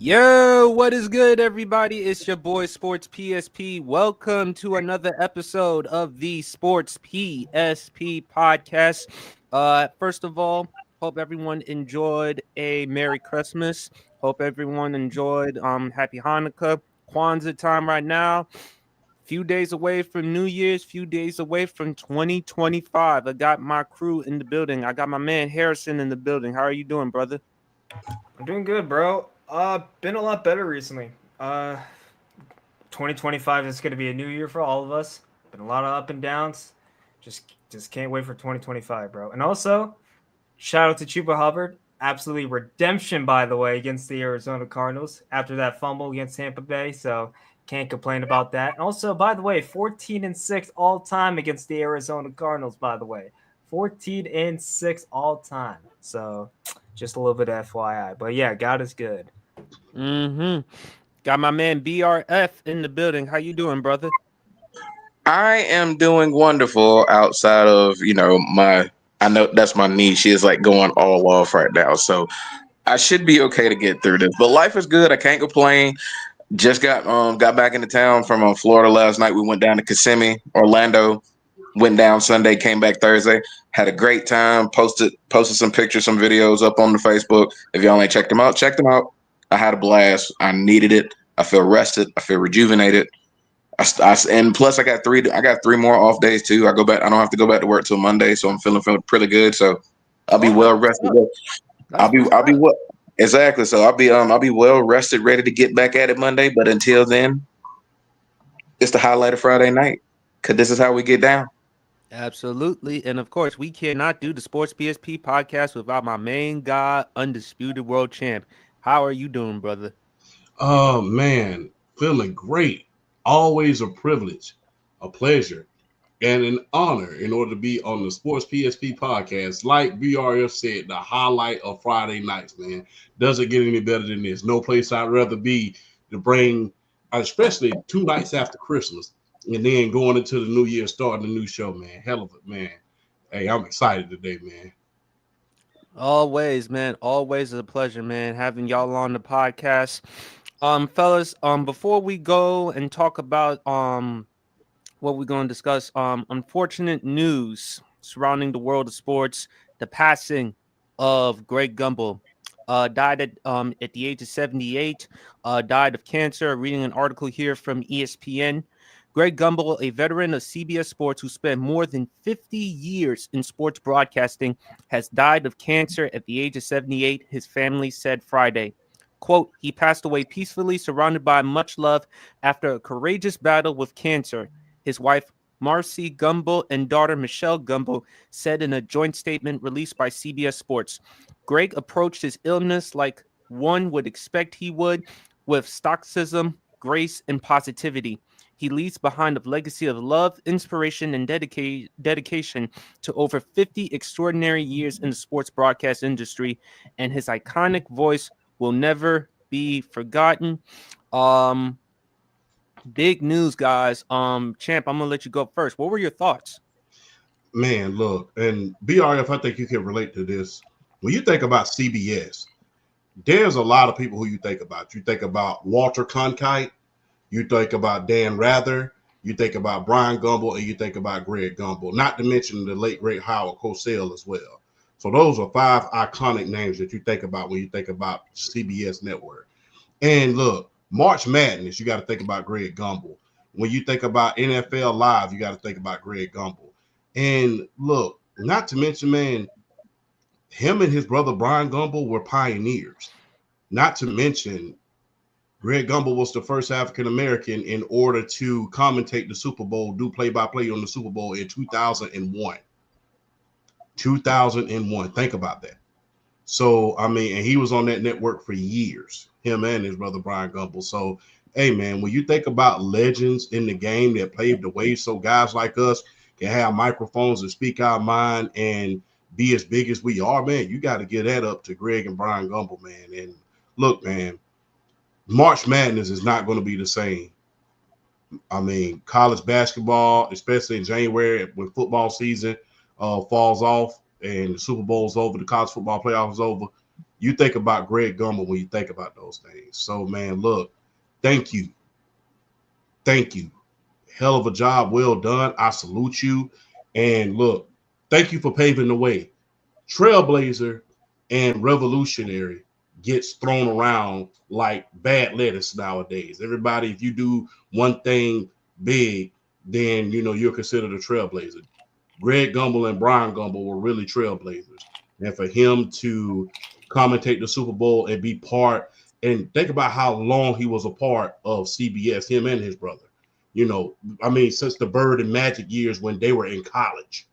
Yo, what is good, everybody? It's your boy Sports PSP. Welcome to another episode of the Sports PSP podcast. First of all, hope everyone enjoyed a Merry Christmas. Hope everyone enjoyed Happy Hanukkah, Kwanzaa time right now. Few days away from New Year's, few days away from 2025. I got my crew in the building. I got my man Harrison in the building. How are you doing, brother? I'm doing good, bro. Been a lot better recently. 2025 is gonna be a new year for all of us. Been a lot of up and downs. Just can't wait for 2025, bro. And also, shout out to Chuba Hubbard. Absolutely redemption, by the way, against the Arizona Cardinals after that fumble against Tampa Bay. So can't complain about that. And also, by the way, 14-6 all time against the Arizona Cardinals. By the way, 14-6 all time. So just a little bit of FYI. But yeah, God is good. Mm-hmm. Got my man BRF in the building. How you doing, brother? I am doing wonderful outside of, I know that's my niche. She is like going all off right now. So I should be okay to get through this. But life is good. I can't complain. Just got back into town from Florida last night. We went down to Kissimmee, Orlando. Went down Sunday, came back Thursday. Had a great time. Posted some pictures, some videos up on the Facebook. If y'all ain't checked them out, check them out. I had a blast. I needed it. I feel rested. I feel rejuvenated. And plus I got three more off days too. I go back. I don't have to go back to work till Monday, so I'm feeling pretty good. So I'll be Oh, well that's what's rested. up. That's what's I'll be up. what exactly. So I'll be well rested, ready to get back at it Monday. But until then, it's the highlight of Friday night because this is how we get down. Absolutely. And of course, we cannot do the Sports PSP podcast without my main guy, undisputed world champ. How are you doing, brother? Oh man, feeling great. Always a privilege, a pleasure, and an honor in order to be on the Sports PSP podcast. Like BRF said, the highlight of Friday nights, man. Doesn't get any better than this. No place I'd rather be to bring, especially 2 nights after Christmas, and then going into the new year, starting a new show, man. Hell of it, man. Hey, I'm excited today, man. Always, man. Always a pleasure, man, having y'all on the podcast. Fellas, before we go and talk about what we're going to discuss, unfortunate news surrounding the world of sports, the passing of Greg Gumbel. Died at the age of 78, died of cancer. Reading an article here from ESPN. Greg Gumbel, a veteran of CBS Sports who spent more than 50 years in sports broadcasting, has died of cancer at the age of 78, his family said Friday. Quote, he passed away peacefully, surrounded by much love after a courageous battle with cancer. His wife, Marcy Gumbel, and daughter, Michelle Gumbel, said in a joint statement released by CBS Sports. Greg approached his illness like one would expect he would, with stoicism, grace, and positivity. He leaves behind a legacy of love, inspiration, and dedication to over 50 extraordinary years in the sports broadcast industry, and his iconic voice will never be forgotten. Um, Big news, guys. Champ, I'm gonna let you go first. What were your thoughts? Man, look, and BRF, I think you can relate to this. When you think about CBS, there's a lot of people who you think about. You think about Walter Cronkite, you think about Dan Rather, you think about Brian Gumbel, and you think about Greg Gumbel, not to mention the late, great Howard Cosell as well. So those are five iconic names that you think about when you think about CBS Network. And look, March Madness, you got to think about Greg Gumbel. When you think about NFL Live, you got to think about Greg Gumbel. And look, not to mention, man, him and his brother Brian Gumbel were pioneers. Not to mention, Greg Gumbel was the first African American in order to commentate the Super Bowl, do play by play on the Super Bowl in 2001. 2001. Think about that. So, I mean, and he was on that network for years, him and his brother Brian Gumbel. So, hey, man, when you think about legends in the game that paved the way so guys like us can have microphones and speak our mind and be as big as we are, man, you got to give that up to Greg and Brian Gumbel, man. And look, man, March Madness is not going to be the same. I mean, college basketball, especially in January when football season falls off and the Super Bowl's over, the college football playoff is over. you think about Greg Gumbel when you think about those things. So, man, look, thank you. Thank you. Hell of a job. Well done. I salute you. And look, thank you for paving the way. Trailblazer and revolutionary gets thrown around like bad lettuce nowadays. Everybody, if you do one thing big, then you're considered a trailblazer. Greg Gumbel and Brian Gumbel were really trailblazers. And for him to commentate the Super Bowl and be part, and think about how long he was a part of CBS, him and his brother. Since the Bird and Magic years when they were in college.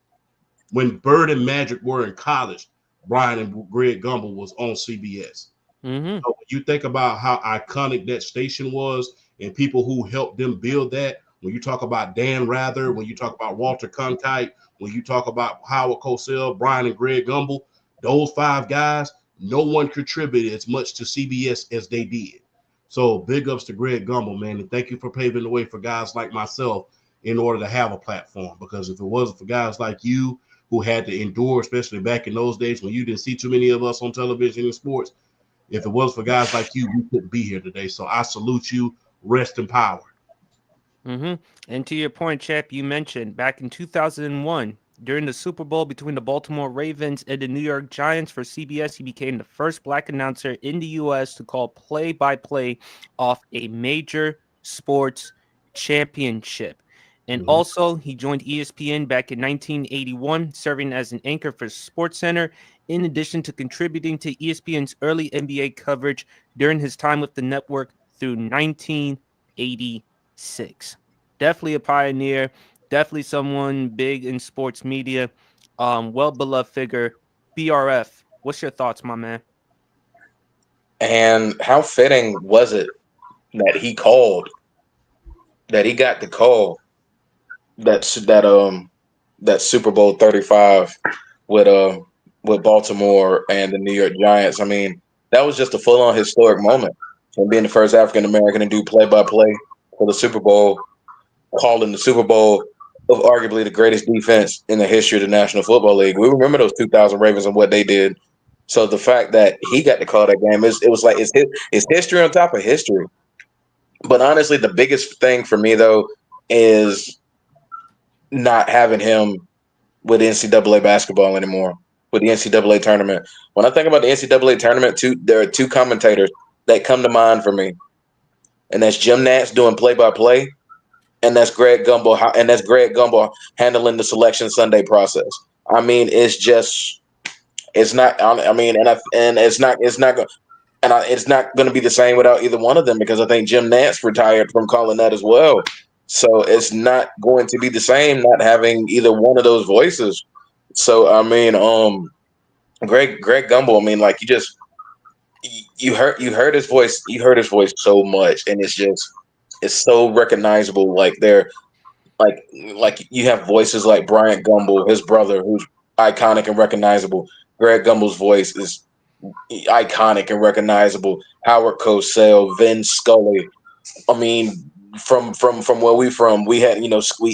When Bird and Magic were in college, Brian and Greg Gumbel was on CBS. Mm-hmm. So when you think about how iconic that station was and people who helped them build that, when you talk about Dan Rather, when you talk about Walter Cronkite, when you talk about Howard Cosell, Brian and Greg Gumbel, those five guys, no one contributed as much to CBS as they did. So big ups to Greg Gumbel, man, and thank you for paving the way for guys like myself in order to have a platform. Because if it wasn't for guys like you who had to endure, especially back in those days when you didn't see too many of us on television and sports, if it was for guys like you, we couldn't be here today. So I salute you. Rest in power. Mm-hmm. And to your point, Chap, you mentioned back in 2001, during the Super Bowl between the Baltimore Ravens and the New York Giants for CBS, he became the first black announcer in the U.S. to call play-by-play off a major sports championship. And also, he joined ESPN back in 1981, serving as an anchor for SportsCenter, in addition to contributing to ESPN's early NBA coverage during his time with the network through 1986. Definitely a pioneer, definitely someone big in sports media, well-beloved figure. BRF, what's your thoughts, my man? And how fitting was it that he called, that he got the call that Super Bowl 35 with Baltimore and the New York Giants. I mean, that was just a full on historic moment. From being the first African American to do play by play for the Super Bowl, calling the Super Bowl of arguably the greatest defense in the history of the National Football League. We remember those 2000 Ravens and what they did. So the fact that he got to call that game, it was like it's history on top of history. But honestly, the biggest thing for me though is not having him with NCAA basketball anymore, with the NCAA tournament. When I think about the NCAA tournament, there are two commentators that come to mind for me, and that's Jim Nantz doing play-by-play, and that's Greg Gumbel handling the Selection Sunday process. I mean, it's not. I mean, it's not going to be the same without either one of them, because I think Jim Nantz retired from calling that as well. So it's not going to be the same not having either one of those voices. So I mean, Greg Gumbel. I mean, like you heard his voice. You heard his voice so much, and it's so recognizable. Like like you have voices like Bryant Gumbel, his brother, who's iconic and recognizable. Greg Gumbel's voice is iconic and recognizable. Howard Cosell, Vin Scully. I mean, from where we had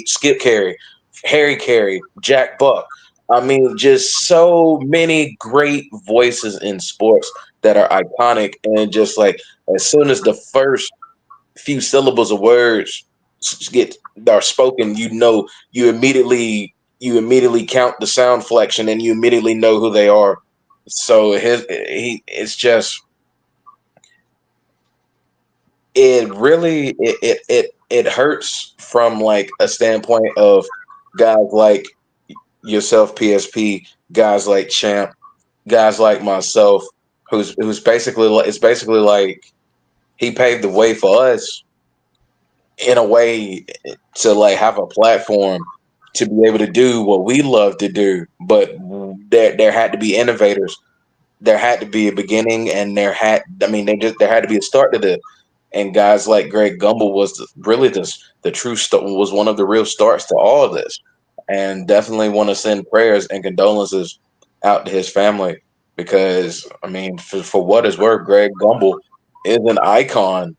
Skip Carey, Harry Carey, Jack Buck. I mean, just so many great voices in sports that are iconic, and just like as soon as the first few syllables of words are spoken, you immediately count the sound flexion and you immediately know who they are. So it's just it hurts from like a standpoint of guys like yourself, PSP, guys like Champ, guys like myself, who's basically it's basically like he paved the way for us in a way to like have a platform to be able to do what we love to do. But there had to be innovators. There had to be a beginning, and there had to be a start to this. And guys like Greg Gumbel really the true start, was one of the real starts to all of this. And definitely want to send prayers and condolences out to his family, because I mean, for what it's worth, Greg Gumbel is an icon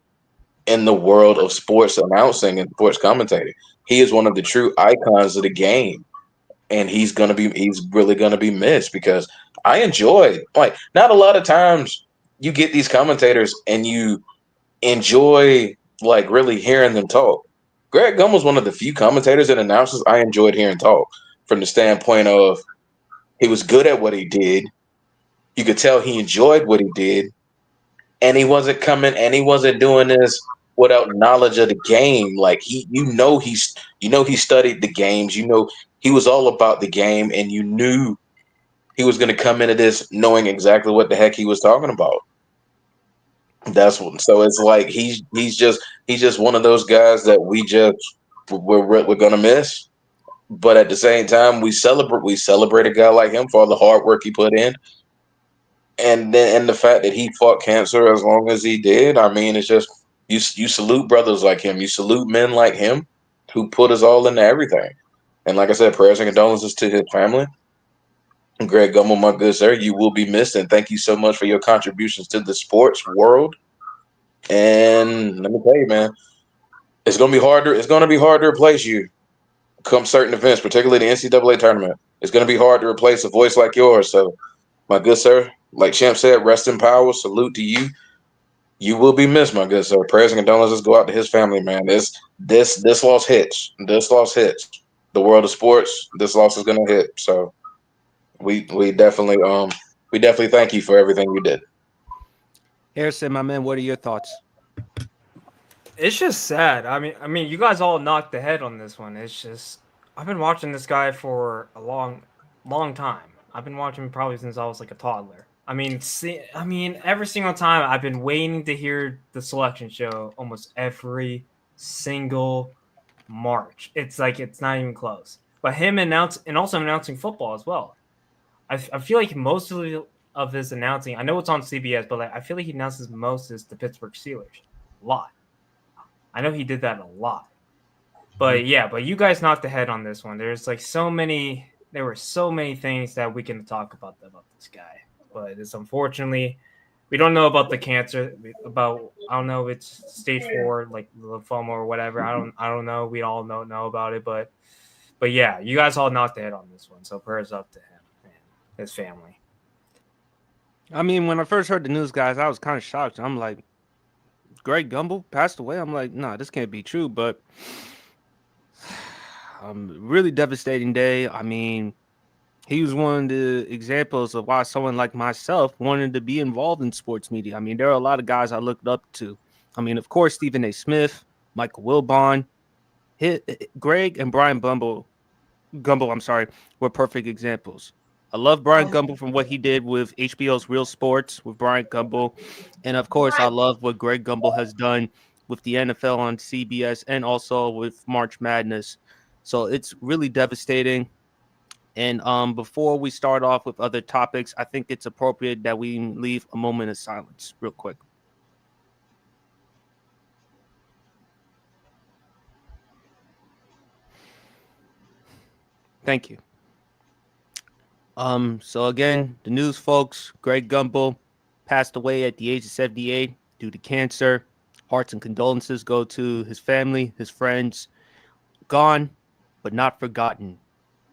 in the world of sports announcing and sports commentating. He is one of the true icons of the game. and he's really gonna be missed because I enjoyed, like, not a lot of times you get these commentators and you enjoy, like, really hearing them talk. Greg Gumbel's one of the few commentators and announcers I enjoyed hearing talk, from the standpoint of he was good at what he did. You could tell he enjoyed what he did, and he wasn't doing this without knowledge of the game. Like, he studied the games. He was all about the game, and you knew he was going to come into this knowing exactly what the heck he was talking about. So it's like he's just one of those guys that we're gonna miss. But at the same time, we celebrate a guy like him for all the hard work he put in, and the fact that he fought cancer as long as he did. I mean, it's just you salute brothers like him, you salute men like him who put us all into everything. And like I said, prayers and condolences to his family. Greg Gumbel, my good sir, you will be missed, and thank you so much for your contributions to the sports world. And let me tell you, man, it's gonna be harder. It's gonna be hard to replace you come certain events, particularly the NCAA tournament. It's gonna be hard to replace a voice like yours. So, my good sir, like Champ said, rest in power. Salute to you. You will be missed, my good sir. Prayers and condolences go out to his family, man. This loss hits. This loss hits the world of sports. This loss is gonna hit. So we definitely thank you for everything you did. Harrison, my man, what are your thoughts? It's just sad. I mean, you guys all knocked the head on this one. It's just I've been watching this guy for a long, long time. I've been watching him probably since I was like a toddler. Every single time I've been waiting to hear the selection show almost every single March. It's like it's not even close. But him also announcing football as well. I feel like most of his announcing, I know it's on CBS, but like I feel like he announces most is the Pittsburgh Steelers a lot. I know he did that a lot. But yeah, but you guys knocked the head on this one. There were so many things that we can talk about this guy. But it's unfortunately we don't know about the cancer. I don't know if it's stage 4, like lymphoma or whatever. I don't know. We all know about it, but yeah, you guys all knocked the head on this one. So prayers up to him and his family. I mean, when I first heard the news, guys, I was kind of shocked. I'm like, Greg Gumbel passed away. I'm like, nah, this can't be true. But really devastating day. I mean, he was one of the examples of why someone like myself wanted to be involved in sports media. I mean, there are a lot of guys I looked up to. I mean, of course, Stephen A. Smith, Michael Wilbon, Greg and Brian Gumbel, were perfect examples. I love Brian Gumbel from what he did with HBO's Real Sports with Brian Gumbel. And of course, I love what Greg Gumbel has done with the NFL on CBS and also with March Madness. So it's really devastating. And before we start off with other topics, I think it's appropriate that we leave a moment of silence real quick. Thank you. So again, the news, folks, Greg Gumbel passed away at the age of 78 due to cancer. Hearts and condolences go to his family, his friends. Gone, but not forgotten.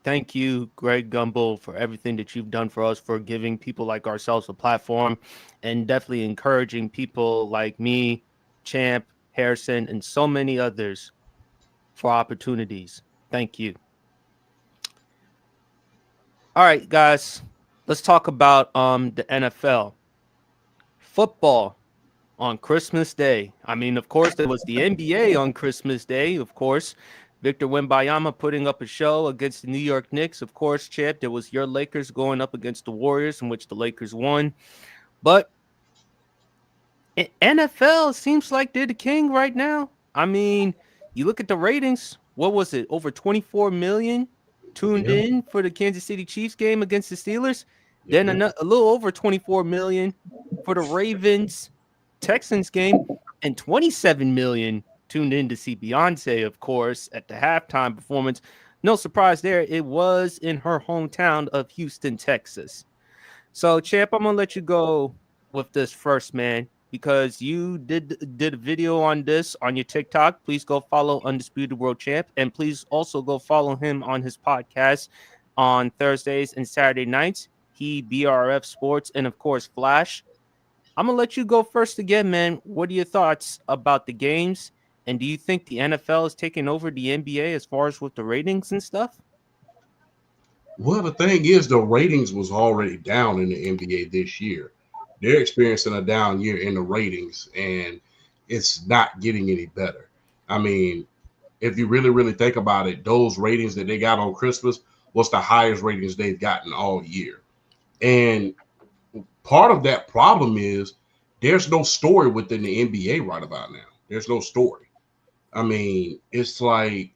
Thank you, Greg Gumbel, for everything that you've done for us, for giving people like ourselves a platform, and definitely encouraging people like me, Champ, Harrison, and so many others for opportunities. Thank you. All right, guys, let's talk about the NFL. Football on Christmas Day. I mean, of course, there was the NBA on Christmas Day, of course. Victor Wembanyama putting up a show against the New York Knicks. Of course, Champ, there was your Lakers going up against the Warriors, in which the Lakers won. But NFL seems like they're the king right now. I mean, you look at the ratings. What was it? Over 24 million tuned in for the Kansas City Chiefs game against the Steelers. Then a little over 24 million for the Ravens Texans game, and 27 million tuned in to see Beyonce, of course, at the halftime performance. No surprise there. It was in her hometown of Houston, Texas. So, Champ, I'm gonna let you go with this first, man, because you did a video on this on your TikTok. Please go follow Undisputed World Champ, and please also go follow him on his podcast, on Thursdays and Saturday nights. He, BRF Sports, and of course Flash. I'm gonna let you go first again, man. What are your thoughts about the games? And do you think the NFL is taking over the NBA as far as with the ratings and stuff? Well, the thing is, the ratings was already down in the NBA this year. They're experiencing a down year in the ratings, and it's not getting any better. I mean, if you really, really think about it, those ratings that they got on Christmas was the highest ratings they've gotten all year. And part of that problem is there's no story within the NBA right about now. There's no story. I mean, it's like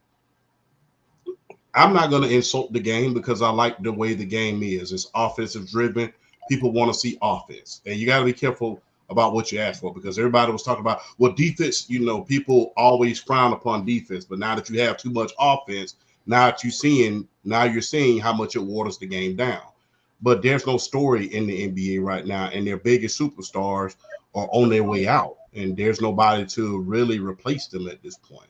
I'm not going to insult the game because I like the way the game is. It's offensive driven. People want to see offense. And you got to be careful about what you ask for because everybody was talking about, well, defense, people always frown upon defense. But now that you have too much offense, now you're seeing how much it waters the game down. But there's no story in the NBA right now, and their biggest superstars are on their way out. And there's nobody to really replace them at this point.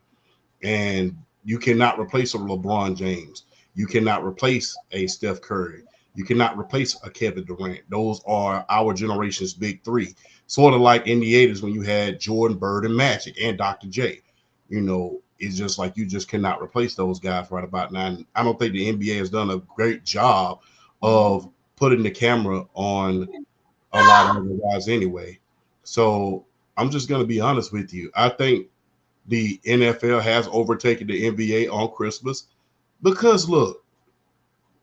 And you cannot replace a LeBron James. You cannot replace a Steph Curry. You cannot replace a Kevin Durant. Those are our generation's big three. Sort of like in the 80s when you had Jordan, Bird, and Magic, and Dr. J. It's just like you just cannot replace those guys right about now. And I don't think the NBA has done a great job of putting the camera on a lot of other guys anyway. So I'm just going to be honest with you. I think the NFL has overtaken the NBA on Christmas because, look,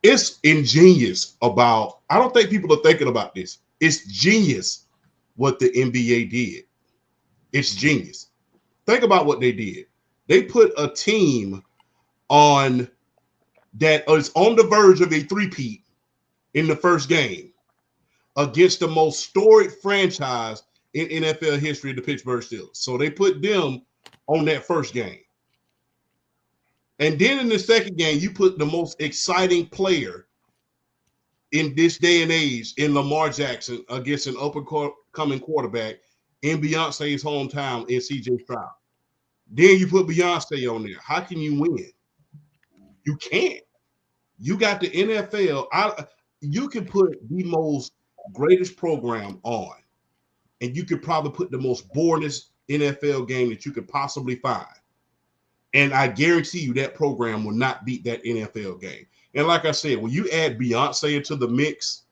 it's ingenious I don't think people are thinking about this. It's genius what the NBA did. It's genius. Think about what they did. They put a team on that is on the verge of a three-peat in the first game against the most storied franchise in NFL history, the Pittsburgh Steelers. So they put them on that first game. And then in the second game, you put the most exciting player in this day and age in Lamar Jackson against an up-and-coming quarterback in Beyonce's hometown in C.J. Stroud. Then you put Beyonce on there. How can you win? You can't. You got the NFL. You can put the most greatest program on, and you could probably put the most boringest NFL game that you could possibly find. And I guarantee you that program will not beat that NFL game. And like I said, when you add Beyonce into the mix,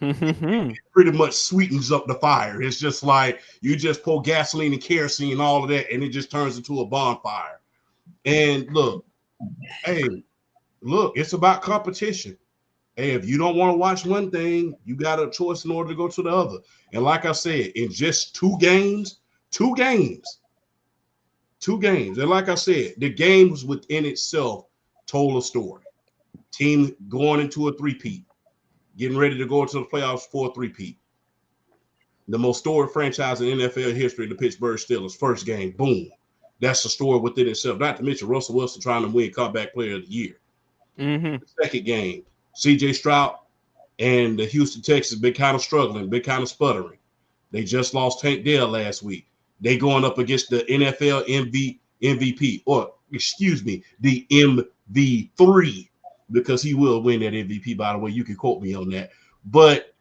it pretty much sweetens up the fire. It's just like you just pour gasoline and kerosene and all of that, and it just turns into a bonfire. And look, it's about competition. Hey, if you don't want to watch one thing, you got a choice in order to go to the other. And like I said, in just two games. And like I said, the games within itself told a story. Team going into a three-peat, getting ready to go into the playoffs for a three-peat. The most storied franchise in NFL history, the Pittsburgh Steelers, first game, boom. That's the story within itself. Not to mention Russell Wilson trying to win comeback player of the year. Mm-hmm. The second game, C.J. Stroud and the Houston Texans been kind of struggling, been kind of sputtering. They just lost Tank Dell last week. They going up against the NFL MVP, or excuse me, the MV3, because he will win that MVP, by the way. You can quote me on that. But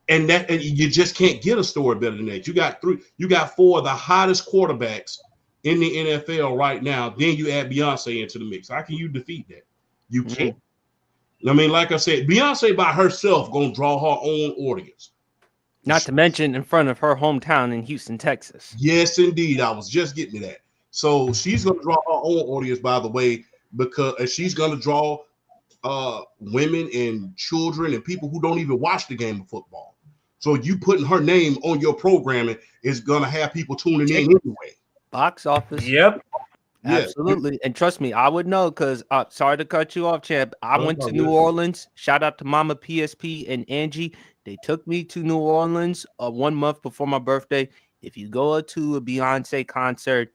and you just can't get a story better than that. You got four of the hottest quarterbacks in the NFL right now. Then you add Beyonce into the mix. How can you defeat that? You can't. I mean, like I said, Beyonce by herself gonna draw her own audience. Not to mention in front of her hometown in Houston, Texas. Yes, indeed. I was just getting to that. So she's going to draw her own audience, by the way, because she's going to draw women and children and people who don't even watch the game of football. So you putting her name on your programming is going to have people tuning in anyway. Box office. Yep. Absolutely. And trust me, I would know because sorry to cut you off, champ. I went to New Orleans. Shout out to Mama PSP and Angie. They took me to New Orleans 1 month before my birthday. If you go to a Beyonce concert,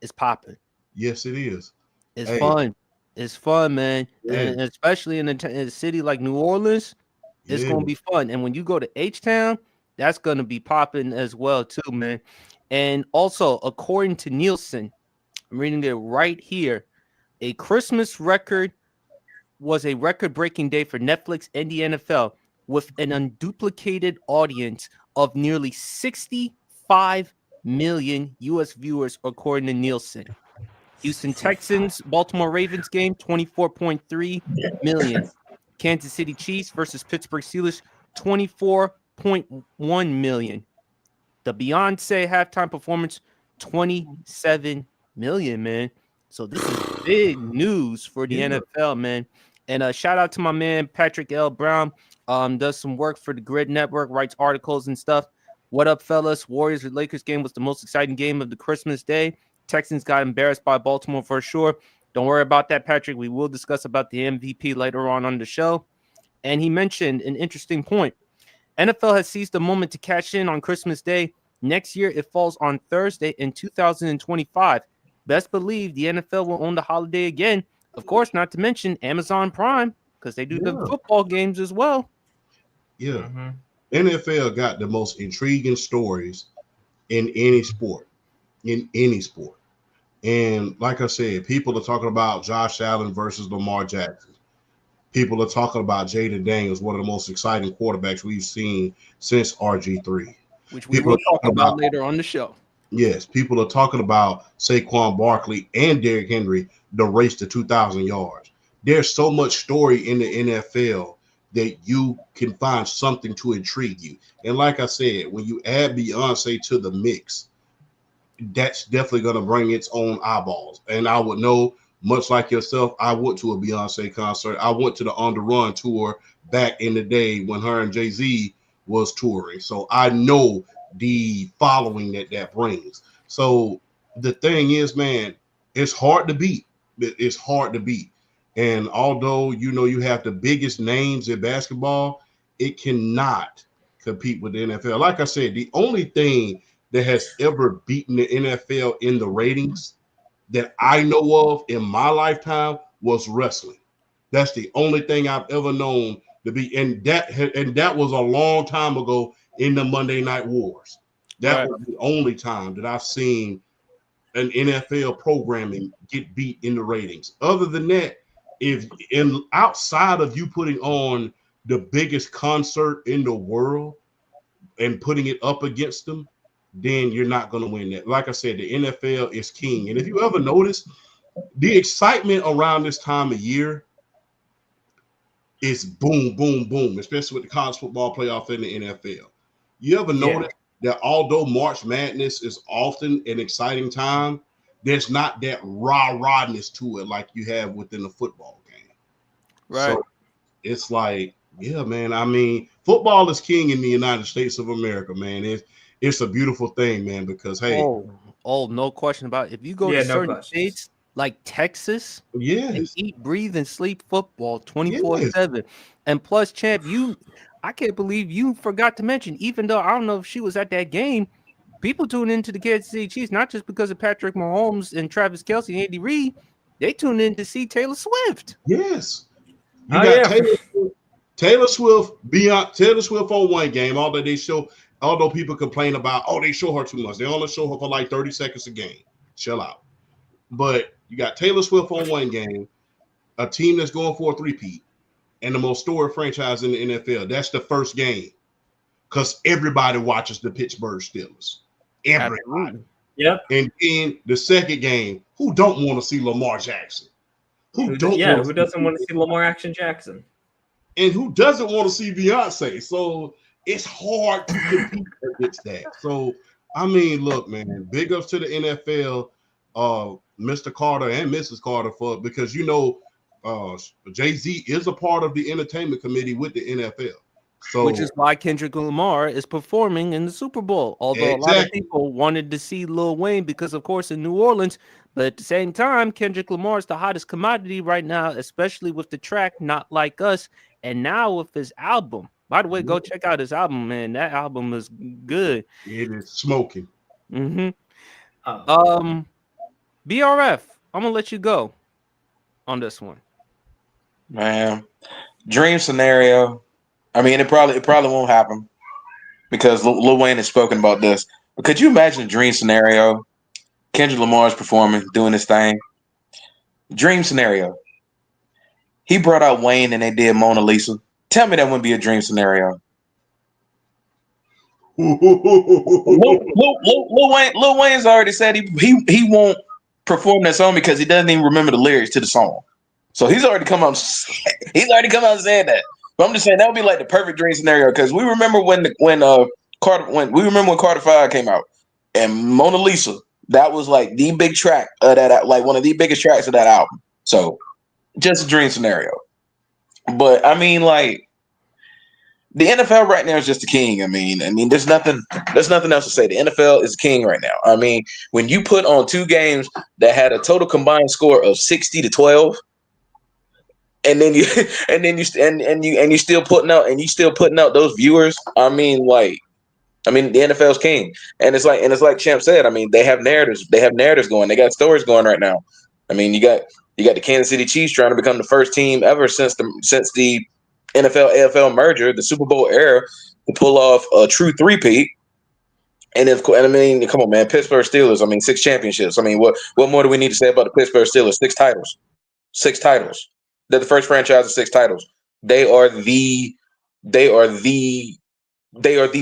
it's popping. Yes, it is. It's fun. It's fun, man. Yeah. And especially in a city like New Orleans, it's going to be fun. And when you go to H-Town, that's going to be popping as well, too, man. And also, according to Nielsen, I'm reading it right here, a Christmas record was a record-breaking day for Netflix and the NFL with an unduplicated audience of nearly 65 million U.S. viewers, according to Nielsen. Houston Texans, Baltimore Ravens game, 24.3 million. Kansas City Chiefs versus Pittsburgh Steelers, 24.1 million. The Beyonce halftime performance, 27 million, man. So this is big news for the NFL, man. And shout out to my man Patrick L. Brown. Does some work for the Grid Network, writes articles and stuff. What up, fellas? Warriors and Lakers game was the most exciting game of the Christmas day. Texans got embarrassed by Baltimore for sure. Don't worry about that, Patrick. We will discuss about the MVP later on the show. And he mentioned an interesting point. NFL has seized the moment to cash in on Christmas Day. Next year, it falls on Thursday in 2025. Best believe the NFL will own the holiday again. Of course, not to mention Amazon Prime, because they do the football games as well. Yeah. NFL got the most intriguing stories in any sport. And like I said, people are talking about Josh Allen versus Lamar Jackson. People are talking about Jaden Daniels, one of the most exciting quarterbacks we've seen since RG3. Which we will talk about later on the show. Yes, people are talking about Saquon Barkley and Derrick Henry, the race to 2,000 yards. There's so much story in the NFL that you can find something to intrigue you. And like I said, when you add Beyonce to the mix, that's definitely going to bring its own eyeballs. And I would know, much like yourself, I went to a Beyonce concert. I went to the On the Run tour back in the day when her and Jay-Z was touring. So I know the following that brings. So the thing is, man, it's hard to beat. It's hard to beat. And although, you know, you have the biggest names in basketball, it cannot compete with the NFL. Like I said, the only thing that has ever beaten the NFL in the ratings that I know of in my lifetime was wrestling. That's the only thing I've ever known to be, and that was a long time ago in the Monday Night Wars. That was the only time that I've seen an NFL programming get beat in the ratings. Other than that, outside of you putting on the biggest concert in the world and putting it up against them, then you're not going to win that. Like I said, the NFL is king. And if you ever notice, the excitement around this time of year is boom, boom, boom, especially with the college football playoff in the NFL. You ever notice that although March Madness is often an exciting time, there's not that rah-rahness to it like you have within the football game. Right. So it's like, yeah, man, I mean, football is king in the United States of America, man. It's a beautiful thing, man, because, hey. Oh, no question about it. If you go to certain states like Texas, they eat, breathe, and sleep football 24/7. And plus, champ, I can't believe you forgot to mention, even though I don't know if she was at that game, people tune into the Kansas City Chiefs, not just because of Patrick Mahomes and Travis Kelce and Andy Reid. They tuned in to see Taylor Swift. Yes. You got Taylor Swift on one game, although people complain about, they show her too much. They only show her for like 30 seconds a game. Chill out. But you got Taylor Swift on one game, a team that's going for a three-peat, and the most storied franchise in the NFL. That's the first game because everybody watches the Pittsburgh Steelers. Everybody. Yep. And in the second game, who don't want to see Lamar Jackson? Who doesn't want to see Lamar Action Jackson? And who doesn't want to see Beyonce? So it's hard to compete against that. So, I mean, look, man, big ups to the NFL, Mr. Carter and Mrs. Carter because, you know, Jay-Z is a part of the entertainment committee with the NFL. So, which is why Kendrick Lamar is performing in the Super Bowl. Although a lot of people wanted to see Lil Wayne because, of course, in New Orleans. But at the same time, Kendrick Lamar is the hottest commodity right now, especially with the track Not Like Us. And now with his album. By the way, go check out his album, man. That album is good. It is smoking. BRF, I'm gonna let you go on this one. Man, dream scenario. I mean, it probably won't happen because Lil Wayne has spoken about this. But could you imagine a dream scenario? Kendrick Lamar's performing, doing his thing. Dream scenario. he brought out Wayne and they did Mona Lisa. Tell me that wouldn't be a dream scenario. Lil Wayne's already said he won't perform that song because he doesn't even remember the lyrics to the song. So he's already come out and said that. But I'm just saying that would be like the perfect dream scenario because we remember when Carter 5 came out and Mona Lisa, that was like the big track of that, like one of the biggest tracks of that album. So just a dream scenario. But I mean, like, the NFL right now is just the king. I mean, there's nothing else to say. The NFL is king right now. I mean, when you put on two games that had a total combined score of 60-12, and then you still putting out those viewers. I mean, the NFL's king, and it's like Champ said. I mean, they have narratives. They have narratives going. They got stories going right now. I mean, you got the Kansas City Chiefs trying to become the first team ever since the NFL AFL merger, the Super Bowl era, to pull off a true three-peat. And I mean, come on, man, Pittsburgh Steelers. I mean, 6 championships. I mean, what more do we need to say about the Pittsburgh Steelers? 6 titles. 6 titles. They're the first franchise with 6 titles. They are the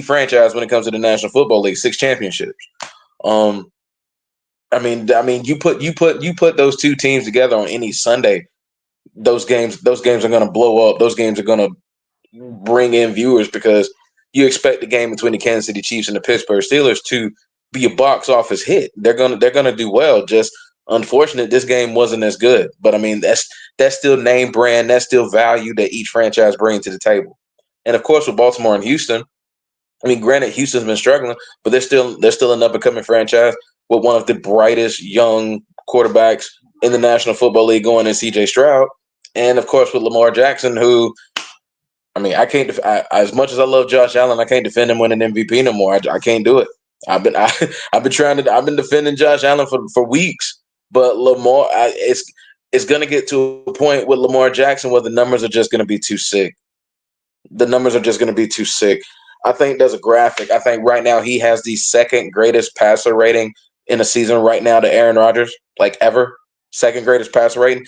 franchise when it comes to the National Football League. 6 championships. I mean, you put those two teams together on any Sunday. Those games are going to blow up. Those games are going to bring in viewers because you expect the game between the Kansas City Chiefs and the Pittsburgh Steelers to be a box office hit. They're gonna do well. Just unfortunate this game wasn't as good. But I mean, that's still name brand. That's still value that each franchise brings to the table. And of course, with Baltimore and Houston, I mean, granted, Houston's been struggling, but they're still an up and coming franchise with one of the brightest young quarterbacks in the National Football League going in C.J. Stroud. And of course, with Lamar Jackson, who, I mean, I can't. As much as I love Josh Allen, I can't defend him winning MVP no more. I can't do it. I've been defending Josh Allen for weeks, but Lamar, it's going to get to a point with Lamar Jackson where the numbers are just going to be too sick. The numbers are just going to be too sick. I think there's a graphic. I think right now he has the second greatest passer rating in a season right now to Aaron Rodgers, like ever. Second greatest passer rating.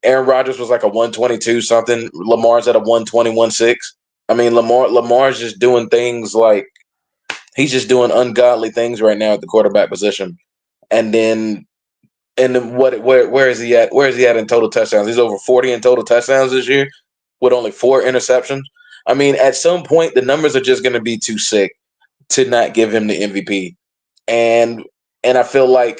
Aaron Rodgers was like a 122 something. Lamar's at a 121.6. I mean, Lamar's just doing things like he's just doing ungodly things right now at the quarterback position. And then where is he at? Where is he at in total touchdowns? He's over 40 in total touchdowns this year with only 4 interceptions. I mean, at some point the numbers are just going to be too sick to not give him the MVP. And I feel like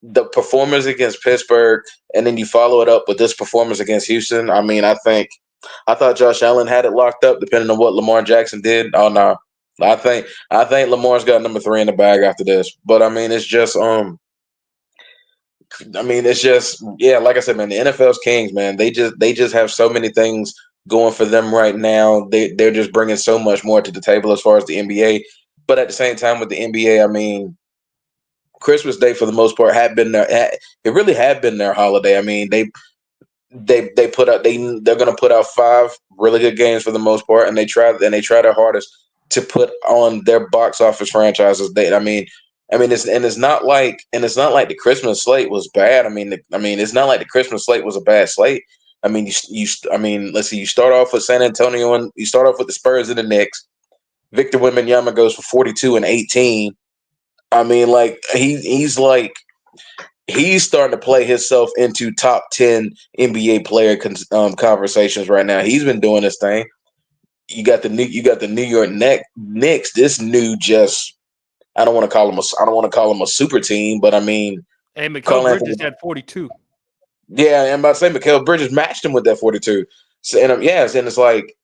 the performance against Pittsburgh, and then you follow it up with this performance against Houston. I mean, I thought Josh Allen had it locked up, depending on what Lamar Jackson did. Oh no, I think Lamar's got number 3 in the bag after this. But I mean, it's just yeah, like I said, man, the NFL's kings, man. They just have so many things going for them right now. They're just bringing so much more to the table as far as the NBA. But at the same time, with the NBA, I mean, Christmas Day for the most part had been it really had been their holiday. I mean, they're going to put out 5 really good games for the most part, and they try their hardest to put on their box office franchises. It's not like the Christmas slate was bad. It's not like the Christmas slate was a bad slate. I mean, let's see. You start off with San Antonio, and you start off with the Spurs and the Knicks. Victor Wembanyama goes for 42 and 18. I mean, like he's starting to play himself into top 10 NBA player conversations right now. He's been doing this thing. You got the New York Knicks. This new I don't want to call him a super team, but I mean, hey, Mikal Bridges had 42. Yeah, I'm about to say Mikal Bridges matched him with that 42. So, and it's like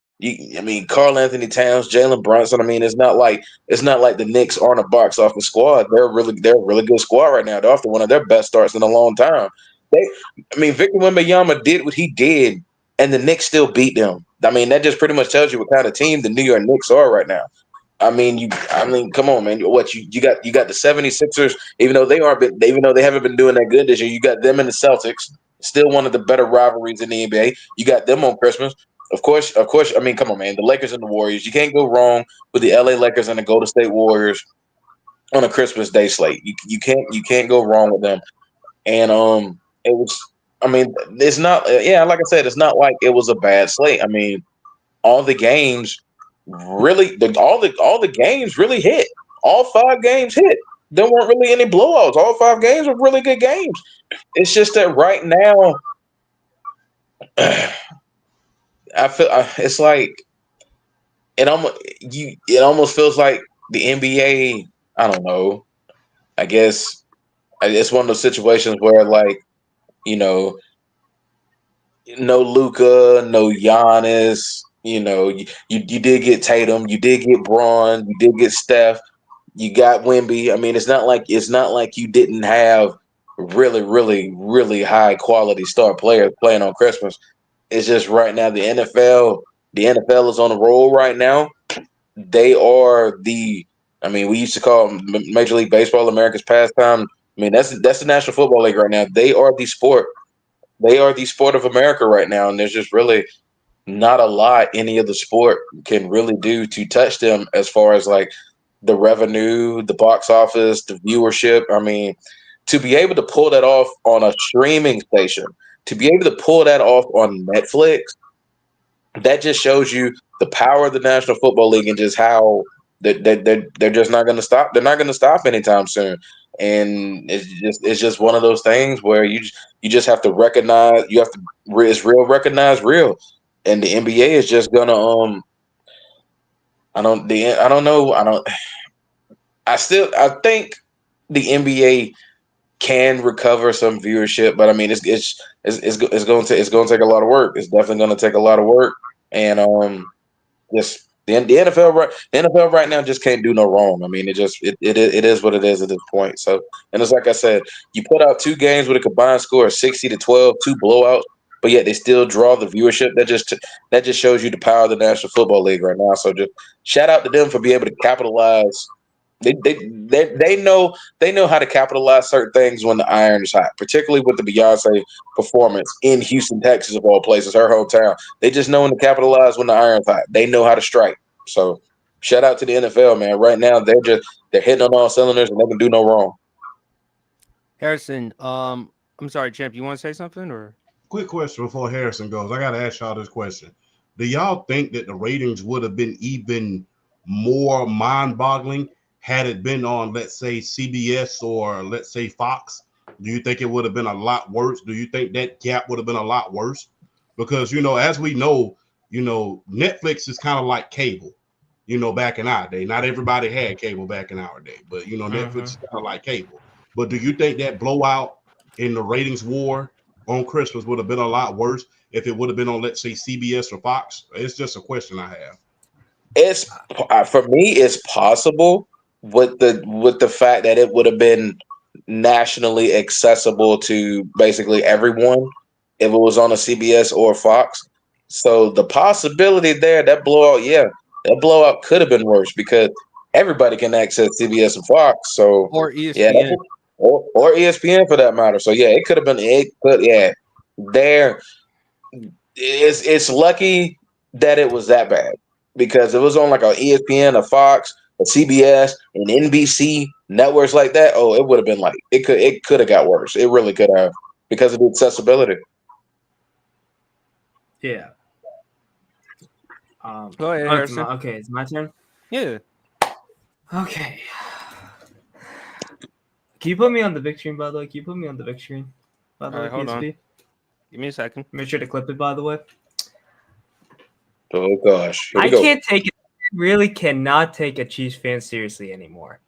Karl Anthony Towns, Jalen Brunson. I mean, it's not like the Knicks aren't a box office squad. They're a really good squad right now. They're off to one of their best starts in a long time. Victor Wembanyama did what he did, and the Knicks still beat them. I mean, that just pretty much tells you what kind of team the New York Knicks are right now. Come on, man. What you got the 76ers, even though they haven't been doing that good this year, you got them and the Celtics, still one of the better rivalries in the NBA. You got them on Christmas. Of course, I mean, come on, man. The Lakers and the Warriors. You can't go wrong with the LA Lakers and the Golden State Warriors on a Christmas Day slate. You can't go wrong with them. And I mean, it's not. Yeah, like I said, it's not like it was a bad slate. I mean, all the games really, all the games really hit. All 5 games hit. There weren't really any blowouts. All 5 games were really good games. It's just that right now, I feel it's like it almost feels like the NBA. I don't know. I guess it's one of those situations where like you know no Luca, no Giannis. You did get Tatum, you did get Braun, you did get Steph, you got Wemby. I mean, it's not like you didn't have really, really, really high quality star players playing on Christmas. It's just right now the NFL is on a roll right now. They are the I mean, we used to call them Major League Baseball America's pastime. I mean, that's the National Football League right now. They are the sport. They are the sport of America right now, and there's just really not a lot any of the sport can really do to touch them as far as like the revenue, the box office, the viewership. I mean, to be able to pull that off on a streaming station, to be able to pull that off on Netflix, that just shows you the power of the National Football League and just how they're just not going to stop. They're not going to stop anytime soon. And it's just one of those things where you just have to recognize you have to it's real recognize real, and the NBA is just gonna I don't know I think the NBA can recover some viewership, but I mean it's going to take a lot of work. It's definitely going to take a lot of work, and just the NFL right now just can't do no wrong. I mean, it is what it is at this point. So, and it's like I said, you put out 2 games with a combined score of 60-12, 2 blowouts, but yet they still draw the viewership. That just shows you the power of the National Football League right now. So just shout out to them for being able to capitalize. They know how to capitalize certain things when the iron is hot, particularly with the Beyonce performance in Houston, Texas, of all places, her hometown. They just know when to capitalize when the iron's hot. They know how to strike. So shout out to the NFL, man. Right now they're hitting on all cylinders and they can do no wrong. Harrison, I'm sorry, champ. You want to say something or? Quick question before Harrison goes. I got to ask y'all this question. Do y'all think that the ratings would have been even more mind-boggling had it been on, let's say, CBS or let's say Fox? Do you think it would have been a lot worse? Do you think that gap would have been a lot worse? Because, as we know, Netflix is kind of like cable, back in our day. Not everybody had cable back in our day, but, Netflix is kind of like cable. But do you think that blowout in the ratings war on Christmas would have been a lot worse if it would have been on, let's say, CBS or Fox? It's just a question I have. It's For me, it's possible with the fact that it would have been nationally accessible to basically everyone if it was on a CBS or Fox. So the possibility there, that blowout could have been worse because everybody can access CBS and Fox. So Or yeah, ESPN. or ESPN for that matter. So yeah, it could have been. It could there. It's lucky that it was that bad because it was on like a ESPN, a Fox, a CBS, an NBC networks like that. Oh, it would have been like it could have got worse. It really could have because of the accessibility. Yeah. Go ahead, Harrison. Okay, it's my turn. Yeah. Okay. Can you put me on the big screen, by the way? Can you put me on the big screen, by the All way, right, hold on. PSP? Give me a second. Make sure to clip it, by the way. Oh gosh, here we I go. can't take it. Really cannot take a Chiefs fan seriously anymore.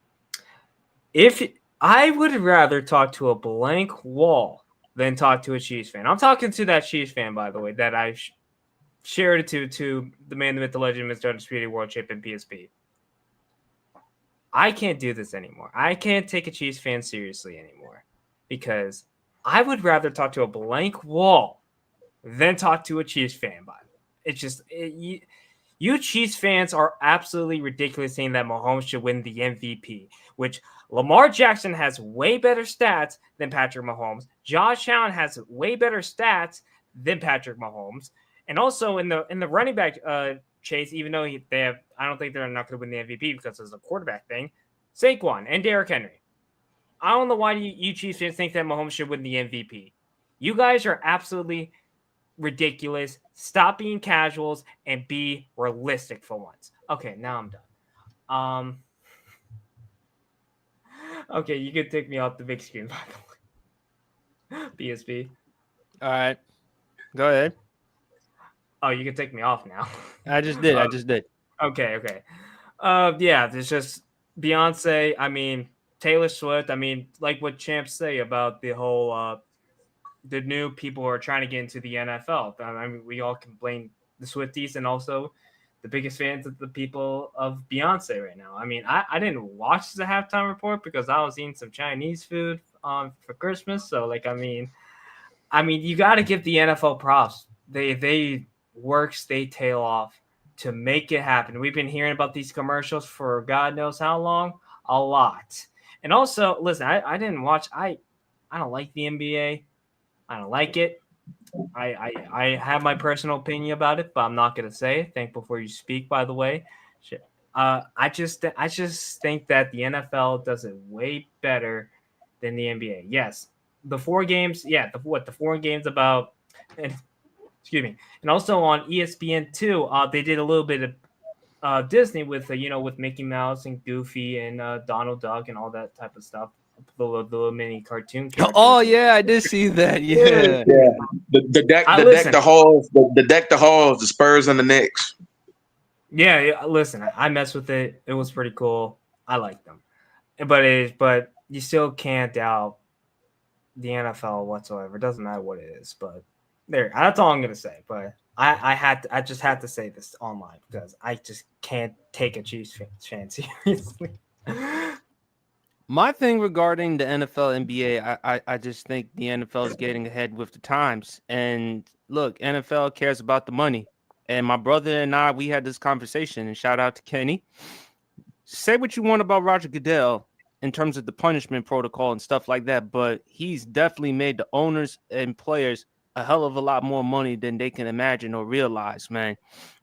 If I would rather talk to a blank wall than talk to a Chiefs fan. I'm talking to that Chiefs fan, by the way, that I shared it to the man, the myth, the legend, Mr. Undisputed World Champion PSP. I can't do this anymore. I can't take a Chiefs fan seriously anymore because I would rather talk to a blank wall than talk to a Chiefs fan. By it's just you Chiefs fans are absolutely ridiculous saying that Mahomes should win the MVP, which Lamar Jackson has way better stats than Patrick Mahomes. Josh Allen has way better stats than Patrick Mahomes, and also in the running back chase, even though they have, I don't think they're not going to win the MVP because it's a quarterback thing. Saquon and Derrick Henry. I don't know why you Chiefs fans think that Mahomes should win the MVP. You guys are absolutely ridiculous. Stop being casuals and be realistic for once. Okay, now I'm done. Okay, you can take me off the big screen, by the way. BSB. All right, go ahead. Oh, you can take me off now. I just did. I just did. Okay. Yeah, there's just Beyonce. I mean, Taylor Swift. I mean, like what champs say about the whole the new people who are trying to get into the NFL. I mean, we all can blame the Swifties and also the biggest fans of the people of Beyonce right now. I mean, I didn't watch the halftime report because I was eating some Chinese food for Christmas. So like, I mean, you got to give the NFL props. They work they tail off to make it happen. We've been hearing about these commercials for God knows how long, a lot. And also, listen, I didn't watch. I don't like the NBA. I don't like it. I have my personal opinion about it, but I'm not gonna say it. Think before you speak. By the way, I just think that the NFL does it way better than the NBA. Yes, the 4 games. Yeah, the 4 games about. And, excuse me. And also on ESPN2, they did a little bit of Disney with with Mickey Mouse and Goofy and Donald Duck and all that type of stuff. The little mini cartoon characters. Oh yeah, I did see that. Yeah. Yeah, the deck the halls, the deck the halls, the Spurs and the Knicks. Yeah, listen, I messed with it. It was pretty cool. I like them, but you still can't doubt the NFL whatsoever. It doesn't matter what it is, but that's all I'm gonna say. But I just had to say this online because I just can't take a Chiefs fan seriously. My thing regarding the NFL, NBA, I just think the NFL is getting ahead with the times. And look, NFL cares about the money. And my brother and I, we had this conversation, and shout out to Kenny. Say what you want about Roger Goodell in terms of the punishment protocol and stuff like that, but he's definitely made the owners and players a hell of a lot more money than they can imagine or realize, man.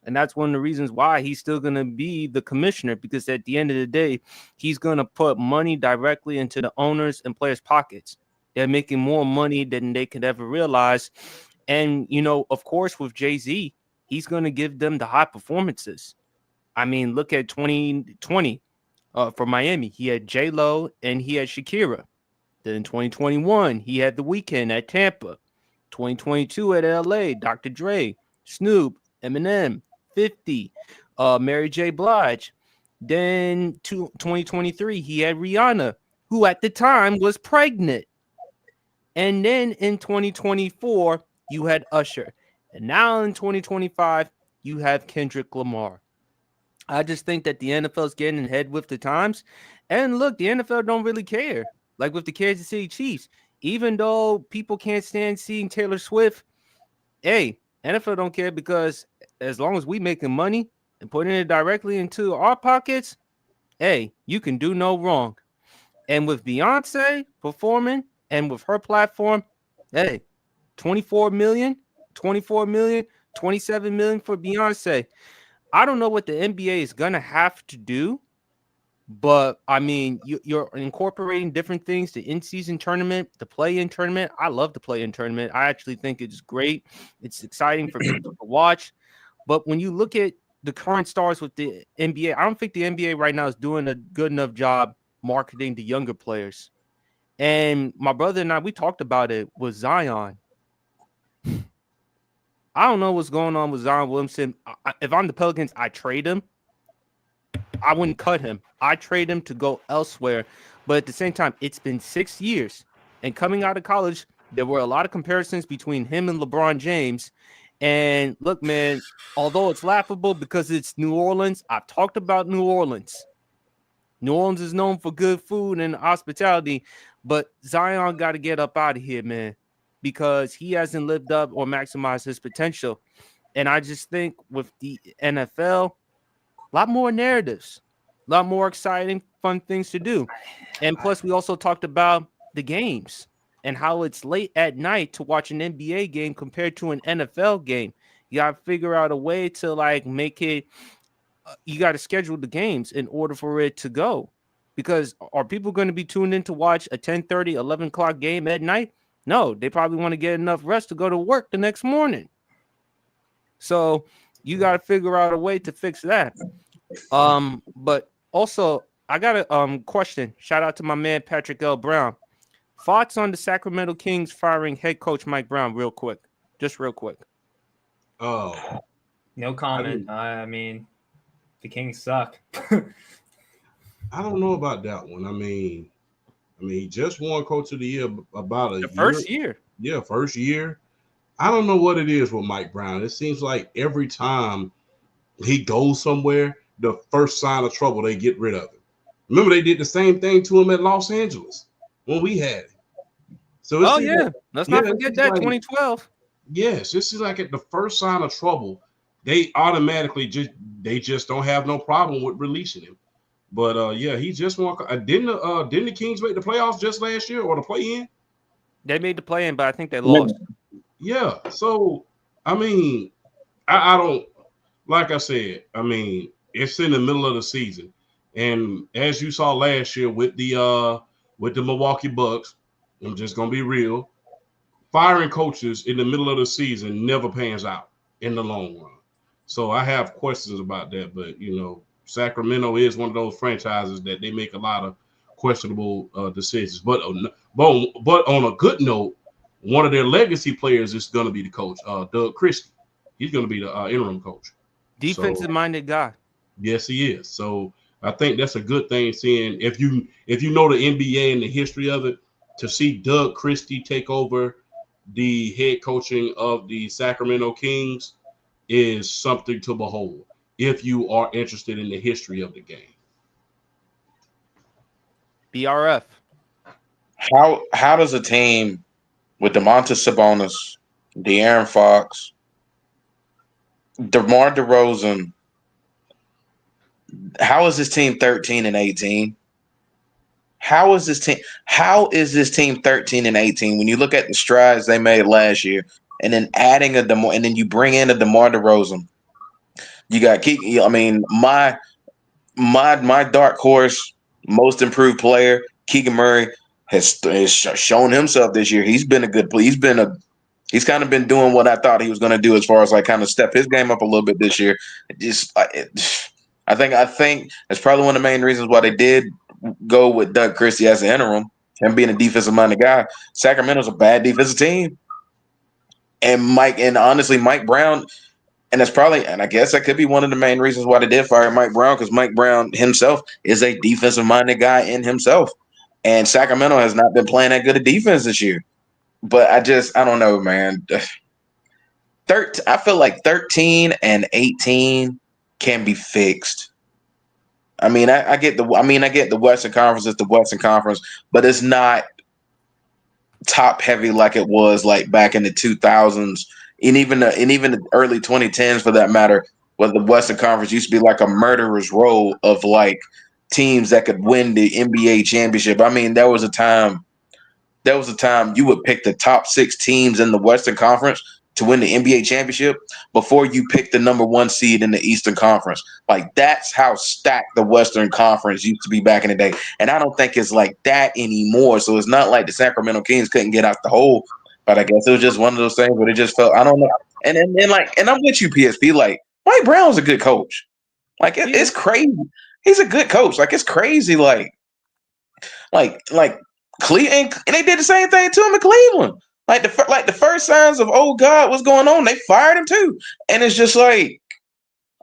And that's one of the reasons why he's still going to be the commissioner, because at the end of the day, he's going to put money directly into the owners and players' pockets. They're making more money than they could ever realize. And, of course, with Jay-Z, he's going to give them the high performances. I mean, look at 2020 for Miami. He had J-Lo and he had Shakira. Then in 2021, he had The Weeknd at Tampa. 2022 at LA, Dr. Dre, Snoop, Eminem, 50, Mary J. Blige. Then 2023, he had Rihanna, who at the time was pregnant. And then in 2024, you had Usher. And now in 2025, you have Kendrick Lamar. I just think that the NFL is getting ahead with the times. And look, the NFL don't really care. Like with the Kansas City Chiefs, even though people can't stand seeing Taylor Swift, hey, NFL don't care, because as long as we making money and putting it directly into our pockets, hey, you can do no wrong. And with Beyonce performing and with her platform, hey, 24 million, 27 million for Beyonce. I don't know what the NBA is going to have to do, but I mean, you're incorporating different things, the in-season tournament, the play-in tournament. I love the play-in tournament. I actually think it's great. It's exciting for people to watch. But when you look at the current stars with the NBA, I don't think the NBA right now is doing a good enough job marketing the younger players. And my brother and I, we talked about it with Zion. I don't know what's going on with Zion Williamson. If I'm the Pelicans, I trade him. I wouldn't cut him. I trade him to go elsewhere. But at the same time, it's been 6 years. And coming out of college, there were a lot of comparisons between him and LeBron James. And look, man, although it's laughable because it's New Orleans, I've talked about New Orleans. New Orleans is known for good food and hospitality. But Zion got to get up out of here, man, because he hasn't lived up or maximized his potential. And I just think with the NFL, a lot more narratives, a lot more exciting, fun things to do. And plus, we also talked about the games and how it's late at night to watch an NBA game compared to an NFL game. You got to figure out a way to make it, you got to schedule the games in order for it to go. Because are people going to be tuned in to watch a 10:30, 11 o'clock game at night? No, they probably want to get enough rest to go to work the next morning. So you got to figure out a way to fix that. But also I got a question. Shout out to my man Patrick L. Brown. Thoughts on the Sacramento Kings firing head coach Mike Brown, real quick. Just real quick. Oh, No comment. I mean, the Kings suck. I don't know about that one. I mean, he just won Coach of the Year about a The year. first year. Yeah, first year. I don't know what it is with Mike Brown. It seems like every time he goes somewhere, the first sign of trouble, they get rid of him. Remember, they did the same thing to him at Los Angeles when we had him. So Oh yeah, let's not forget that 2012. Yes, this is like at the first sign of trouble, they automatically just don't have no problem with releasing him. But yeah, he just won. Didn't the Kings make the playoffs just last year or the play-in? They made the play in, but I think they lost. Yeah. So I mean, I don't like I said. I mean, it's in the middle of the season, and as you saw last year with the Milwaukee Bucks, I'm just gonna be real. Firing coaches in the middle of the season never pans out in the long run. So I have questions about that, but Sacramento is one of those franchises that they make a lot of questionable decisions. But on a good note, one of their legacy players is going to be the coach, Doug Christie. He's going to be the interim coach. Defensive-minded guy. Yes, he is. So I think that's a good thing. Seeing if you know the NBA and the history of it, to see Doug Christie take over the head coaching of the Sacramento Kings is something to behold if you are interested in the history of the game. BRF. How does a team with Domantas Sabonis, De'Aaron Fox, DeMar DeRozan, how is this team 13-18? How is this team 13-18 when you look at the strides they made last year, and then and then you bring in a DeMar DeRozan? You got my dark horse, most improved player, Keegan Murray, has shown himself this year. He's been a good player. He's kind of been doing what I thought he was going to do as far as like kind of step his game up a little bit this year. I think that's probably one of the main reasons why they did go with Doug Christie as an interim, him being a defensive-minded guy. Sacramento's a bad defensive team. And honestly, Mike Brown, and I guess that could be one of the main reasons why they did fire Mike Brown, because Mike Brown himself is a defensive-minded guy in himself. And Sacramento has not been playing that good of defense this year. But I don't know, man. I feel like 13-18 can be fixed. I mean, I get the Western Conference is the Western Conference, but it's not top heavy like it was like back in the 2000s, and even the early 2010s for that matter, where the Western Conference used to be like a murderer's row of like teams that could win the NBA championship. I mean, there was a time you would pick the top 6 teams in the Western Conference to win the NBA championship before you pick the number 1 seed in the Eastern Conference. Like, that's how stacked the Western Conference used to be back in the day. And I don't think it's like that anymore. So it's not like the Sacramento Kings couldn't get out the hole, but I guess it was just one of those things where it just felt, I don't know. And I'm with you, PSP, like, Mike Brown's a good coach. Like, it's crazy. He's a good coach. Like, it's crazy. Like Cleveland, and they did the same thing to him in Cleveland. Like the first signs of, oh God, what's going on? They fired him too, and it's just like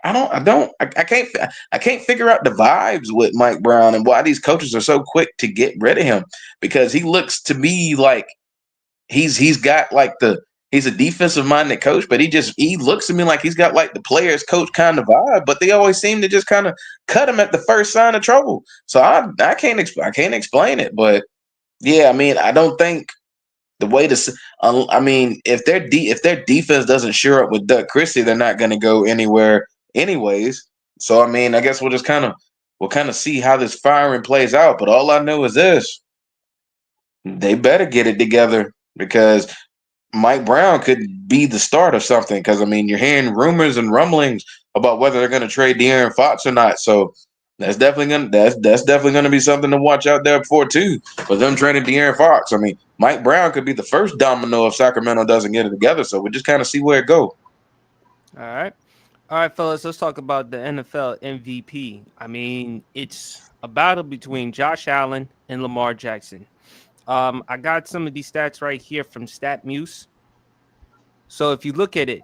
I can't figure out the vibes with Mike Brown and why these coaches are so quick to get rid of him, because he looks to me like he's got like he's a defensive minded coach, but he looks to me like he's got like the players coach kind of vibe, but they always seem to just kind of cut him at the first sign of trouble. So I can't explain it, but yeah, I mean, I don't think the way to. I mean, if their defense doesn't shore up with Doug Christie, they're not going to go anywhere, anyways. So I mean, I guess we'll kind of see how this firing plays out. But all I know is this: they better get it together, because Mike Brown could be the start of something. Because I mean, you're hearing rumors and rumblings about whether they're going to trade De'Aaron Fox or not. So That's definitely gonna be something to watch out there for too. For them training De'Aaron Fox. I mean, Mike Brown could be the first domino if Sacramento doesn't get it together. So we just kind of see where it goes. All right. All right, fellas, let's talk about the NFL MVP. I mean, it's a battle between Josh Allen and Lamar Jackson. I got some of these stats right here from StatMuse. So if you look at it,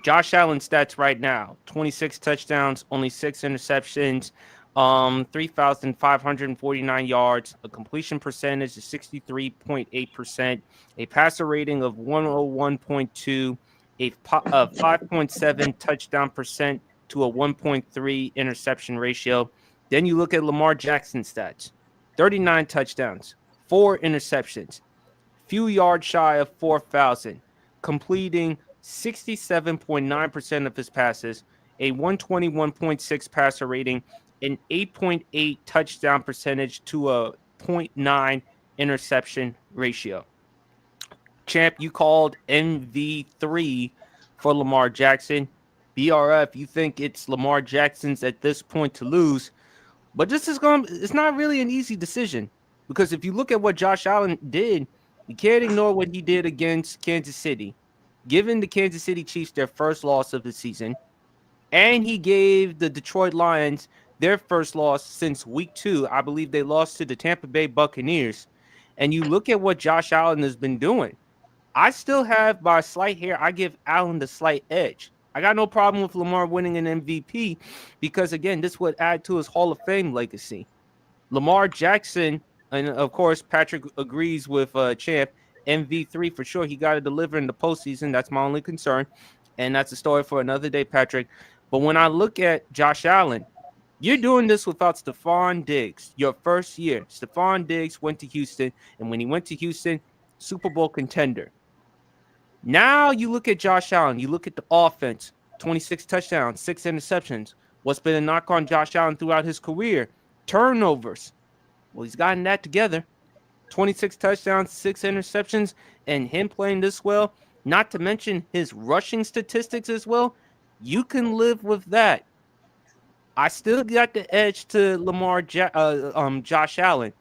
Josh Allen stats right now: 26 touchdowns, only 6 interceptions, 3,549 yards, a completion percentage of 63.8%, a passer rating of 101.2, a 5.7 touchdown percent to a 1.3 interception ratio. Then you look at Lamar Jackson's stats: 39 touchdowns, 4 interceptions, few yards shy of 4,000, completing 67.9% of his passes, a 121.6 passer rating, an 8.8 touchdown percentage to a 0.9 interception ratio. Champ, you called MV3 for Lamar Jackson. BRF, you think it's Lamar Jackson's at this point to lose, but it's not really an easy decision, because if you look at what Josh Allen did, you can't ignore what he did against Kansas City, giving the Kansas City Chiefs their first loss of the season, and he gave the Detroit Lions their first loss since week 2. I believe they lost to the Tampa Bay Buccaneers. And you look at what Josh Allen has been doing. I still have, by a slight hair, I give Allen the slight edge. I got no problem with Lamar winning an MVP because, again, this would add to his Hall of Fame legacy. Lamar Jackson, and of course, Patrick agrees with Champ, MV3 for sure. He got to deliver in the postseason. That's my only concern. And that's a story for another day, Patrick. But when I look at Josh Allen, you're doing this without Stephon Diggs. Your first year, Stephon Diggs went to Houston. And when he went to Houston, Super Bowl contender. Now you look at Josh Allen. You look at the offense, 26 touchdowns, 6 interceptions. What's been a knock on Josh Allen throughout his career? Turnovers. Well, he's gotten that together. 26 touchdowns, 6 interceptions, and him playing this well, not to mention his rushing statistics as well. You can live with that. I still got the edge to Josh Allen,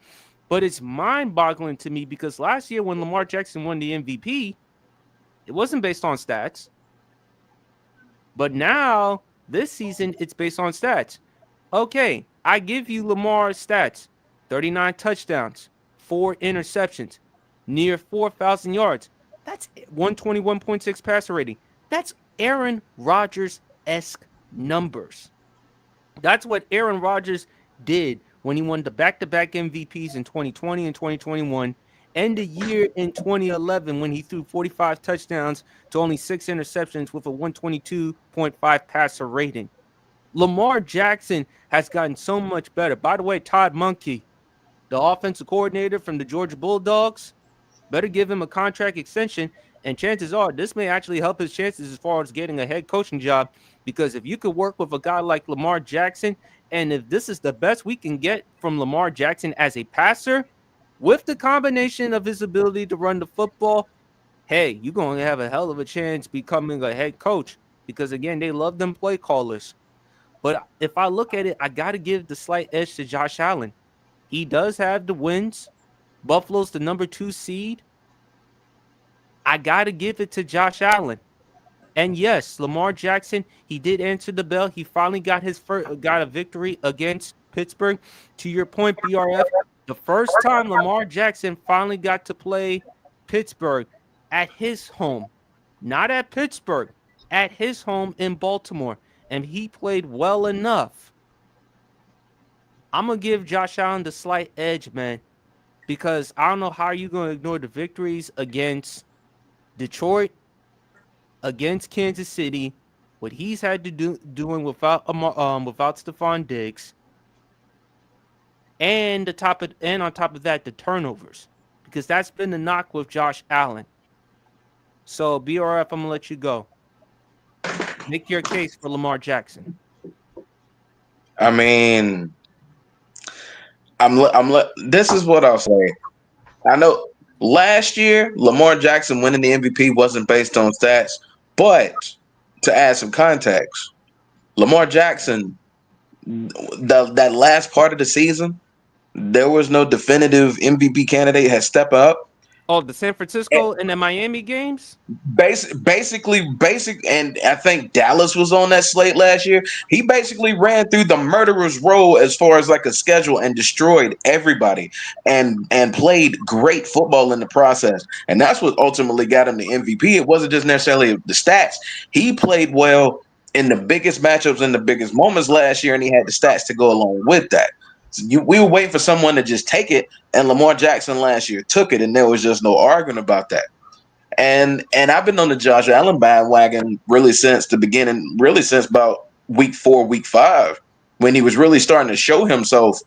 but it's mind-boggling to me because last year when Lamar Jackson won the MVP, it wasn't based on stats. But now, this season, it's based on stats. Okay, I give you Lamar's stats: 39 touchdowns, 4 interceptions, near 4,000 yards. That's 121.6 passer rating. That's Aaron Rodgers-esque numbers. That's what Aaron Rodgers did when he won the back-to-back MVPs in 2020 and 2021, and the year in 2011 when he threw 45 touchdowns to only 6 interceptions with a 122.5 passer rating. Lamar Jackson has gotten so much better. By the way, Todd Monken, the offensive coordinator from the Georgia Bulldogs, better give him a contract extension, and chances are this may actually help his chances as far as getting a head coaching job, because if you could work with a guy like Lamar Jackson, and if this is the best we can get from Lamar Jackson as a passer, with the combination of his ability to run the football, hey, you're going to have a hell of a chance becoming a head coach, because, again, they love them play callers. But if I look at it, I got to give the slight edge to Josh Allen. He does have the wins. Buffalo's the number 2 seed. I got to give it to Josh Allen. And yes, Lamar Jackson, he did answer the bell. He finally got got a victory against Pittsburgh. To your point, BRF, the first time Lamar Jackson finally got to play Pittsburgh at his home, not at Pittsburgh, at his home in Baltimore, and he played well enough. I'm going to give Josh Allen the slight edge, man, because I don't know how you're going to ignore the victories against Detroit, against Kansas City, what he's had to doing without Stephon Diggs, and on top of that, the turnovers, because that's been the knock with Josh Allen. So BRF, I'm gonna let you go. Make your case for Lamar Jackson. I mean, this is what I'll say. I know last year Lamar Jackson winning the MVP wasn't based on stats, but to add some context, Lamar Jackson that last part of the season, there was no definitive MVP candidate had stepped up. Oh, the San Francisco and the Miami games. Basic, and I think Dallas was on that slate last year. He basically ran through the murderer's row as far as like a schedule and destroyed everybody and played great football in the process. And that's what ultimately got him the MVP. It wasn't just necessarily the stats. He played well in the biggest matchups and the biggest moments last year, and he had the stats to go along with that. So we were waiting for someone to just take it, and Lamar Jackson last year took it, and there was just no arguing about that. And I've been on the Josh Allen bandwagon really since the beginning, really since about week 4, week 5, when he was really starting to show himself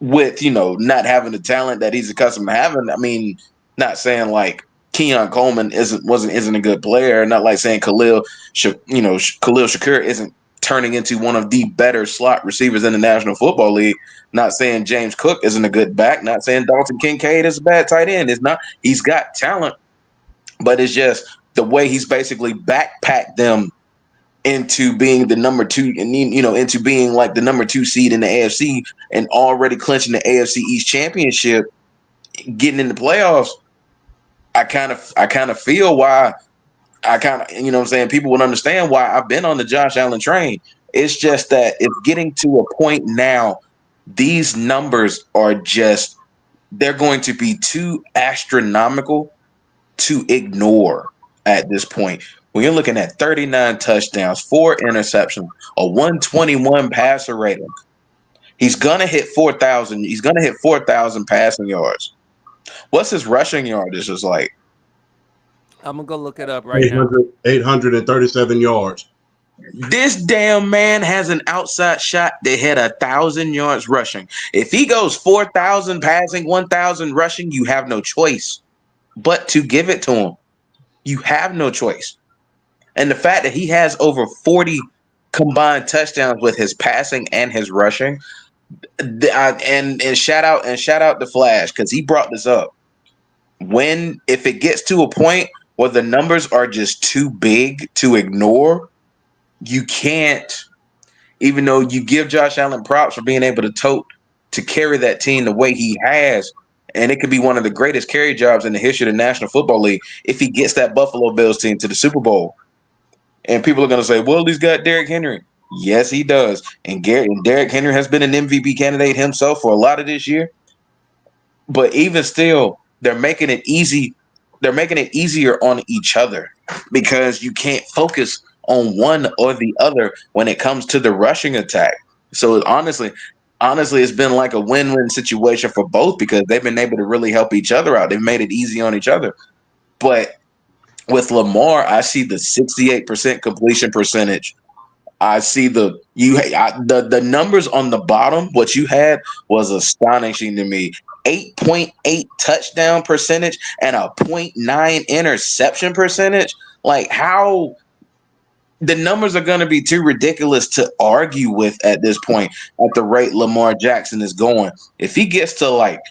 with, not having the talent that he's accustomed to having. I mean, not saying like Keon Coleman isn't a good player, not like saying Khalil Shakir isn't turning into one of the better slot receivers in the National Football League. Not saying James Cook isn't a good back. Not saying Dalton Kincaid is a bad tight end. It's not. He's got talent, but it's just the way he's basically backpacked them into being the number 2, and into being like the number 2 seed in the AFC and already clinching the AFC East championship, getting in the playoffs. I kind of feel why. I kind of, what I'm saying, people would understand why I've been on the Josh Allen train. It's just that it's getting to a point now, these numbers are just, they're going to be too astronomical to ignore at this point. When you're looking at 39 touchdowns, 4 interceptions, a 121 passer rating, he's going to hit 4,000. He's going to hit 4,000 passing yards. What's his rushing yardage is like? I'm gonna go look it up right now. 837 yards. This damn man has an outside shot that hit 1,000 yards rushing. If he goes 4,000 passing, 1,000 rushing, you have no choice but to give it to him. You have no choice. And the fact that he has over 40 combined touchdowns with his passing and his rushing, and shout out to Flash, because he brought this up. If it gets to a point where the numbers are just too big to ignore, you can't, even though you give Josh Allen props for being able to carry that team the way he has, and it could be one of the greatest carry jobs in the history of the National Football League if he gets that Buffalo Bills team to the Super Bowl. And people are going to say, well, he's got Derrick Henry. Yes, he does. And Derrick Henry has been an MVP candidate himself for a lot of this year. But even still, they're making it easy. They're making it easier on each other because you can't focus on one or the other when it comes to the rushing attack. So honestly, it's been like a win-win situation for both because they've been able to really help each other out. They've made it easy on each other. But with Lamar, I see the 68% completion percentage. I see the numbers on the bottom. What you had was astonishing to me. 8.8 touchdown percentage and a 0.9 interception percentage. Like, how the numbers are going to be too ridiculous to argue with at this point at the rate Lamar Jackson is going. If he gets to like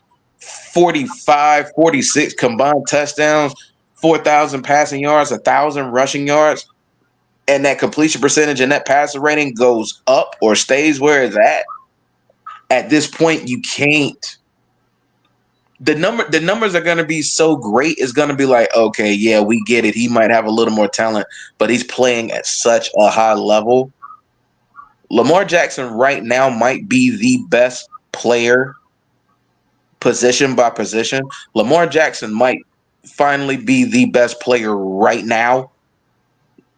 45, 46 combined touchdowns, 4,000 passing yards, 1,000 rushing yards, and that completion percentage and that passer rating goes up or stays where it's at this point, you can't. The numbers are going to be so great. It's going to be like, okay, yeah, we get it. He might have a little more talent, but he's playing at such a high level. Lamar Jackson right now might be the best player position by position. Lamar Jackson might finally be the best player right now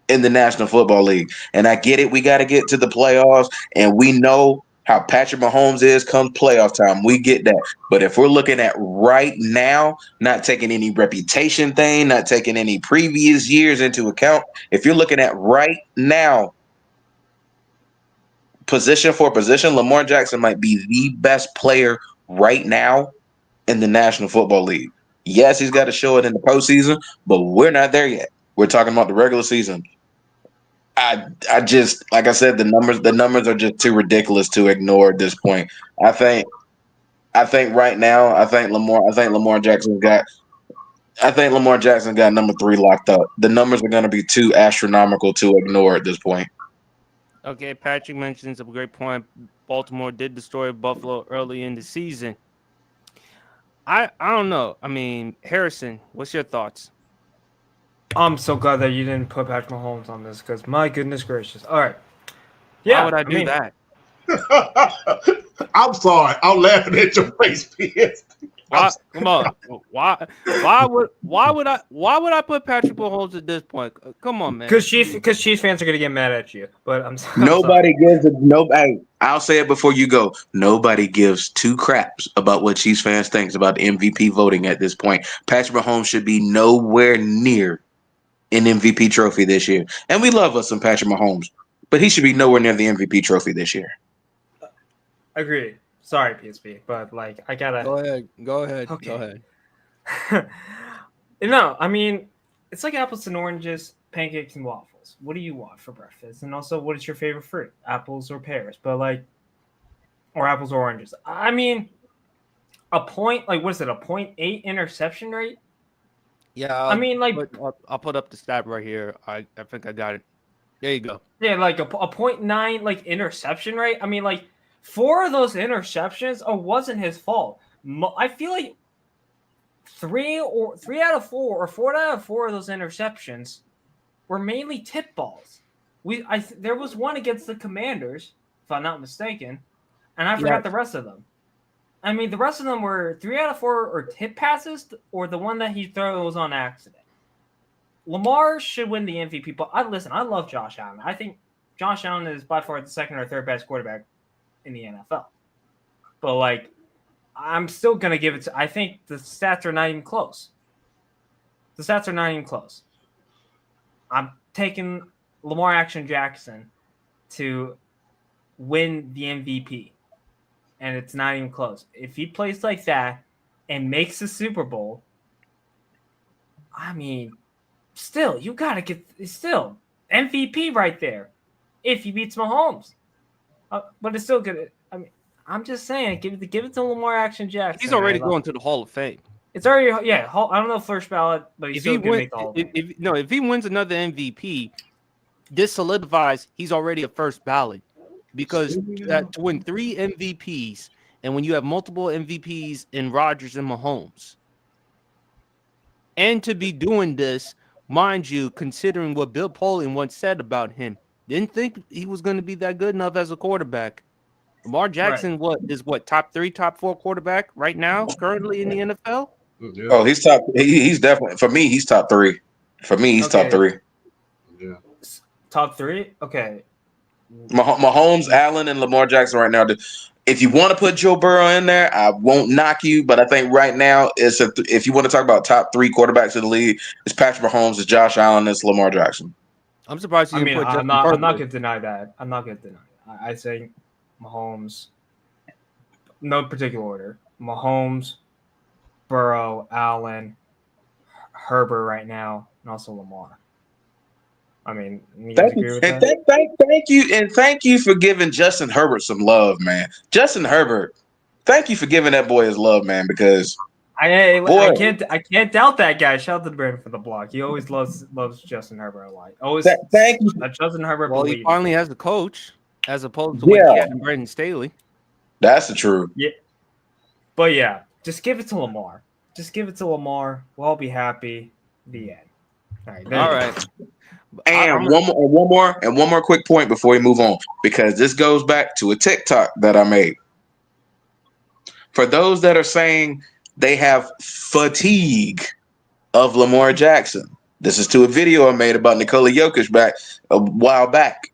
in the National Football League. And I get it. We got to get to the playoffs, and we know how Patrick Mahomes is come playoff time. We get that. But if we're looking at right now, not taking any reputation thing, not taking any previous years into account, if you're looking at right now, position for position, Lamar Jackson might be the best player right now in the National Football League. Yes, he's got to show it in the postseason, but we're not there yet. We're talking about the regular season. I just, like I said, the numbers are just too ridiculous to ignore at this point. I think right now, I think Lamar Jackson got number 3 locked up. The numbers are going to be too astronomical to ignore at this point. Okay, Patrick mentions a great point. Baltimore did destroy Buffalo early in the season. I don't know. I mean, Harrison, what's your thoughts? I'm so glad that you didn't put Patrick Mahomes on this because my goodness gracious. All right. Why Yeah, would I I do mean, that? I'm sorry. I'm laughing at your face, Piers. Why? Come on. Why would I put Patrick Mahomes at this point? Come on, man. because Chiefs fans are gonna get mad at you. But I'm sorry. Nobody gives a nobody. I'll say it before you go. Nobody gives two craps about what Chiefs fans thinks about the MVP voting at this point. Patrick Mahomes should be nowhere near an MVP trophy this year. And we love us some Patrick Mahomes, but he should be nowhere near the MVP trophy this year. Agreed. Sorry, PSP, but like I gotta. Go ahead. Go ahead. Okay. Go ahead. No, I mean it's like apples and oranges, pancakes and waffles. What do you want for breakfast? And also, what is your favorite fruit? Apples or pears? But like, or apples or oranges. I mean, a point like what is it? A 0.8 interception rate? Yeah, I mean, like I'll put up the stat right here. I think I got it. There you go. yeah, like a 0.9 like interception rate. I mean, like 4 of those interceptions wasn't his fault. I feel like 3 out of 4 or 4 out of 4 of those interceptions were mainly tip balls. There was one against the Commanders, if I'm not mistaken, and I forgot the rest of them. I mean, the rest of them were 3 out of 4 or tip passes, or the one that he throws on accident. Lamar should win the MVP, but I love Josh Allen. I think Josh Allen is by far the second or third best quarterback in the NFL. But like, I'm still gonna give it to. I think the stats are not even close. The stats are not even close. I'm taking Lamar Jackson to win the MVP, and it's not even close. If he plays like that and makes the Super Bowl, I mean, still you gotta get MVP right there. If he beats Mahomes, but it's still good. I mean, I'm just saying, give it to Lamar Jackson. He's already going to the Hall of Fame. It's already I don't know first ballot, but he's still gonna make the Hall of Fame. If he wins another MVP, this solidifies he's already a first ballot because to win 3 MVPs and when you have multiple MVPs in Rodgers and Mahomes, and to be doing this, mind you, considering what Bill Polian once said about him, didn't think he was going to be that good enough as a quarterback. Lamar Jackson, top 3, top 4 quarterback right now, currently in the NFL? Yeah. Oh, he's top. He's definitely, for me, he's top 3. For me, he's top 3. Yeah. Top 3? Okay. Mahomes, Allen, and Lamar Jackson right now. If you want to put Joe Burrow in there, I won't knock you. But I think right now, if you want to talk about top 3 quarterbacks of the league, it's Patrick Mahomes, it's Josh Allen, it's Lamar Jackson. I'm surprised you didn't put I'm not going to deny that. I'm not going to deny it. I say Mahomes, no particular order. Mahomes, Burrow, Allen, Herbert right now, and also Lamar. I mean, thank you for giving Justin Herbert some love, man. Justin Herbert, thank you for giving that boy his love, man. Because I can't doubt that guy. Shout out to Brandon for the block. He always loves Justin Herbert a lot. Always thank you. Justin Herbert. Well, he finally has a coach as opposed to what he had in Brandon Staley. That's the truth. Yeah, but yeah, just give it to Lamar. Just give it to Lamar. We'll all be happy. The end. All right. And one more quick point before we move on, because this goes back to a TikTok that I made. For those that are saying they have fatigue of Lamar Jackson, this is to a video I made about Nikola Jokic back a while back.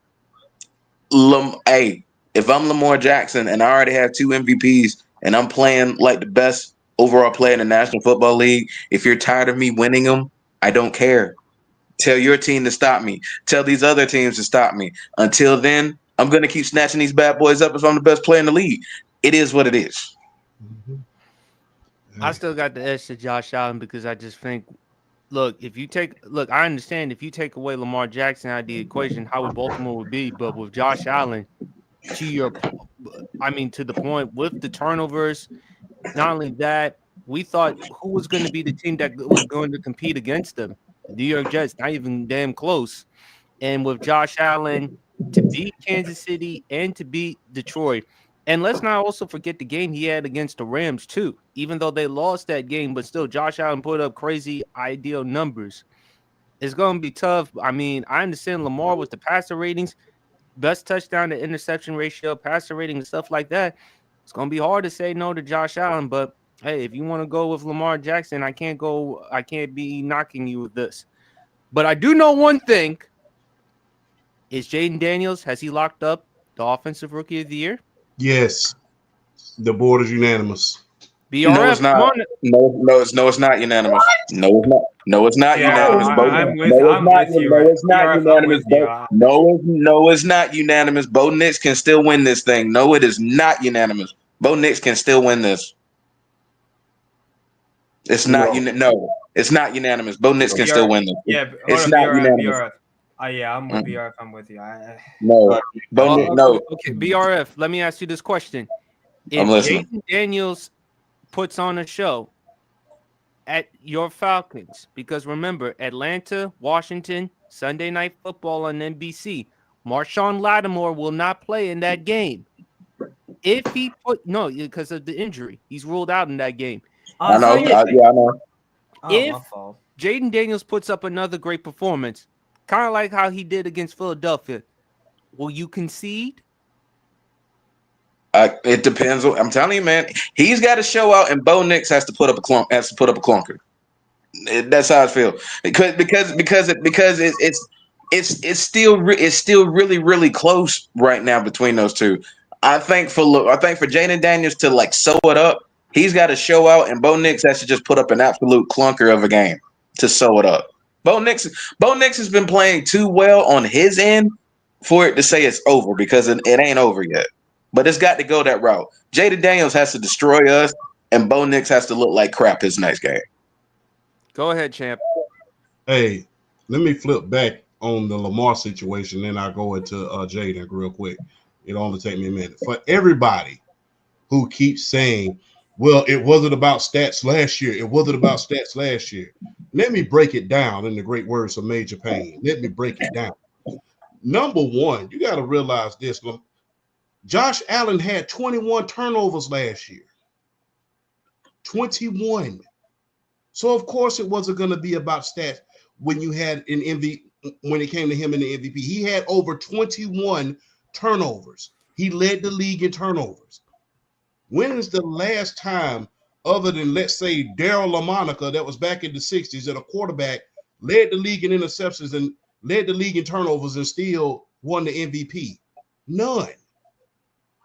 Hey, if I'm Lamar Jackson and I already have 2 MVPs and I'm playing like the best overall player in the National Football League, if you're tired of me winning them, I don't care. Tell your team to stop me. Tell these other teams to stop me. Until then, I'm going to keep snatching these bad boys up if I'm the best player in the league. It is what it is. I still got the edge to Josh Allen because I just think, I understand if you take away Lamar Jackson out of the equation, how would Baltimore would be, but with Josh Allen, to the point with the turnovers, not only that, we thought who was going to be the team that was going to compete against them. The New York Jets, not even damn close. And with Josh Allen, to beat Kansas City and to beat Detroit. And let's not also forget the game he had against the Rams too. Even though they lost that game, but still Josh Allen put up crazy ideal numbers. It's going to be tough. I mean, I understand Lamar with the passer ratings, best touchdown to interception ratio, passer rating, and stuff like that. It's going to be hard to say no to Josh Allen, but hey, if you want to go with Lamar Jackson, I can't be knocking you with this. But I do know one thing. Is Jaden Daniels, has he locked up the offensive rookie of the year? Yes, the board is unanimous. No, it's BRF, come not. on. No, it's not unanimous. No, it's not. No, it's not Yeah, unanimous. I'm with No, it's not. you. No, it's not BRF, I'm unanimous. with you. No, it's not unanimous. Bo Nix can still win this thing. No, it is not unanimous. Bo Nix can still win this. It's not. No, it's not unanimous. Bo Nix can still win this. Yeah, It's hold on, not BRF, unanimous. BRF. Yeah, I'm with BRF. I'm with you. No, Bo Nix. No, Okay, BRF, let me ask you this question. I'm If listening. Jaden Daniels puts on a show at your Falcons, because remember, Atlanta, Washington, Sunday Night Football on NBC, Marshawn Lattimore will not play in that game. If he because of the injury, he's ruled out in that game. I know. I know. If my fault. Jaden Daniels puts up another great performance, kind of like how he did against Philadelphia, will you concede? It depends. I'm telling you, man. He's got to show out, and Bo Nix has to put up a clunker. That's how I feel. Because it's still really close right now between those two. I think for Jaden Daniels to like sew it up, he's got to show out, and Bo Nix has to just put up an absolute clunker of a game to sew it up. Bo Nix has been playing too well on his end for it to say it's over, because it ain't over yet. But it's got to go that route. Jaden Daniels has to destroy us, and Bo Nix has to look like crap his next game. Go ahead, champ. Hey, let me flip back on the Lamar situation, then I'll go into Jaden real quick. It'll only take me a minute. For everybody who keeps saying, well, it wasn't about stats last year. It wasn't about stats last year. Let me break it down in the great words of Major Payne. Let me break it down. Number one, you got to realize this. Josh Allen had 21 turnovers last year. 21. So, of course, it wasn't going to be about stats when you had an MVP, when it came to him in the MVP. He had over 21 turnovers. He led the league in turnovers. When is the last time, other than, let's say, Daryl LaMonica, that was back in the 60s, that a quarterback led the league in interceptions and led the league in turnovers and still won the MVP? None.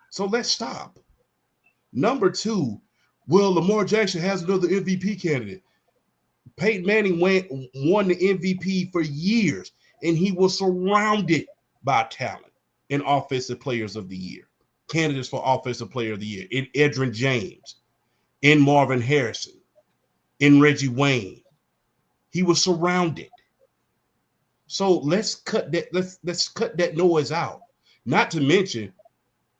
So let's stop. Number two, well, Lamar Jackson has another MVP candidate. Peyton Manning won the MVP for years, and he was surrounded by talent in Offensive Players of the Year, candidates for Offensive Player of the Year, in Edgerrin James, in Marvin Harrison, in Reggie Wayne. He was surrounded. So let's cut that. Let's cut that noise out. Not to mention,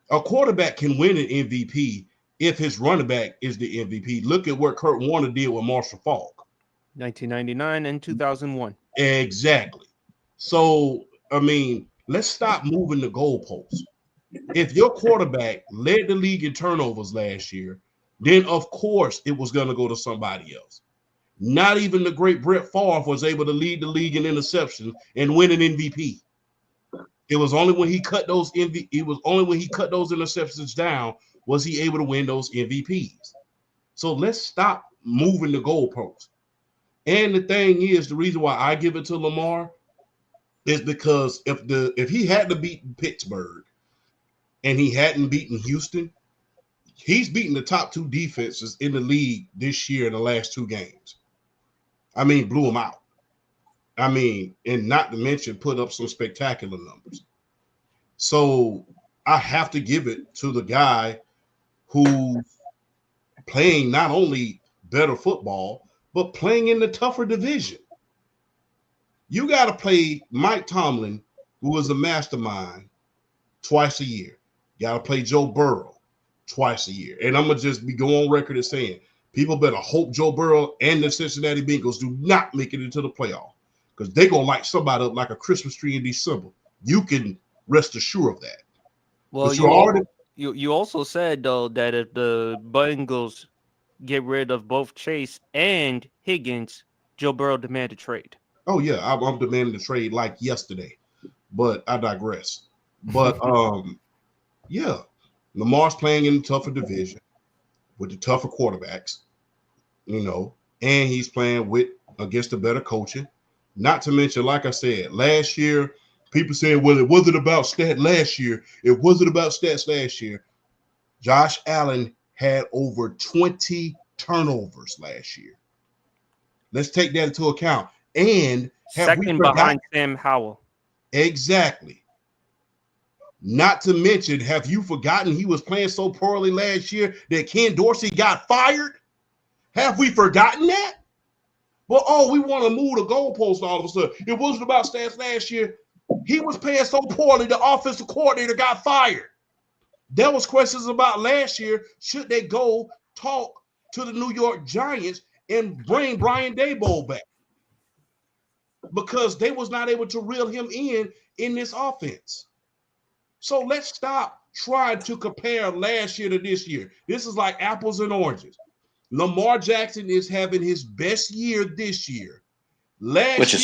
a quarterback can win an MVP if his running back is the MVP. Look at what Kurt Warner did with Marshall Faulk. 1999 and 2001. Exactly. So, I mean, let's stop moving the goalposts. If your quarterback led the league in turnovers last year, then of course it was going to go to somebody else. Not even the great Brett Favre was able to lead the league in interceptions and win an MVP. It was only when he cut those interceptions down was he able to win those MVPs. So let's stop moving the goalposts. And the thing is, the reason why I give it to Lamar is because if he hadn't beaten Pittsburgh and he hadn't beaten Houston, he's beaten the top two defenses in the league this year in the last two games. I mean, blew them out. I mean, and not to mention put up some spectacular numbers. So I have to give it to the guy who's playing not only better football, but playing in the tougher division. You got to play Mike Tomlin, who is a mastermind, twice a year. You got to play Joe Burrow twice a year. And I'm going to just go on record as saying, people better hope Joe Burrow and the Cincinnati Bengals do not make it into the playoff, because they're going to light somebody up like a Christmas tree in December. You can Rest assured of that. Well, But you also said though that if the Bengals get rid of both Chase and Higgins, Joe Burrow demand a trade. oh yeah, I'm demanding the trade like yesterday. But I digress. But yeah, Lamar's playing in a tougher division with the tougher quarterbacks, and he's playing against the better coaching. Not to mention, like I said, last year, people saying, well, it wasn't about stats last year. It wasn't about stats last year. Josh Allen had over 20 turnovers last year. Let's take that into account. And second behind Sam Howell. Exactly. Not to mention, have you forgotten he was playing so poorly last year that Ken Dorsey got fired? Have we forgotten that? Well, we want to move the goalpost all of a sudden. It wasn't about stats last year. He was playing so poorly, the offensive coordinator got fired. There was questions about last year. Should they go talk to the New York Giants and bring Brian Daboll back? Because they was not able to reel him in this offense. So let's stop trying to compare last year to this year. This is like apples and oranges. Lamar Jackson is having his best year this year. Last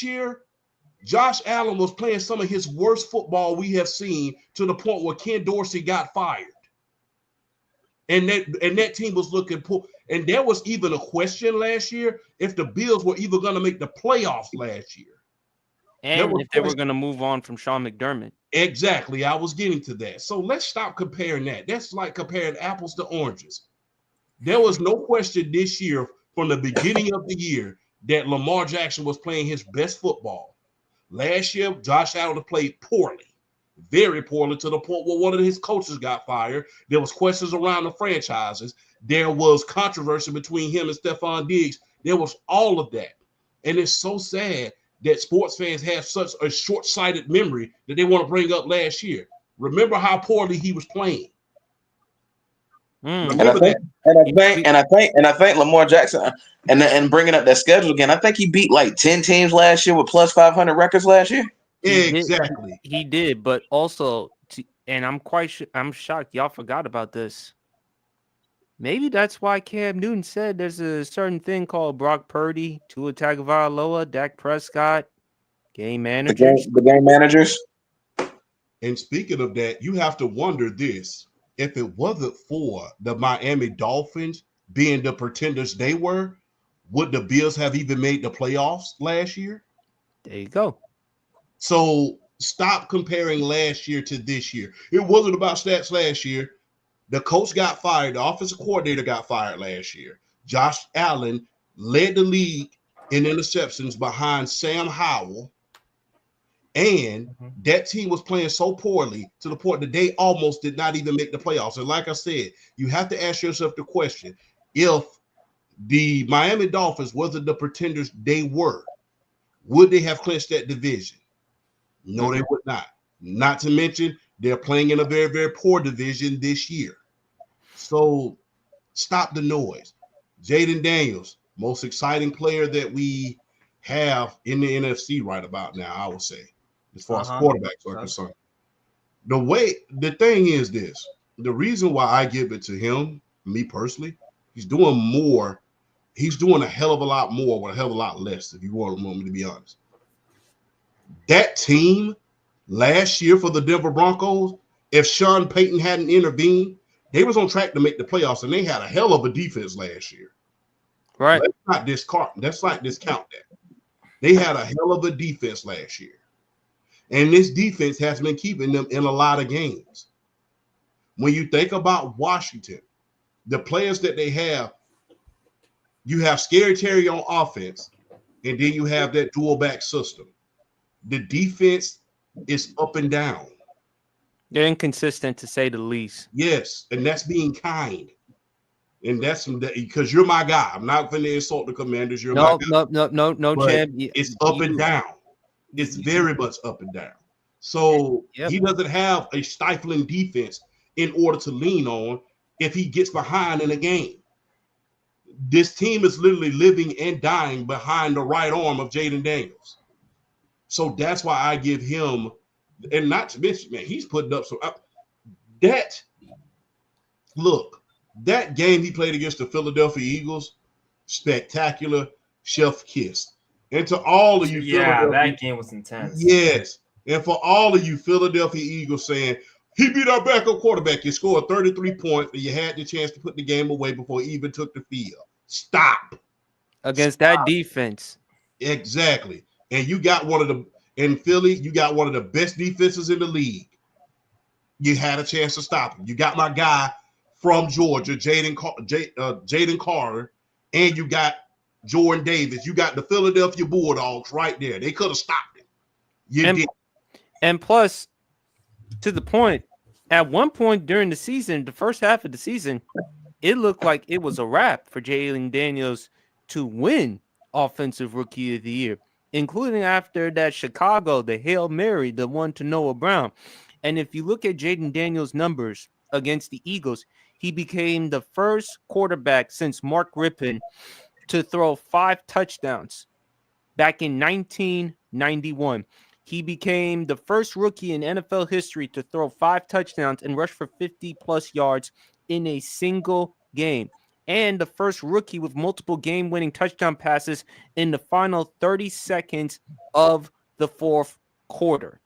year, Josh Allen was playing some of his worst football we have seen, to the point where Ken Dorsey got fired. And that team was looking poor. And there was even a question last year if the Bills were even going to make the playoffs last year. And if they were going to move on from Sean McDermott. Exactly. I was getting to that. So let's stop comparing that. That's like comparing apples to oranges. There was no question this year from the beginning of the year that Lamar Jackson was playing his best football. Last year, Josh Allen played poorly, very poorly, to the point where one of his coaches got fired. There was questions around the franchises. There was controversy between him and Stephon Diggs. There was all of that. And it's so sad that sports fans have such a short-sighted memory that they want to bring up last year. Remember how poorly he was playing. And I think Lamar Jackson, and bringing up that schedule again, I think he beat like 10 teams last year with plus 500 records last year. Exactly. He did, but also, and I'm shocked y'all forgot about this. Maybe that's why Cam Newton said there's a certain thing called Brock Purdy, Tua Tagovailoa, Dak Prescott, game managers. The game managers. And speaking of that, you have to wonder this. If it wasn't for the Miami Dolphins being the pretenders they were, would the Bills have even made the playoffs last year? There you go. So stop comparing last year to this year. It wasn't about stats last year. The coach got fired. The offensive coordinator got fired last year. Josh Allen led the league in interceptions behind Sam Howell. And that team was playing so poorly to the point that they almost did not even make the playoffs. And like I said, you have to ask yourself the question, if the Miami Dolphins wasn't the pretenders they were, would they have clinched that division? No, they would not. Not to mention, they're playing in a very, very poor division this year. So stop the noise. Jaden Daniels, most exciting player that we have in the NFC right about now, I would say, as far as quarterbacks are concerned. The thing is this, the reason why I give it to him, me personally, he's doing more. He's doing a hell of a lot more with a hell of a lot less, if you want me to be honest. That team last year for the Denver Broncos, if Sean Payton hadn't intervened, they was on track to make the playoffs, and they had a hell of a defense last year. Right. Let's not discount that. They had a hell of a defense last year. And this defense has been keeping them in a lot of games. When you think about Washington, the players that they have, you have Scary Terry on offense, and then you have that dual back system. The defense is up and down. They're inconsistent, to say the least. Yes, and that's being kind. And that's because you're my guy. I'm not going to insult the Commanders. You're my guy. No, champ. It's up and down. It's very much up and down. So he doesn't have a stifling defense in order to lean on if he gets behind in a game. This team is literally living and dying behind the right arm of Jaden Daniels. So that's why I give him, and not to mention, man, he's putting up some that. Look, that game he played against the Philadelphia Eagles, spectacular, chef kiss. And to all of you, Yeah, Philadelphia, that game was intense. yes, and for all of you Philadelphia Eagles saying he beat our backup quarterback, you scored 33 points, and you had the chance to put the game away before he even took the field. Stop. Against that defense. Exactly. And you got one of the in Philly, you got one of the best defenses in the league. You had a chance to stop him. You got my guy from Georgia, Jaden Carter, and you got Jordan Davis. You got the Philadelphia Bulldogs right there. They could have stopped him. You did. And plus, to the point, at one point during the season, the first half of the season, it looked like it was a wrap for Jalen Daniels to win Offensive Rookie of the Year, including after that Chicago, the Hail Mary, the one to Noah Brown. And if you look at Jayden Daniels' numbers against the Eagles, he became the first quarterback since Mark Rippon to throw 5 touchdowns back in 1991. He became the first rookie in NFL history to throw 5 touchdowns and rush for 50-plus yards in a single game, and the first rookie with multiple game-winning touchdown passes in the final 30 seconds of the fourth quarter.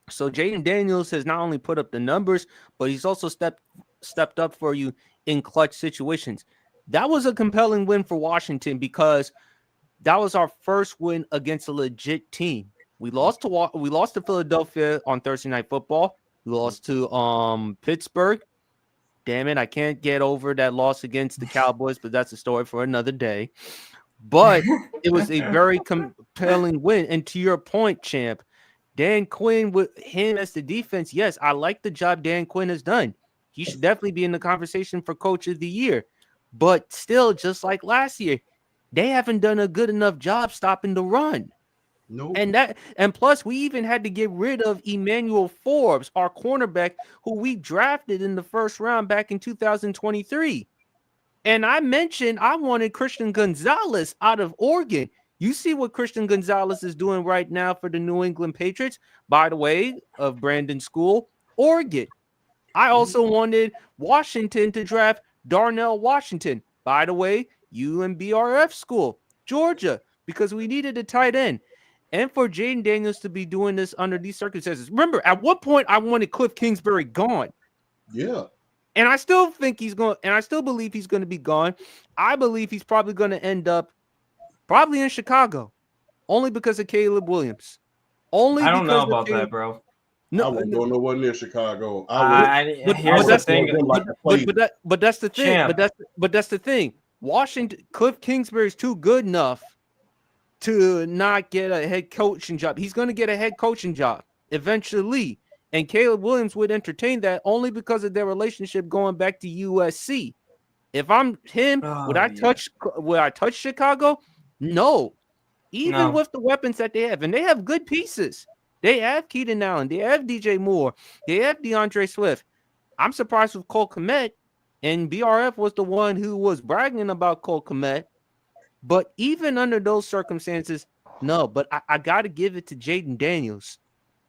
So Jayden Daniels has not only put up the numbers, but he's also stepped up for you in clutch situations. That was a compelling win for Washington because that was our first win against a legit team. We lost to Philadelphia on Thursday Night Football. We lost to Pittsburgh. Damn it, I can't get over that loss against the Cowboys, but that's a story for another day. But it was a very compelling win. And to your point, champ, Dan Quinn with him as the defense, yes, I like the job Dan Quinn has done. He should definitely be in the conversation for Coach of the Year. But still, just like last year, they haven't done a good enough job stopping the run. No. And plus, we even had to get rid of Emmanuel Forbes, our cornerback, who we drafted in the first round back in 2023. And I mentioned I wanted Christian Gonzalez out of Oregon. You see what Christian Gonzalez is doing right now for the New England Patriots, by the way, of Brandon School, Oregon. I also wanted Washington to draft Darnell Washington, by the way, UMBRF School, Georgia, because we needed a tight end. And for Jayden Daniels to be doing this under these circumstances. Remember, at one point, I wanted Cliff Kingsbury gone. Yeah. And I still think he's going, and I still believe he's going to be gone. I believe he's probably going to end up probably in Chicago, only because of Caleb Williams. I don't know about that, bro. No, I wouldn't go nowhere near Chicago. Here's the thing. But that's the thing. Champ. But that's the thing. Washington, Cliff Kingsbury's too good enough to not get a head coaching job. He's going to get a head coaching job eventually. And Caleb Williams would entertain that only because of their relationship going back to USC. If I'm him, would I touch Chicago? No. Even with the weapons that they have. And they have good pieces. They have Keaton Allen. They have DJ Moore. They have DeAndre Swift. I'm surprised with Cole Kmet. And BRF was the one who was bragging about Cole Kmet. But even under those circumstances, no. But I got to give it to Jayden Daniels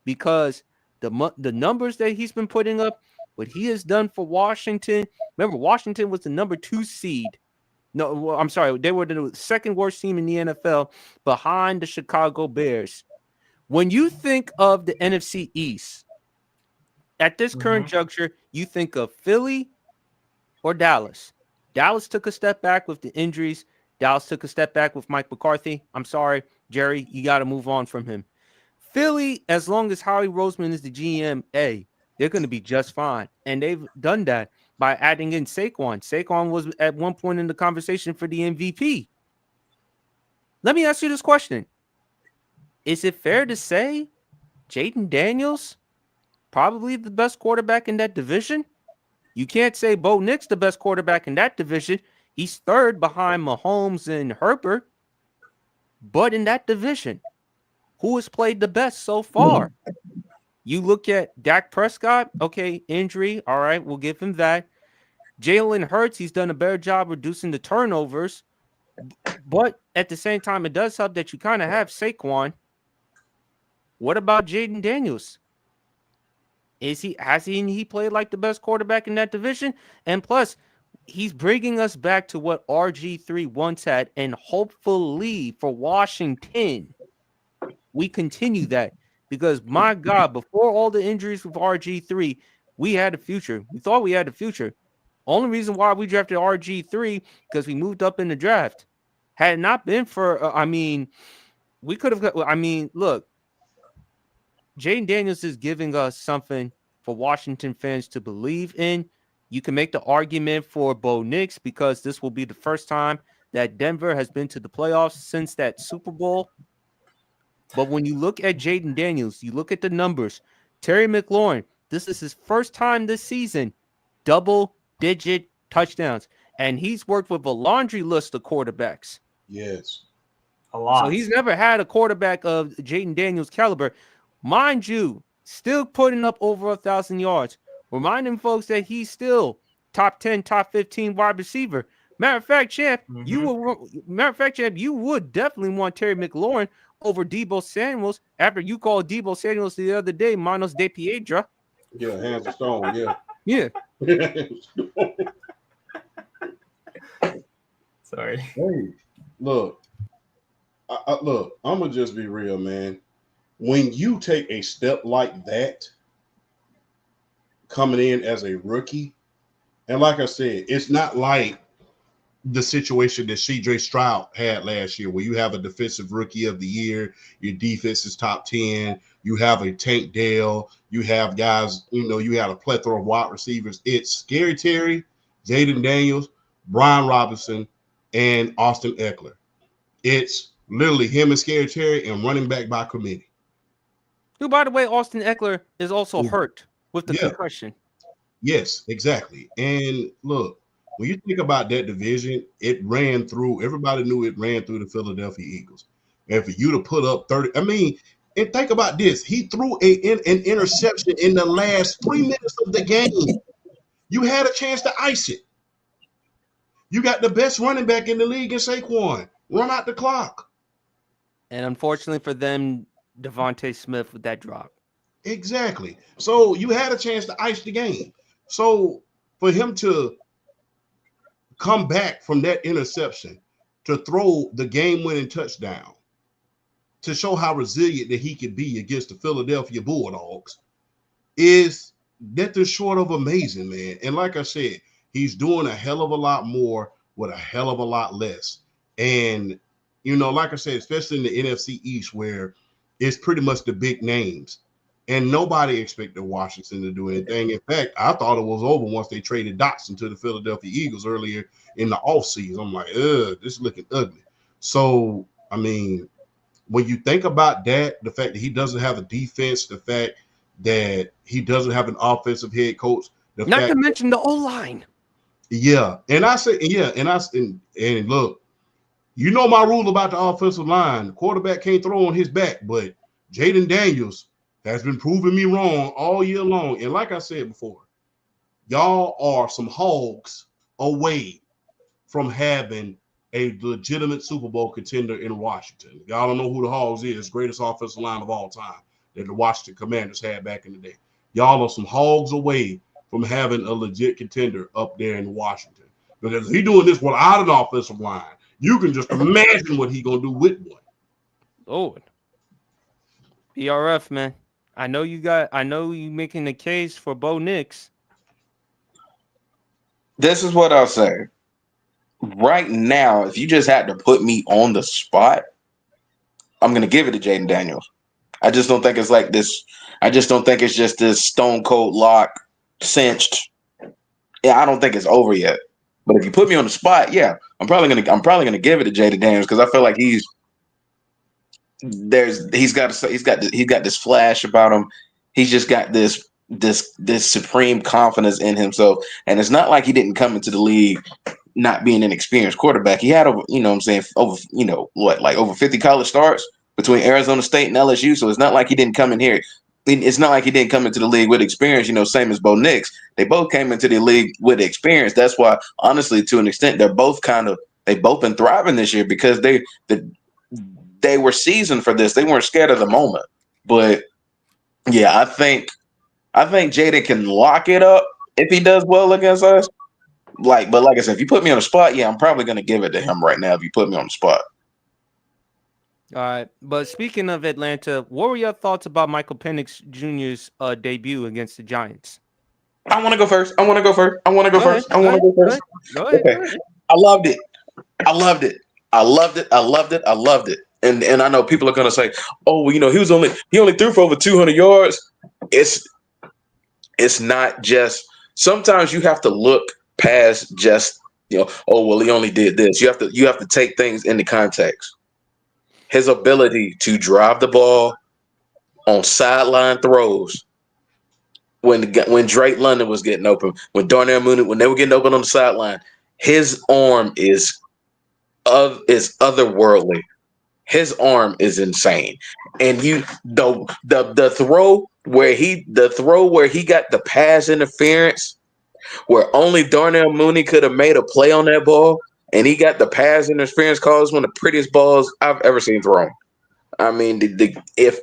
because the numbers that he's been putting up, what he has done for Washington. Remember, Washington was the number 2 seed. No, I'm sorry. They were the second worst team in the NFL behind the Chicago Bears. When you think of the NFC East, at this current juncture, you think of Philly or Dallas. Dallas took a step back with the injuries. Dallas took a step back with Mike McCarthy. I'm sorry, Jerry, you got to move on from him. Philly, as long as Howie Roseman is the GM, they're going to be just fine. And they've done that by adding in Saquon. Saquon was at one point in the conversation for the MVP. Let me ask you this question. Is it fair to say Jayden Daniels probably the best quarterback in that division? You can't say Bo Nix the best quarterback in that division. He's third behind Mahomes and Herbert. But in that division, who has played the best so far? You look at Dak Prescott, okay, injury, all right, we'll give him that. Jalen Hurts, he's done a better job reducing the turnovers. But at the same time, it does help that you kind of have Saquon. What about Jaden Daniels? Has he played like the best quarterback in that division? And plus, he's bringing us back to what RG3 once had, and hopefully for Washington, we continue that because my God, before all the injuries with RG3, we had a future. We thought we had a future. Only reason why we drafted RG3 because we moved up in the draft. Had it not been for, we could have. Look, Jaden Daniels is giving us something for Washington fans to believe in. You can make the argument for Bo Nix because this will be the first time that Denver has been to the playoffs since that Super Bowl. But when you look at Jaden Daniels, you look at the numbers. Terry McLaurin, this is his first time this season, double-digit touchdowns. And he's worked with a laundry list of quarterbacks. Yes. A lot. So he's never had a quarterback of Jaden Daniels' caliber. Mind you, still putting up over 1,000 yards. Reminding folks that he's still top 10, top 15 wide receiver. Matter of fact, champ, you would definitely want Terry McLaurin over Debo Samuels after you called Debo Samuels the other day, Manos de Piedra. Yeah, hands of stone. Yeah. Yeah. Sorry. Hey, look, look, I'm gonna just be real, man. When you take a step like that, coming in as a rookie, and like I said, it's not like the situation that CJ Stroud had last year, where you have a defensive rookie of the year, your defense is top 10, you have a Tank Dell, you have guys, you have a plethora of wide receivers. It's Scary Terry, Jaden Daniels, Brian Robinson, and Austin Eckler. It's literally him and Scary Terry and running back by committee. Who, by the way, Austin Eckler is also hurt with the Yeah. concussion. Yes, exactly. And look, when you think about that division, everybody knew it ran through the Philadelphia Eagles. And for you to put up 30, and think about this. He threw an interception in the last 3 minutes of the game. You had a chance to ice it. You got the best running back in the league in Saquon. Run out the clock. And unfortunately for them, Devontae Smith with that drop. Exactly. So you had a chance to ice the game. So for him to come back from that interception, to throw the game-winning touchdown, to show how resilient that he could be against the Philadelphia Bulldogs, is nothing short of amazing, man. And like I said, he's doing a hell of a lot more with a hell of a lot less. And, like I said, especially in the NFC East, where it's pretty much the big names. And nobody expected Washington to do anything. In fact, I thought it was over once they traded Dotson to the Philadelphia Eagles earlier in the offseason. I'm like, this is looking ugly. So, when you think about that, the fact that he doesn't have a defense, the fact that he doesn't have an offensive head coach, Not to mention the O-line. Yeah. And I say, and look, my rule about the offensive line. The quarterback can't throw on his back, but Jaden Daniels has been proving me wrong all year long. And like I said before, y'all are some hogs away from having a legitimate Super Bowl contender in Washington. Y'all don't know who the Hogs is, greatest offensive line of all time that the Washington Commanders had back in the day. Y'all are some hogs away from having a legit contender up there in Washington. Because if he's doing this without an offensive line, you can just imagine what he's going to do with one. Lord. PRF, man. I know you making the case for Bo Nix. This is what I'll say. Right now, if you just had to put me on the spot, I'm going to give it to Jaden Daniels. I just don't think it's like this. I just don't think it's just this stone cold lock, cinched. Yeah, I don't think it's over yet. But if you put me on the spot, yeah, I'm probably gonna give it to Jaden Daniels because I feel like he's got this flash about him. He's just got this supreme confidence in himself, and it's not like he didn't come into the league not being an experienced quarterback. He had over 50 college starts between Arizona State and LSU. So it's not like he didn't come in here. It's not like he didn't come into the league with experience, same as Bo Nix. They both came into the league with experience. That's why, honestly, to an extent, they've both been thriving this year because they were seasoned for this. They weren't scared of the moment. But yeah, I think Jaden can lock it up if he does well against us. But like I said, if you put me on the spot, yeah, I'm probably gonna give it to him right now. If you put me on the spot, All right. But speaking of Atlanta, what were your thoughts about Michael Penix Jr.'s debut against the Giants? I want to go first. I want to go first. I want to go Go ahead. first. I Go want to ahead. go Go first. ahead. Go ahead. Go Okay, ahead. I loved it. I loved it. I loved it. I loved it. I loved it. And I know people are gonna say, "Oh, well, he only threw for over 200 yards." It's it's not just. Sometimes you have to look past just oh well, he only did this. You have to take things into context. His ability to drive the ball on sideline throws when Drake London was getting open, when Darnell Mooney, when they were getting open on the sideline, his arm is otherworldly. His arm is insane, and the throw where he got the pass interference, where only Darnell Mooney could have made a play on that ball, and he got the pass interference call, is one of the prettiest balls I've ever seen thrown. I mean, if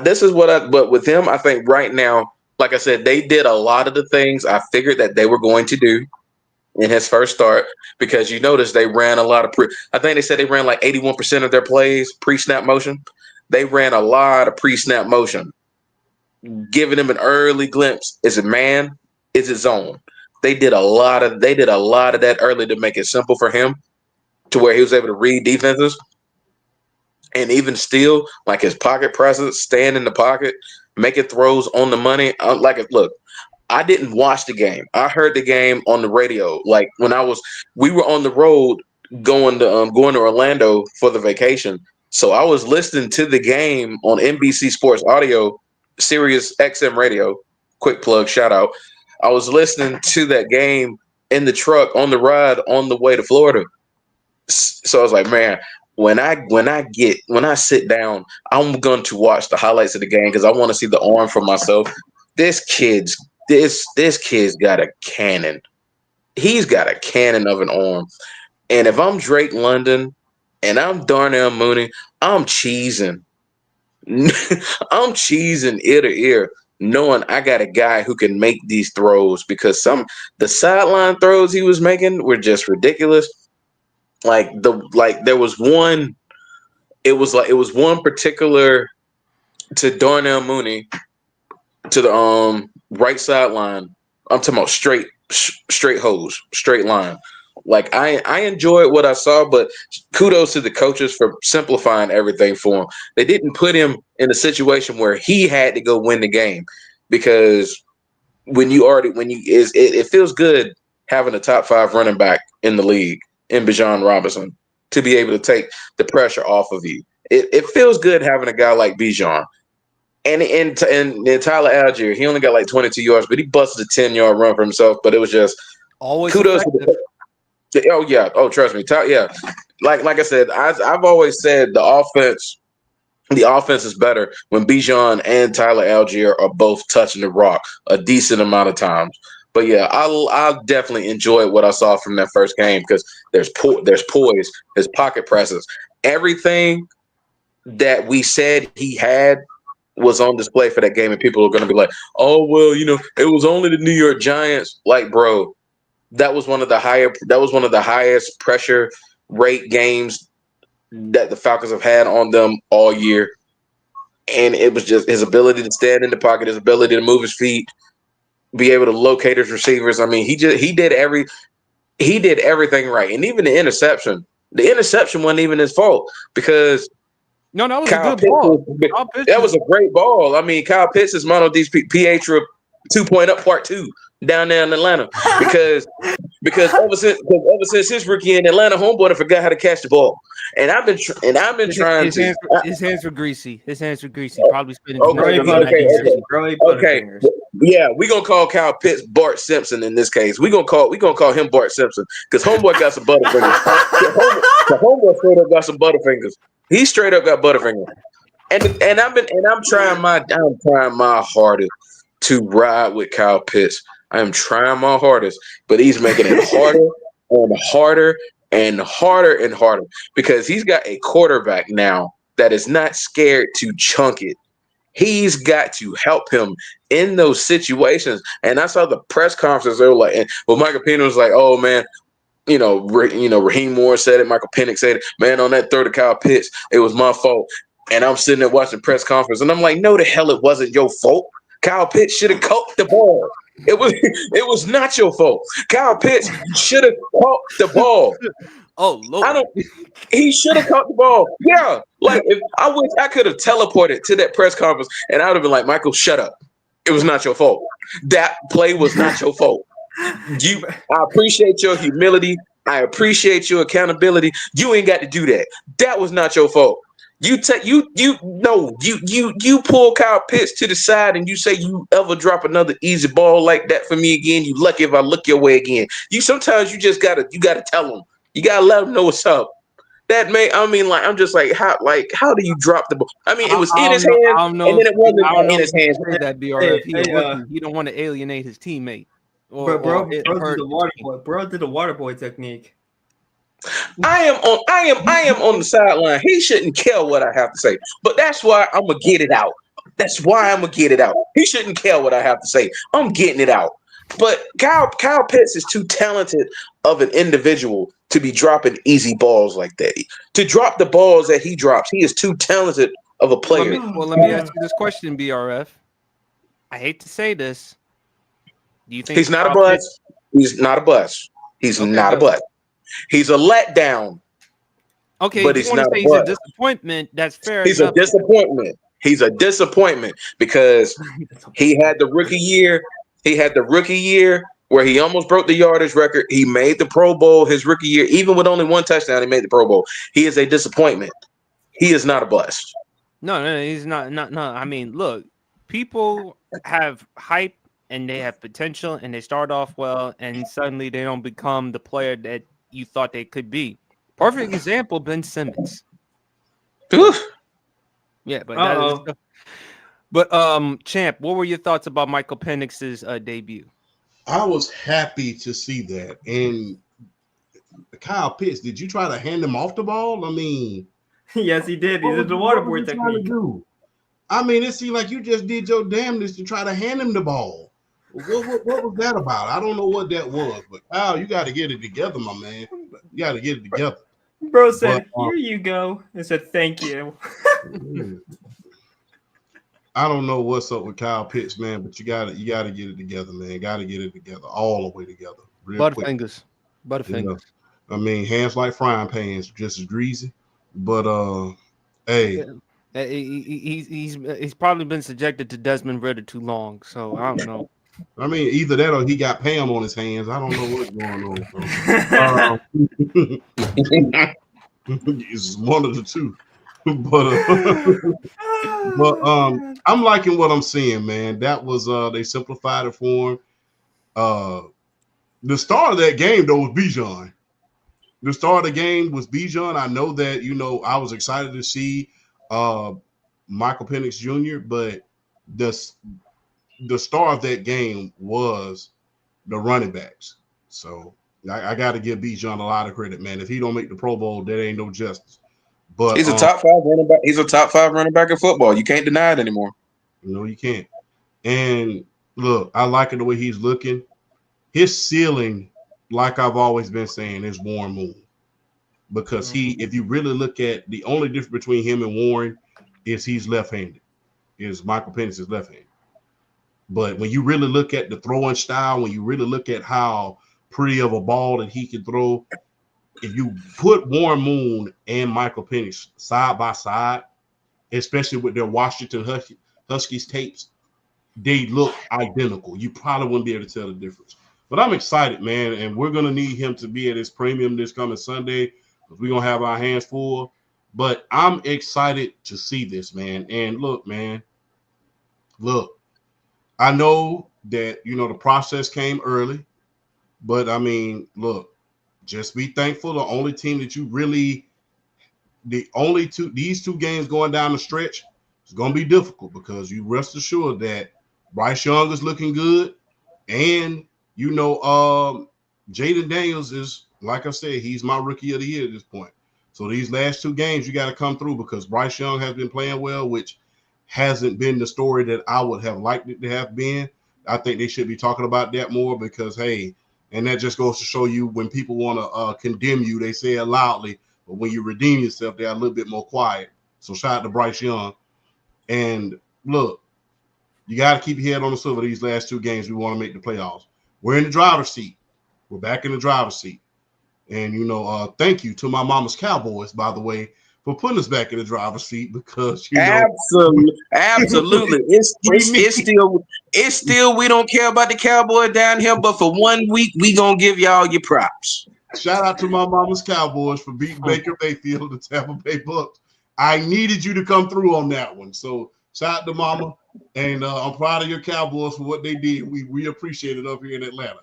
this is but with him, I think right now, like I said, they did a lot of the things I figured that they were going to do in his first start, because you notice they ran a lot of I think they said they ran like 81% of their plays pre-snap motion. They ran a lot of pre-snap motion, giving him an early glimpse. Is it man? Is it zone? They did a lot of that early to make it simple for him to where he was able to read defenses. And even still, like his pocket presence, stand in the pocket, making throws on the money. Look, I didn't watch the game. I heard the game on the radio. Like we were on the road going to Orlando for the vacation. So I was listening to the game on NBC Sports Audio, Sirius XM Radio. Quick plug, shout out. I was listening to that game in the truck on the ride on the way to Florida. So I was like, man, when I sit down, I'm going to watch the highlights of the game because I want to see the arm for myself. This kid's got a cannon. He's got a cannon of an arm. And if I'm Drake London and I'm Darnell Mooney, I'm cheesing. I'm cheesing ear to ear, knowing I got a guy who can make these throws, because the sideline throws he was making were just ridiculous. There was one. It was one particular to Darnell Mooney to the right sideline. I'm talking about straight hose, straight line. Like I enjoyed what I saw, but kudos to the coaches for simplifying everything for him. They didn't put him in a situation where he had to go win the game, because it feels good having a top 5 running back in the league in Bijan Robinson to be able to take the pressure off of you. It feels good having a guy like Bijan. And Tyler Algier, he only got like 22 yards, but he busted a 10-yard run for himself. But it was just Always kudos effective. oh yeah. Oh, trust me. Yeah. Like I said, I've always said the offense is better when Bijan and Tyler Algier are both touching the rock a decent amount of times. But yeah, I definitely enjoyed what I saw from that first game, because there's poise, his pocket presses, everything that we said he had was on display for that game, and people are going to be like, "Oh well, it was only the New York Giants." Like, bro, that was one of the highest pressure rate games that the Falcons have had on them all year, and it was just his ability to stand in the pocket, his ability to move his feet, be able to locate his receivers. I mean, he did everything right, and even the interception. The interception wasn't even his fault, because No, that was Kyle a good Pitts ball. Kyle Pitts that was a great ball. I mean, Kyle Pitts is Mono D's Pietra 2.0 part 2 down there in Atlanta, because ever since his rookie in Atlanta, homeboy forgot how to catch the ball, and I've been trying his to. hands were greasy. His hands were greasy. Probably spitting Okay, juice on that decision. okay. Yeah, we gonna call Kyle Pitts Bart Simpson in this case. We gonna call him Bart Simpson, because homeboy got some butterfingers. The homeboy straight up got some butterfingers. He straight up got butterfingers. And I'm trying my hardest to ride with Kyle Pitts. I am trying my hardest, but he's making it harder and harder and harder and harder, because he's got a quarterback now that is not scared to chunk it. He's got to help him in those situations. And I saw the press conference. They were like, Michael Penix was like, "Oh man, Raheem Moore said it. Michael Penix said it. Man, on that third of Kyle Pitts, it was my fault." And I'm sitting there watching press conference, and I'm like, "No, the hell, it wasn't your fault. Kyle Pitts should have caught the ball. It was not your fault. Kyle Pitts should have caught the ball. Oh Lord, he should have caught the ball. Yeah, like if I wish I could have teleported to that press conference, and I would have been like, Michael, shut up. It was not your fault. That play was not your fault. I appreciate your humility. I appreciate your accountability. You ain't got to do that. That was not your fault. You pull Kyle Pitts to the side and you say you ever drop another easy ball like that for me again. You lucky if I look your way again. Sometimes you just gotta tell them. You gotta let them know what's up. That may I'm just like how do you drop the ball? I mean, it was in his hands, and then it wasn't in his hands. That BRF, he don't want to alienate his teammate. Bro did the water boy technique. I am on the sideline. He shouldn't care what I have to say, but that's why I'm gonna get it out. He shouldn't care what I have to say. I'm getting it out. But Kyle Pitts is too talented of an individual to be dropping easy balls like that. To drop the balls that he drops, he is too talented of a player. Let me ask you this question, BRF. I hate to say this. Do you think he's not a bust? He's not a bust. He's not a bust. He's a letdown. Okay, but he's not he's a disappointment. That's fair. He's a disappointment. He's a disappointment because he had the rookie year. He had the rookie year where he almost broke the yardage record. He made the Pro Bowl his rookie year. Even with only one touchdown, he made the Pro Bowl. He is a disappointment. He is not a bust. No, he's not. No. I mean, look, people have hype and they have potential and they start off well and suddenly they don't become the player that you thought they could be. Perfect example, Ben Simmons. Oof. Yeah, but Champ, what were your thoughts about Michael Penix's debut? I was happy to see that. And Kyle Pitts, did you try to hand him off the ball? I mean, yes, he did. He did the water boy technique. I mean, it seemed like you just did your damnedest to try to hand him the ball. What was that about? I don't know what that was, but Kyle, you got to get it together, my man. You got to get it together. Bro said, "Here you go," and said, "Thank you." I don't know what's up with Kyle Pitts, man, but you gotta get it together, man. Got to get it together, all the way together. Butterfingers. You know? I mean, hands like frying pans, just as greasy. But hey, he's probably been subjected to Desmond Ritter too long, so I don't know. I mean, either that or he got Pam on his hands. I don't know what's going on. It's one of the two. but I'm liking what I'm seeing, man. That was they simplified it for him. The start of that game though was Bijan. The start of the game was Bijan. I know that I was excited to see Michael Penix Jr., but the star of that game was the running backs. So I got to give Bijan a lot of credit, man. If he don't make the Pro Bowl, that ain't no justice. But he's a top 5 running back. He's a top 5 running back in football. You can't deny it anymore. No, you can't. And look, I like it the way he's looking. His ceiling, like I've always been saying, is Warren Moon. Because if you really look at the only difference between him and Warren is he's left-handed. Michael Penix is left-handed. But when you really look at the throwing style, when you really look at how pretty of a ball that he can throw, if you put Warren Moon and Michael Penix side by side, especially with their Washington Huskies tapes, they look identical. You probably wouldn't be able to tell the difference. But I'm excited, man, and we're going to need him to be at his premium this coming Sunday because we're going to have our hands full. But I'm excited to see this, man. And look, man, I know that, the process came early, but I mean, look, just be thankful. The only team that these two games going down the stretch is going to be difficult because you rest assured that Bryce Young is looking good. And, Jaden Daniels is, like I said, he's my rookie of the year at this point. So these last 2 games, you got to come through because Bryce Young has been playing well, which hasn't been the story that I would have liked it to have been. I think they should be talking about that more because, hey, and that just goes to show you when people want to condemn you, they say it loudly, but when you redeem yourself, they're a little bit more quiet. So shout out to Bryce Young. And look, you got to keep your head on the swivel these last 2 games. We want to make the playoffs. We're in the driver's seat. We're back in the driver's seat. And, thank you to my mama's Cowboys, by the way, for putting us back in the driver's seat because, Absolutely. It's still we don't care about the Cowboys down here, but for 1 week, we going to give y'all your props. Shout out to my mama's Cowboys for beating Baker Mayfield, the Tampa Bay Bucks. I needed you to come through on that one. So shout out to mama. And I'm proud of your Cowboys for what they did. We appreciate it up here in Atlanta.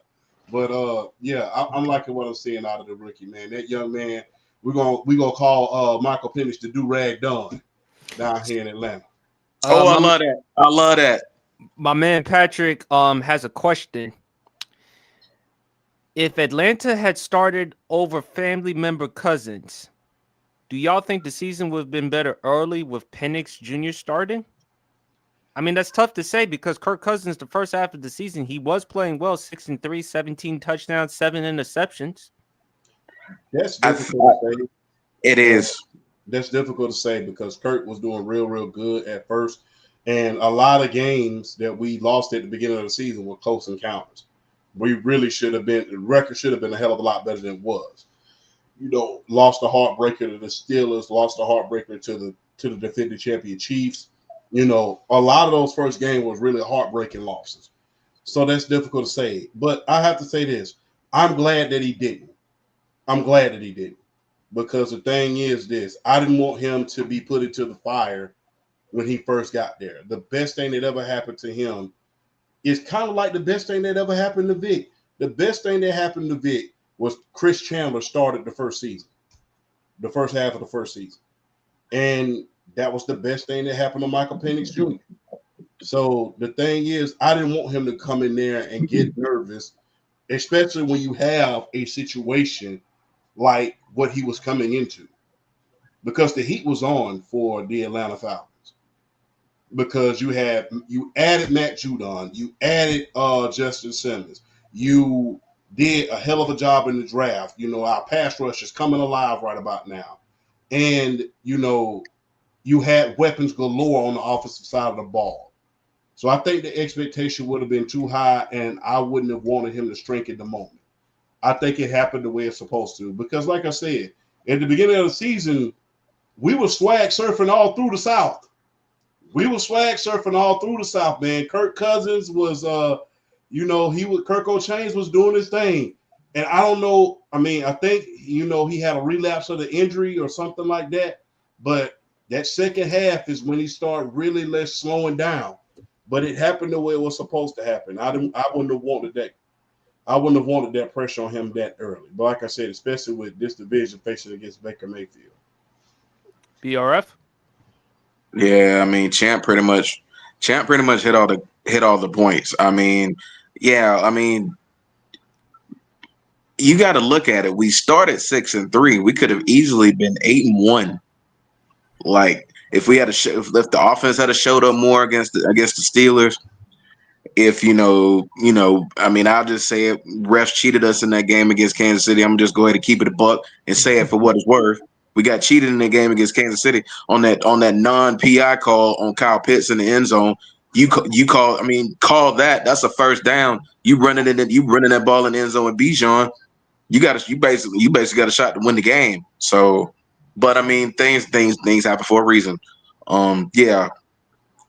But I'm liking what I'm seeing out of the rookie, man. That young man, we're gonna call Michael Penix the do-rag Don down here in Atlanta. I love that. I love that. My man Patrick has a question. If Atlanta had started over family member Cousins, do y'all think the season would have been better early with Penix Jr. starting? I mean, that's tough to say because Kirk Cousins, the first half of the season, he was playing well, 6-3, 17 touchdowns, 7 interceptions. That's difficult to say. It is. That's difficult to say because Kirk was doing real, real good at first. And a lot of games that we lost at the beginning of the season were close encounters. We really should have been, the record should have been a hell of a lot better than it was. Lost a heartbreaker to the Steelers, lost a heartbreaker to the defending champion Chiefs. A lot of those first games was really heartbreaking losses. So that's difficult to say. But I have to say this. I'm glad that he didn't. Because the thing is this. I didn't want him to be put into the fire when he first got there. The best thing that ever happened to him is kind of like the best thing that ever happened to Vic. The best thing that happened to Vic was Chris Chandler started the first half of the first season. And that was the best thing that happened to Michael Penix Jr. So the thing is, I didn't want him to come in there and get nervous, especially when you have a situation like what he was coming into. Because the heat was on for the Atlanta Falcons. Because you added Matt Judon, you added Justin Simmons, you did a hell of a job in the draft. Our pass rush is coming alive right about now. And, you had weapons galore on the offensive side of the ball. So I think the expectation would have been too high, and I wouldn't have wanted him to shrink at the moment. I think it happened the way it's supposed to. Because like I said, at the beginning of the season, we were swag surfing all through the South. Man. Kirk Cousins was, Kirk O'Chains was doing his thing. And I don't know. I mean, I think, he had a relapse of the injury or something like that. But that second half is when he started really less slowing down. But it happened the way it was supposed to happen. I wouldn't have wanted that. I wouldn't have wanted that pressure on him that early. But like I said, especially with this division facing against Baker Mayfield. BRF? Yeah, I mean, Champ pretty much hit all the points. I mean, you got to look at it. We started 6-3. We could have easily been 8-1. Like if the offense had showed up more against the Steelers, I'll just say it. Refs cheated us in that game against Kansas City. I'm just go ahead and keep it a buck and say it for what it's worth. We got cheated in the game against Kansas City on that non-PI call on Kyle Pitts in the end zone. Call that. That's a first down. You running that ball in the end zone with Bijan. You basically got a shot to win the game. So, but I mean, things happen for a reason. Michael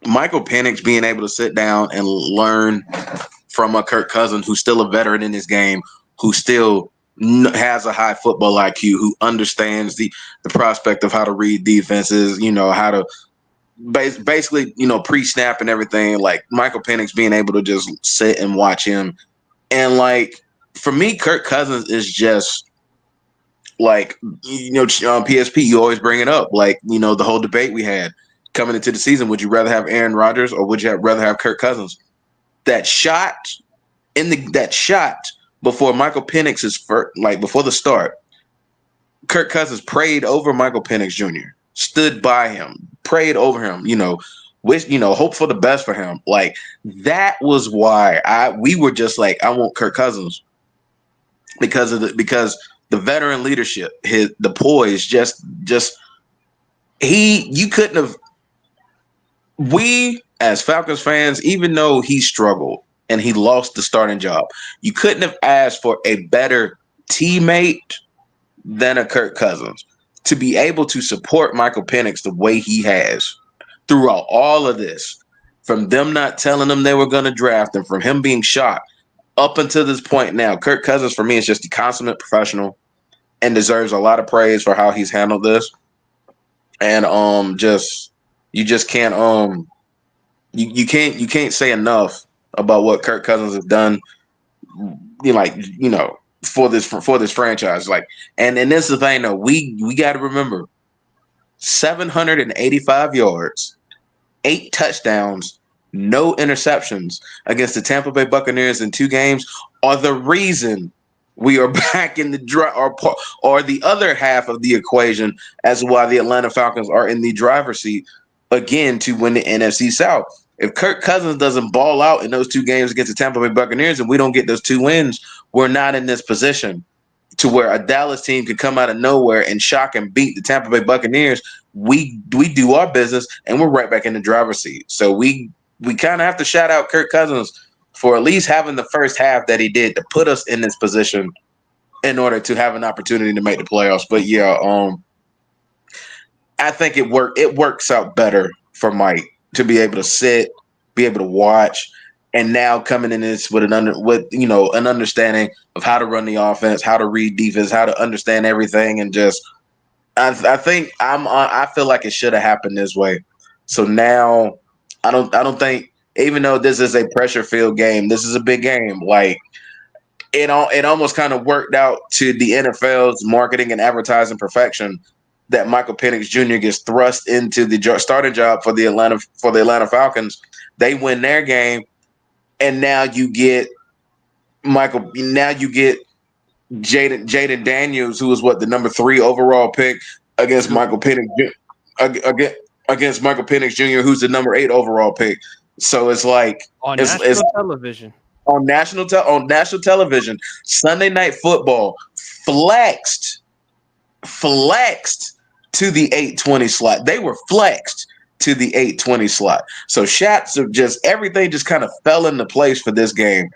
Penix being able to sit down and learn from a Kirk Cousins who's still a veteran in this game, who still has a high football IQ, who understands the prospect of how to read defenses, how to basically, pre-snap and everything. Like Michael Penix being able to just sit and watch him. And like, for me, Kirk Cousins is just like, PSP, you always bring it up. Like, the whole debate we had coming into the season, would you rather have Aaron Rodgers or would you rather have Kirk Cousins? That shot before Michael Penix is first, like before the start, Kirk Cousins prayed over Michael Penix Jr., stood by him, prayed over him, hope for the best for him. Like, that was why we were just like, I want Kirk Cousins because the veteran leadership, the poise, you couldn't have. We as Falcons fans, even though he struggled and he lost the starting job, you couldn't have asked for a better teammate than a Kirk Cousins to be able to support Michael Penix the way he has throughout all of this, from them not telling him they were going to draft him, from him being shot up until this point now. Kirk Cousins, for me, is just a consummate professional and deserves a lot of praise for how he's handled this. And you just can't you can't say enough about what Kirk Cousins has done. For this franchise. Like, and this is the thing though, we got to remember 785 yards, 8 touchdowns, no interceptions against the Tampa Bay Buccaneers in 2 games are the reason we are back in the or the other half of the equation as to why the Atlanta Falcons are in the driver's seat again to win the NFC South. If Kirk Cousins doesn't ball out in those 2 games against the Tampa Bay Buccaneers and we don't get those 2 wins, we're not in this position to where a Dallas team could come out of nowhere and shock and beat the Tampa Bay Buccaneers. We do our business and we're right back in the driver's seat. So we kind of have to shout out Kirk Cousins for at least having the first half that he did to put us in this position in order to have an opportunity to make the playoffs. But yeah, I think it works out better for Mike to be able to sit, be able to watch, and now coming in this with an understanding of how to run the offense, how to read defense, how to understand everything, and just I feel like it should have happened this way. So now I don't think, even though this is a pressure-filled game, this is a big game. Like, it almost kind of worked out to the NFL's marketing and advertising perfection that Michael Penix Jr. gets thrust into the starting job for the Atlanta Falcons. They win their game, and now you get Michael. Now you get Jaden Daniels, who was the number 3 overall pick, against Michael Penix against Michael Penix Jr., who's the number 8 overall pick. So it's like on national television. On national television, Sunday Night Football flexed to the 8:20 slot. They were flexed to the 8:20 slot. So shots of just everything just kind of fell into place for this game,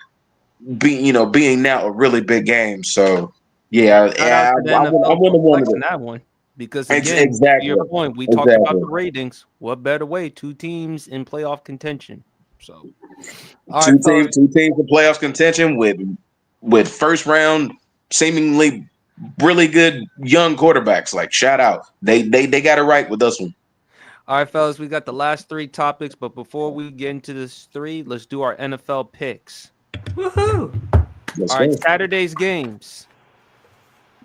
being now a really big game. So yeah, I wouldn't have wanted that one. Because again, exactly. To your point, we talked about the ratings. What better way? 2 teams in playoff contention. So, two teams in playoff contention with first round, seemingly really good young quarterbacks. Like, shout out, they got it right with this one. All right, fellas, we got the last 3 topics, but before we get into this 3, let's do our NFL picks. Woohoo! All right, Saturday's games.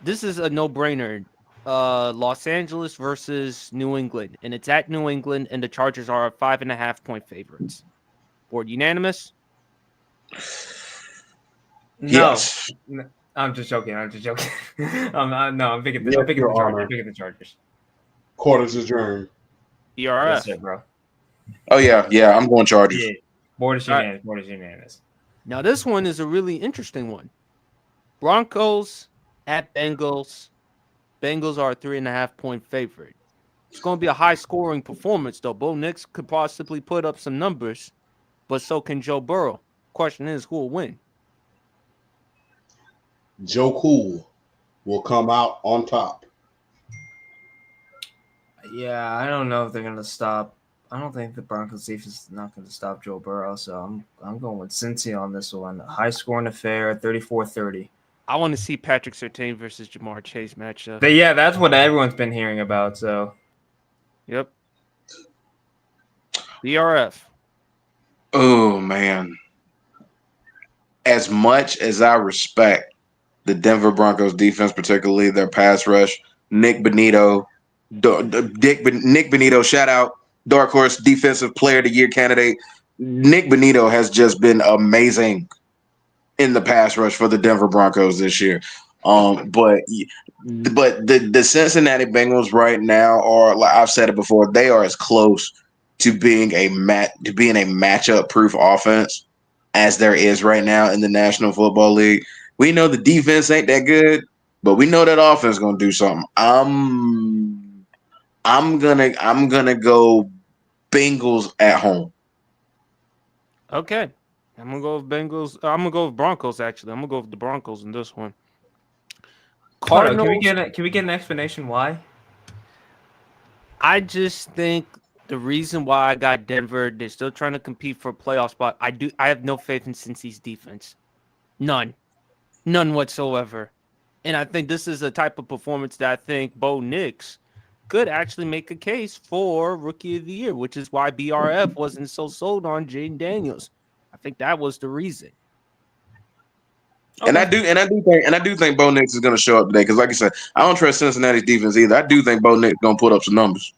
This is a no-brainer. Los Angeles versus New England, and it's at New England, and the Chargers are 5.5-point favorites. Board unanimous? No, yes. I'm just joking. I'm picking the Chargers. Quarters adjourned. ERF. That's it, bro. Oh yeah, I'm going Chargers. Yeah. Board is unanimous. Now this one is a really interesting one. Broncos at Bengals. Bengals are a 3.5-point favorite. It's going to be a high-scoring performance, though. Bo Nix could possibly put up some numbers, but so can Joe Burrow. Question is, who will win? Joe Cool will come out on top. Yeah, I don't know if they're going to stop. I don't think the Broncos defense is not going to stop Joe Burrow, so I'm going with Cincy on this one. High-scoring affair, 34-30. I want to see Patrick Surtain versus Jamar Chase matchup. But yeah, that's what everyone's been hearing about. So, yep. BRF. Oh man. As much as I respect the Denver Broncos defense, particularly their pass rush, Nick Benito, shout out, Dark Horse Defensive Player of the Year candidate. Nick Benito has just been amazing in the pass rush for the Denver Broncos this year. But the Cincinnati Bengals right now are, like I've said it before, they are as close to being a matchup proof offense as there is right now in the National Football League. We know the defense ain't that good, but we know that offense is gonna do something. I'm gonna go Bengals at home. Okay. I'm gonna go with Bengals. I'm gonna go with Broncos. Actually, I'm gonna go with the Broncos in this one. Hold on, Cardinals. can we get an explanation why? I just think the reason why I got Denver, they're still trying to compete for a playoff spot. I have no faith in Cincy's defense. None whatsoever. And I think this is a type of performance that I think Bo Nix could actually make a case for Rookie of the Year, which is why BRF wasn't so sold on Jaden Daniels. I think that was the reason. And I do think Bo Nix is going to show up today because, like I said, I don't trust Cincinnati's defense either. I do think Bo Nix is going to put up some numbers.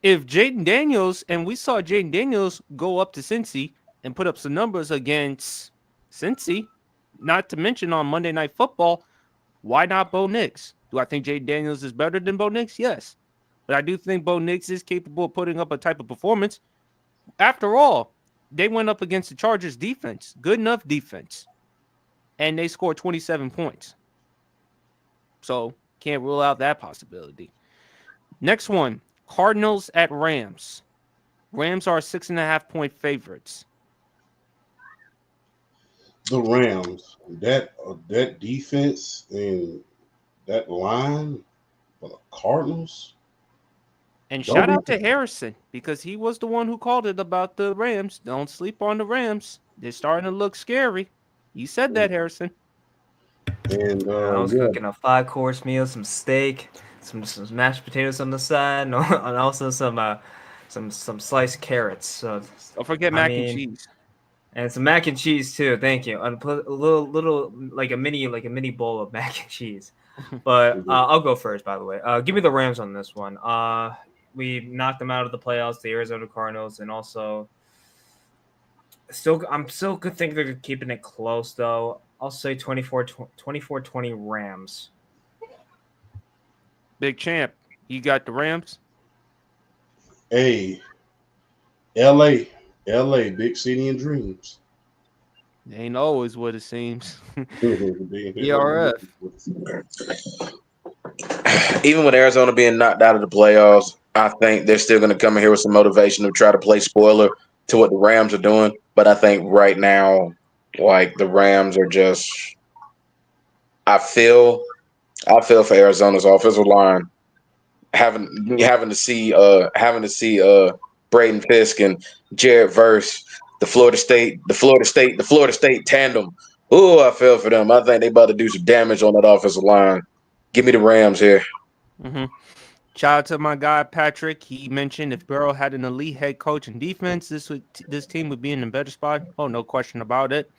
If Jaden Daniels, and we saw Jaden Daniels go up to Cincy and put up some numbers against Cincy, not to mention on Monday Night Football, why not Bo Nix? Do I think Jaden Daniels is better than Bo Nix? Yes. But I do think Bo Nix is capable of putting up a type of performance. After all, they went up against the Chargers defense, good enough defense, and they scored 27 points. So can't rule out that possibility. Next one, Cardinals at Rams. Rams are 6.5-point favorites. The Rams, that defense and that line for the Cardinals. And shout out to Harrison because he was the one who called it about the Rams. Don't sleep on the Rams. They're starting to look scary. You said that, Harrison. And I was cooking a 5-course meal, some steak, some mashed potatoes on the side, and also some sliced carrots. So don't forget mac and cheese. And some mac and cheese too. Thank you. And a little like a mini bowl of mac and cheese. But I'll go first. By the way, give me the Rams on this one. We knocked them out of the playoffs, the Arizona Cardinals, and also I'm still good thinking they're keeping it close though. I'll say 24-20 Rams. Big champ, you got the Rams? Hey, LA, big city and dreams. It ain't always what it seems. BRF. Even with Arizona being knocked out of the playoffs, I think they're still going to come in here with some motivation to try to play spoiler to what the Rams are doing. But I think right now, like the Rams are just, I feel for Arizona's offensive line having to see Braden Fisk and Jared Verse, the Florida State tandem. Ooh, I feel for them. I think they about to do some damage on that offensive line. Give me the Rams here. Mm-hmm. Shout out to my guy Patrick. He mentioned if Burrow had an elite head coach and defense, this team would be in a better spot. Oh, no question about it.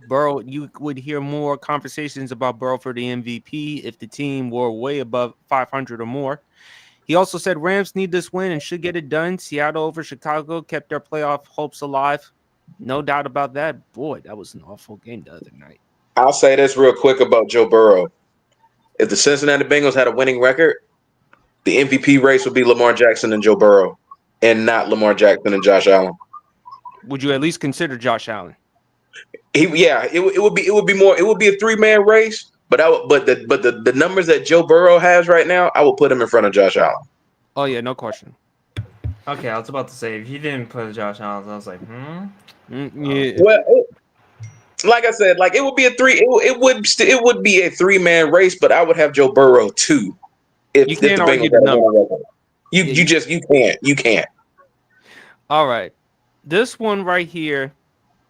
Burrow, you would hear more conversations about Burrow for the MVP if the team were way above 500 or more. He also said Rams need this win and should get it done. Seattle over Chicago kept their playoff hopes alive. No doubt about that. Boy, that was an awful game the other night. I'll say this real quick about Joe Burrow. If the Cincinnati Bengals had a winning record, the MVP race would be Lamar Jackson and Joe Burrow, and not Lamar Jackson and Josh Allen. Would you at least consider Josh Allen? It would be a 3-man race, but the numbers that Joe Burrow has right now, I will put him in front of Josh Allen. Oh yeah, no question. Okay, I was about to say if you didn't put Josh Allen, I was like, yeah. Well, like I said, like it would be a 3-man race, but I would have Joe Burrow too. You can't argue the number. You can't. All right, this one right here.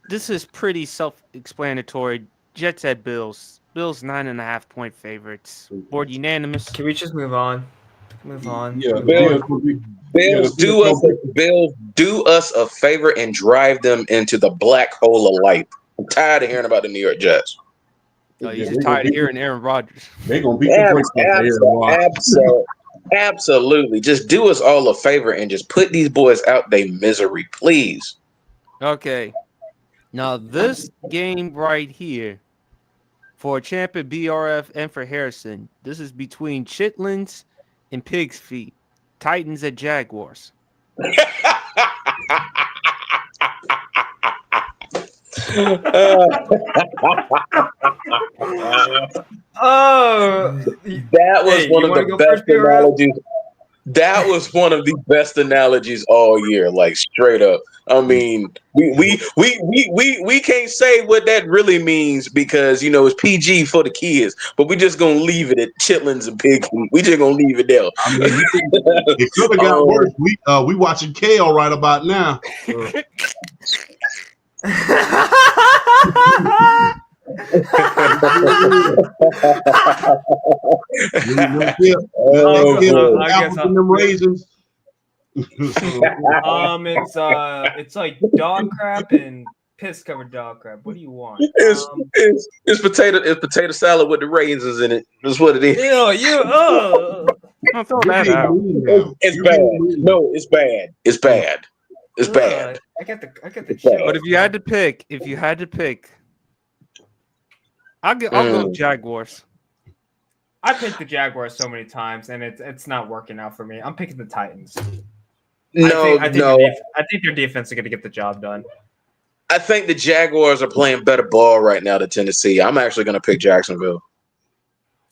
This is pretty self-explanatory. Jets at Bills. Bills 9.5-point favorites. Board unanimous. Can we just move on? Yeah, Bills do us a favor and drive them into the black hole of life. I'm tired of hearing about the New York Jets. Oh, you're just tired of hearing Aaron Rodgers. They're gonna beat the brakes off Aaron Rodgers. Absolutely. Just do us all a favor and just put these boys out their misery, please. Okay. Now, this game right here, For Champ at BRF and for Harrison, this is between Chitlins and Pig's Feet. Titans at Jaguars. That was one of the best analogies. That was one of the best analogies all year, like straight up. I mean, we can't say what that really means because it's PG for the kids, but we just gonna leave it at chitlins and pig feet. We just gonna leave it there. I mean, it could have got worse. We watching Kale right about now. Raisins. It's like dog crap and piss covered dog crap. What do you want? It's potato salad with the raisins in it. That's what it is. Don't throw that out. It's bad. No, it's bad. It's bad. It's bad. I got the chill. But if you had to pick, I'll go Jaguars. I picked the Jaguars so many times, and it's not working out for me. I'm picking the Titans. I think their defense is going to get the job done. I think the Jaguars are playing better ball right now than Tennessee. I'm actually going to pick Jacksonville.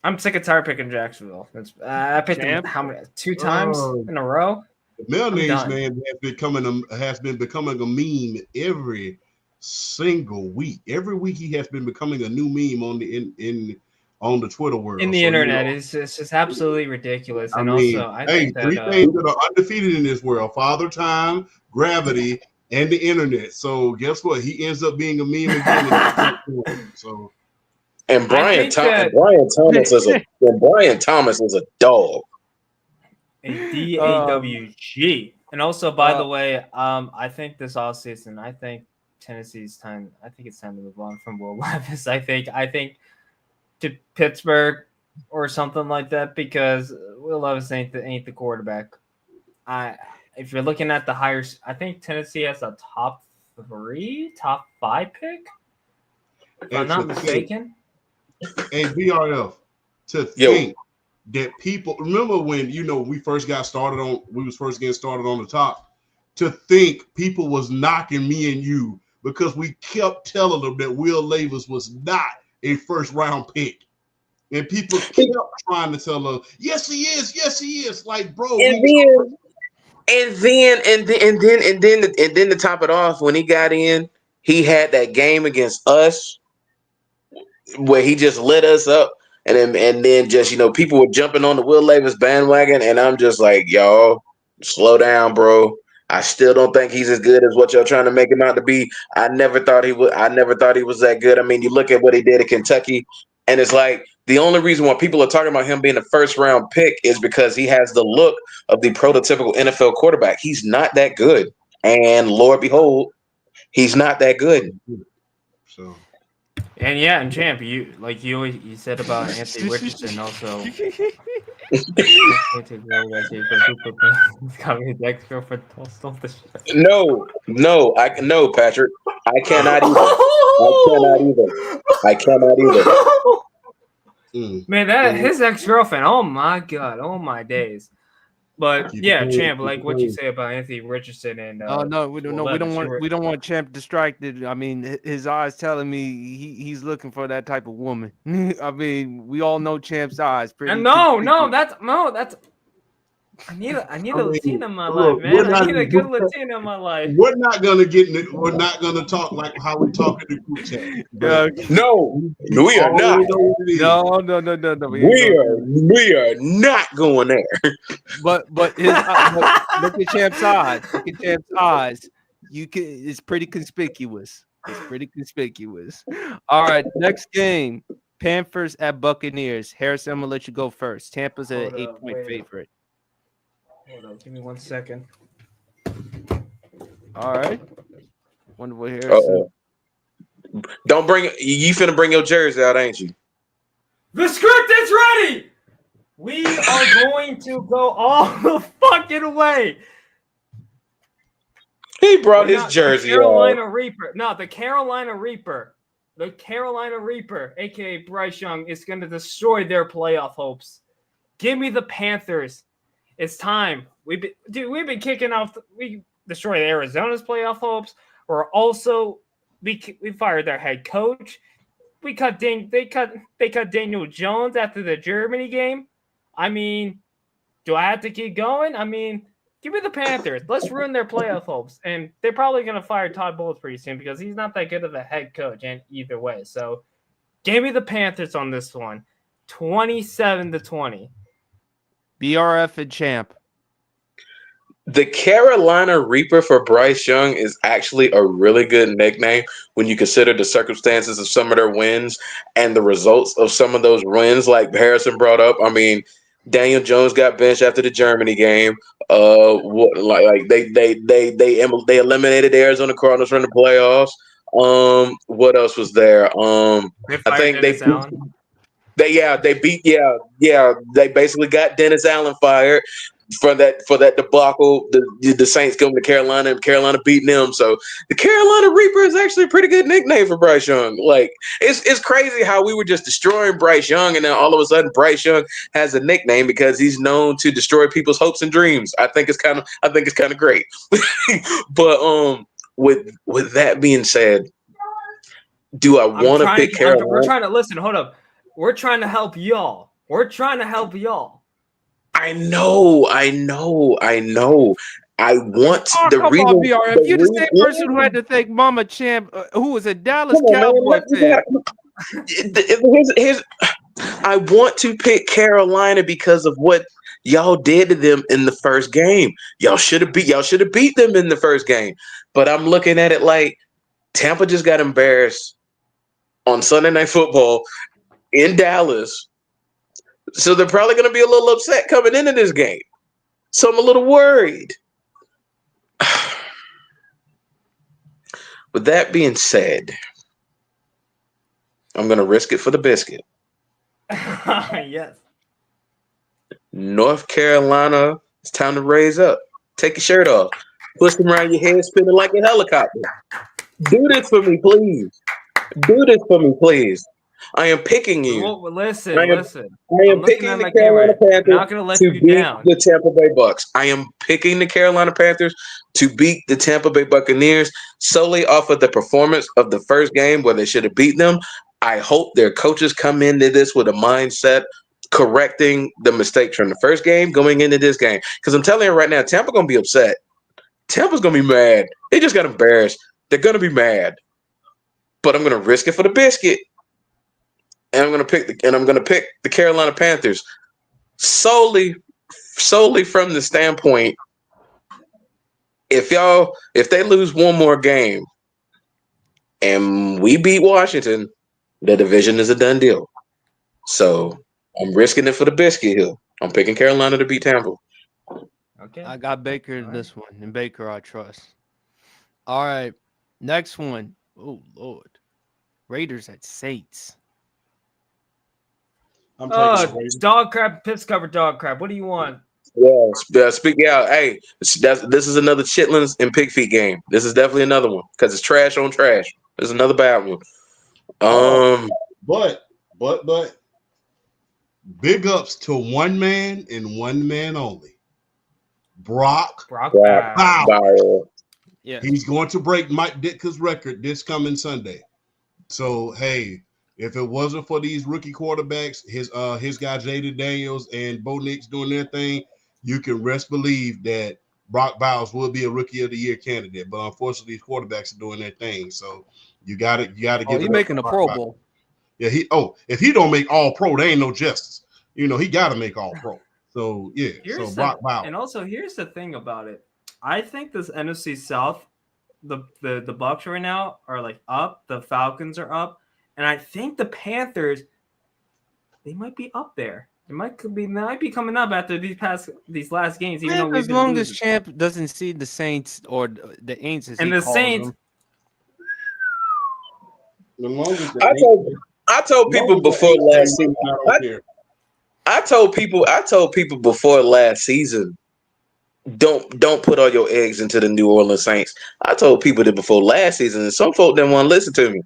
I'm sick and tired picking Jacksonville. I picked them how many? 2 times in a row. Mayonnaise man has been becoming a meme every single week. Every week he has been becoming a new meme on the Twitter world. In the internet, it's just absolutely ridiculous. And I think that 3 things that are undefeated in this world: Father Time, gravity, and the internet. So guess what? He ends up being a meme again. So. And Brian Thomas is a dog. A DAWG. And also, by the way, I think this offseason, I think Tennessee's time. I think it's time to move on from Will Levis. I think to Pittsburgh or something like that because Will Levis ain't the quarterback. If you're looking at the higher, I think Tennessee has a top 5 pick. If I'm not mistaken. And BRF to think that people remember when we first got started we was first getting started on the top, to think people was knocking me and you because we kept telling them that Will Levis was not a first round pick, and people kept trying to tell us yes he is like bro. And then to top it off, when he got in, he had that game against us where he just lit us up, and then just people were jumping on the Will Levis bandwagon, and I'm just like, y'all, slow down, bro. I still don't think he's as good as what y'all trying to make him out to be. I never thought he was that good. I mean, you look at what he did at Kentucky, and it's like the only reason why people are talking about him being a first round pick is because he has the look of the prototypical NFL quarterback. He's not that good, and Lord behold, he's not that good. So. And Champ, you said about Anthony Richardson also. No, Patrick. I cannot either. Man, his ex-girlfriend. Oh my God. Oh my days. But yeah, Champ, like what you say about Anthony Richardson and we don't want Champ distracted. I mean, his eyes telling me he's looking for that type of woman. I mean, we all know Champ's eyes. That's I need a Latina in my life, man. I need a good Latina in my life. We're not gonna talk like how we talk in the group chat. No, we are not. No. We are not going there. But look at Champ's eyes. Look at Champ's eyes. It's pretty conspicuous. All right, next game. Panthers at Buccaneers. Harrison, I'm gonna let you go first. Tampa's an 8-point favorite. Hold on, give me 1 second. All right. Wonder what Harrison. Don't bring you finna bring your jersey out, ain't you? The script is ready. We are going to go all the fucking way. He brought his jersey. The Carolina Reaper. No, the Carolina Reaper the Carolina Reaper, aka Bryce Young, is going to destroy their playoff hopes. Give me the Panthers. It's time. We've been kicking off. We destroyed Arizona's playoff hopes. We're also we fired their head coach. They cut Daniel Jones after the Germany game. I mean, do I have to keep going? I mean, give me the Panthers. Let's ruin their playoff hopes. And they're probably going to fire Todd Bowles pretty soon because he's not that good of a head coach and either way. So give me the Panthers on this one. 27-20. BRF and champ. The Carolina Reaper for Bryce Young is actually a really good nickname when you consider the circumstances of some of their wins and the results of some of those wins, like Harrison brought up. I mean, Daniel Jones got benched after the Germany game. They eliminated the Arizona Cardinals from the playoffs. What else was there? I think they basically got Dennis Allen fired for that debacle. The Saints going to Carolina and Carolina beating them. So the Carolina Reaper is actually a pretty good nickname for Bryce Young. Like it's crazy how we were just destroying Bryce Young, and then all of a sudden Bryce Young has a nickname because he's known to destroy people's hopes and dreams. I think it's kind of great. But with that being said, do I want to pick Carolina? We're trying to listen. Hold up. We're trying to help y'all. I know. I want the reason. On, BRF. You're the same person who had to thank Mama Champ, who was a Dallas Cowboy fan. I want to pick Carolina because of what y'all did to them in the first game. Y'all should have beat them in the first game. But I'm looking at it like Tampa just got embarrassed on Sunday Night Football in Dallas. So they're probably going to be a little upset coming into this game. So I'm a little worried. With that being said, I'm going to risk it for the biscuit. Yes. North Carolina, it's time to raise up. Take your shirt off. Push them around your head, spinning like a helicopter. Do this for me, please. I am picking you. Well, listen. I am picking the Carolina Panthers not gonna let to you beat down. the Tampa Bay Bucks. I am picking the Carolina Panthers to beat the Tampa Bay Buccaneers solely off of the performance of the first game where they should have beat them. I hope their coaches come into this with a mindset correcting the mistakes from the first game going into this game. Because I'm telling you right now, Tampa going to be upset. Tampa's going to be mad. They just got embarrassed. They're going to be mad. But I'm going to risk it for the biscuit. And I'm going to pick the Carolina Panthers solely from the standpoint if they lose one more game and we beat Washington, the division is a done deal. So I'm risking it for the biscuit here. I'm picking Carolina to beat Tampa. Okay. I got Baker in this one, and Baker I trust. All right, next one. Oh Lord, Raiders at Saints. I'm taking It's dog crap, piss covered dog crap. What do you want? Yeah, speak out. Hey, this is another Chitlins and Pig Feet game. This is definitely another one because it's trash on trash. There's another bad one. But big ups to one man and one man only. Brock Bowers. Yeah, He's going to break Mike Ditka's record this coming Sunday. So hey, if it wasn't for these rookie quarterbacks, his guy Jaden Daniels and Bo Nix doing their thing, you can rest believe that Brock Bowers will be a Rookie of the Year candidate. But unfortunately, these quarterbacks are doing their thing. So you got to give. He's making a Pro Bowl. Yeah, if he don't make All Pro, there ain't no justice. He got to make All Pro. So yeah, Brock Bowers. And also, here's the thing about it. I think this NFC South, the Bucks right now are like up. The Falcons are up. And I think the Panthers, they might be up there. They might be coming up after these last games. Even though as long as Champ doesn't see the Saints or the Aints, as and he the calls Saints. them. I told people before last season. I told people before last season. Don't put all your eggs into the New Orleans Saints. I told people that before last season, and some folk didn't want to listen to me.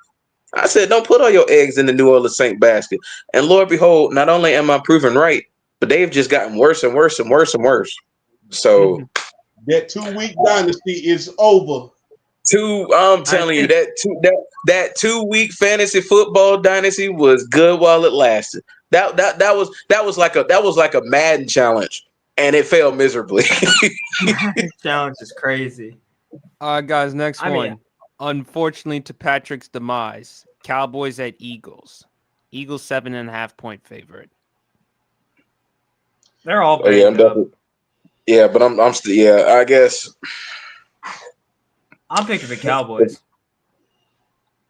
I said, don't put all your eggs in the New Orleans Saint basket. And Lord behold, not only am I proven right, but they've just gotten worse and worse and worse and worse. So That 2-week dynasty is over. I'm I telling you think that 2-week fantasy football dynasty was good while it lasted. That was like a Madden challenge, and it failed miserably. challenge is crazy. All right, guys. Next I mean- one. Unfortunately, to Patrick's demise, Cowboys at Eagles. Eagles 7.5-point favorite. They're all Oh, yeah, I'm banged up. definitely. Yeah, but I'm still. Yeah, I guess. I'm picking the Cowboys.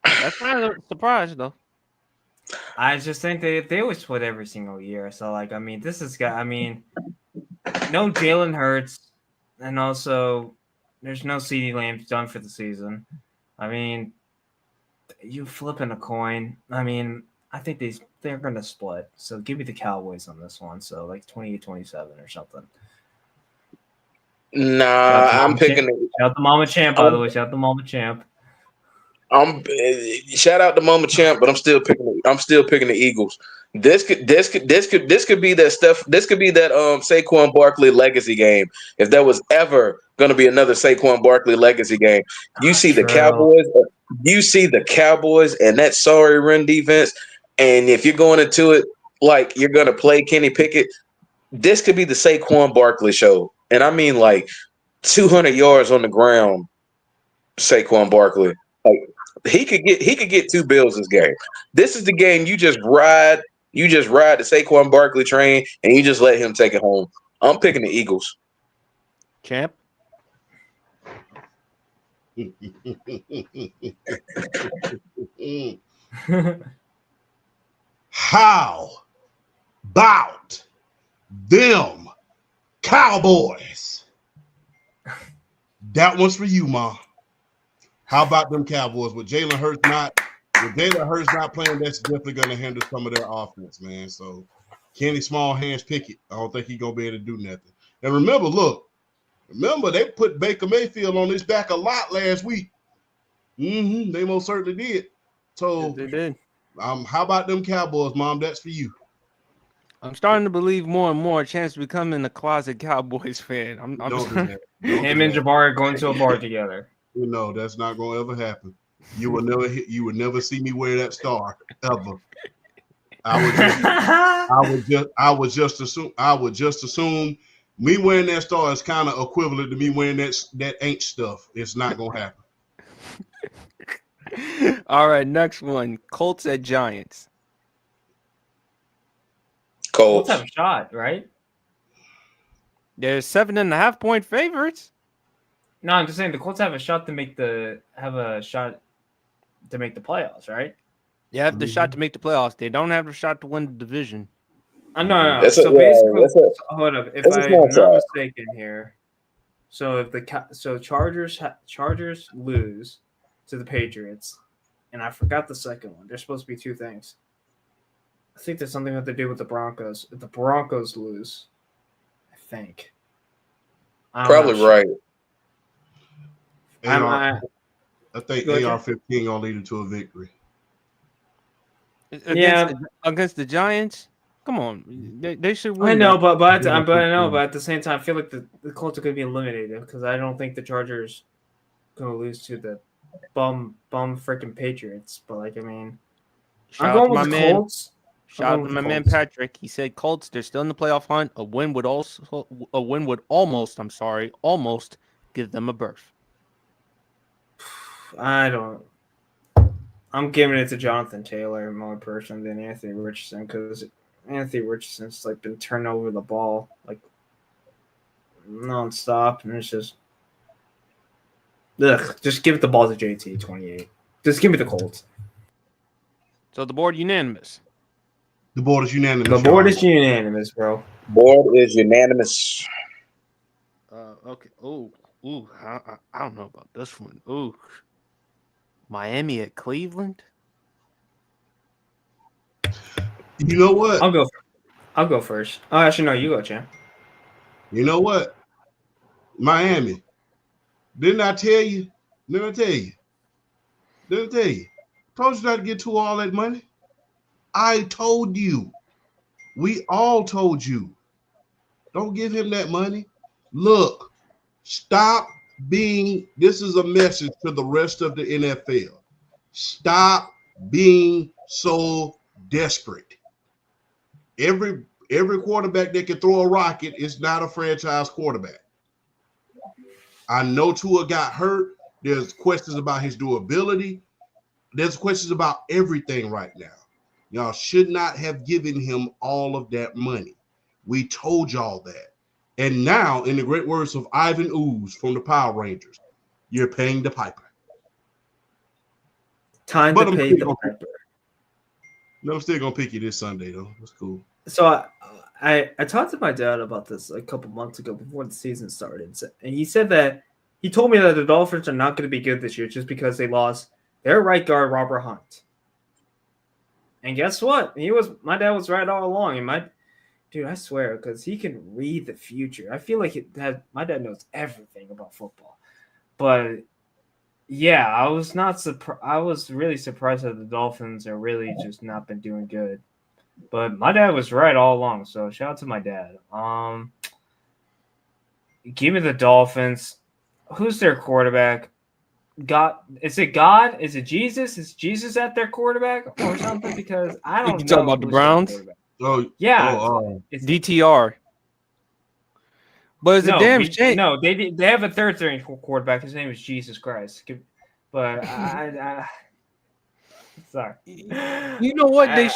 That's not a surprise, though. I just think they always split every single year. So like, I mean, this is got. I mean, no Jalen Hurts, and also there's no CeeDee Lamb done for the season. I mean, you flipping a coin. I mean, I think they're gonna split. So give me the Cowboys on this one. So like 28-27 or something. Nah, I'm picking. Shout out the Mama Champ, by the way. Shout out the Mama Champ. Shout out to Mama Champ, but I'm still picking. I'm still picking the Eagles. This could be that stuff. This could be that Saquon Barkley legacy game. If there was ever going to be another Saquon Barkley legacy game, you see the True. Cowboys. You see the Cowboys and that sorry run defense. And if you're going into it like you're going to play Kenny Pickett, this could be the Saquon Barkley show. And I mean like 200 yards on the ground, Saquon Barkley. Like he could get 2 bills this game. This is the game you just ride the Saquon Barkley train and you just let him take it home. I'm picking the Eagles. Champ. How about them Cowboys? That one's for you, Ma. How about them Cowboys? With Jalen Hurts not playing, that's definitely going to hinder some of their offense, man. So Kenny Small Hands Pickett, I don't think he's going to be able to do nothing. And remember, they put Baker Mayfield on his back a lot last week. They most certainly did. So They did. how about them Cowboys, Mom? That's for you. I'm starting to believe more and more Chance becoming a closet Cowboys fan. I'm Don't do that. Don't Him do and that. Jabari going to a bar together. No, that's not going to ever happen. You will never see me wear that star ever. I would just assume me wearing that star is kind of equivalent to me wearing that ain't stuff. It's not going to happen. All right, next one. Colts at Giants. Colts Colts. have a shot, right? They're 7.5-point favorites. No, I'm just saying the Colts have a shot to make the playoffs, right? They have the shot to make the playoffs. They don't have a shot to win the division. No. That's So yeah, basically, that's it. hold up. If That's a I'm small not shot. mistaken here, so if Chargers lose to the Patriots, and I forgot the second one. There's supposed to be 2 things. I think there's something that to do with the Broncos. If the Broncos lose, I think. I'm Probably not sure. right. I think Go ahead, AR-15 gonna lead into a victory. Against the Giants. Come on, they should win. I know, that. but at the same time, I feel like the Colts are going to be eliminated because I don't think the Chargers going to lose to the bum freaking Patriots. But like, I mean, Shout I'm out going to my with the man. Colts. Shout out to my man Patrick. He said Colts. They're still in the playoff hunt. A win would almost give them a berth. I'm giving it to Jonathan Taylor more personally than Anthony Richardson because Anthony Richardson's like been turning over the ball like nonstop, and it's just just give it the ball to JT 28. Just give me the Colts. So the board unanimous. The board is unanimous. The board is unanimous, bro. Board is unanimous. Okay. I don't know about this one. Ooh. Miami at Cleveland. You know what? I'll go first. Oh, actually, no, you go, champ. You know what? Miami. Didn't I tell you? Told you not to get to all that money. I told you. We all told you. Don't give him that money. Look, stop being, this is a message to the rest of the NFL. Stop being so desperate. Every quarterback that can throw a rocket is not a franchise quarterback. I know Tua got hurt. There's questions about his durability. There's questions about everything right now. Y'all should not have given him all of that money. We told y'all that. And now, in the great words of Ivan Ooze from the Power Rangers, you're paying the piper. Time to pay the piper. No, I'm still going to pick you this Sunday, though. That's cool. So I talked to my dad about this a couple months ago before the season started. And he said that he told me that the Dolphins are not going to be good this year just because they lost their right guard, Robert Hunt. And guess what? My dad was right all along. And dude, I swear, because he can read the future. I feel like my dad knows everything about football. But yeah, I was not surprised. I was really surprised that the Dolphins are really just not been doing good. But my dad was right all along. So shout out to my dad. Give me the Dolphins. Who's their quarterback? God, is it God? Is it Jesus? Is Jesus at their quarterback or something? Because I don't know. You talking about the Browns? Oh yeah, it's DTR. But it's a damn shame. No, they have a third string quarterback. His name is Jesus Christ. But I sorry. You know what? They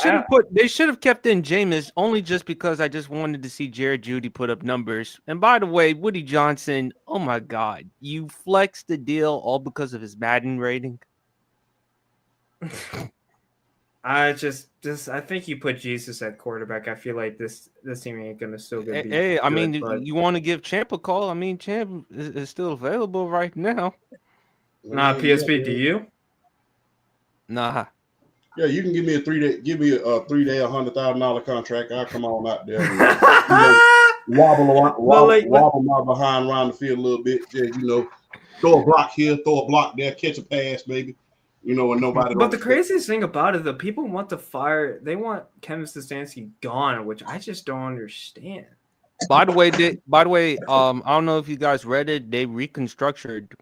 should have kept in Jameis only just because I just wanted to see Jared Judy put up numbers. And by the way, Woody Johnson, oh my God, you flexed the deal all because of his Madden rating. I think you put Jesus at quarterback. I feel like this team ain't gonna still be. Hey, I mean, you want to give Champ a call? I mean, Champ is still available right now. Nah, PSP, do you? Nah. Yeah, you can give me a 3-day, $100,000 contract. I'll come on out there and wobble my behind around the field a little bit. Yeah, throw a block here, throw a block there, catch a pass, maybe. And nobody. But the craziest thing about it, the people want to fire. They want Kevin Stefanski gone, which I just don't understand. By the way, I don't know if you guys read it. They reconstructed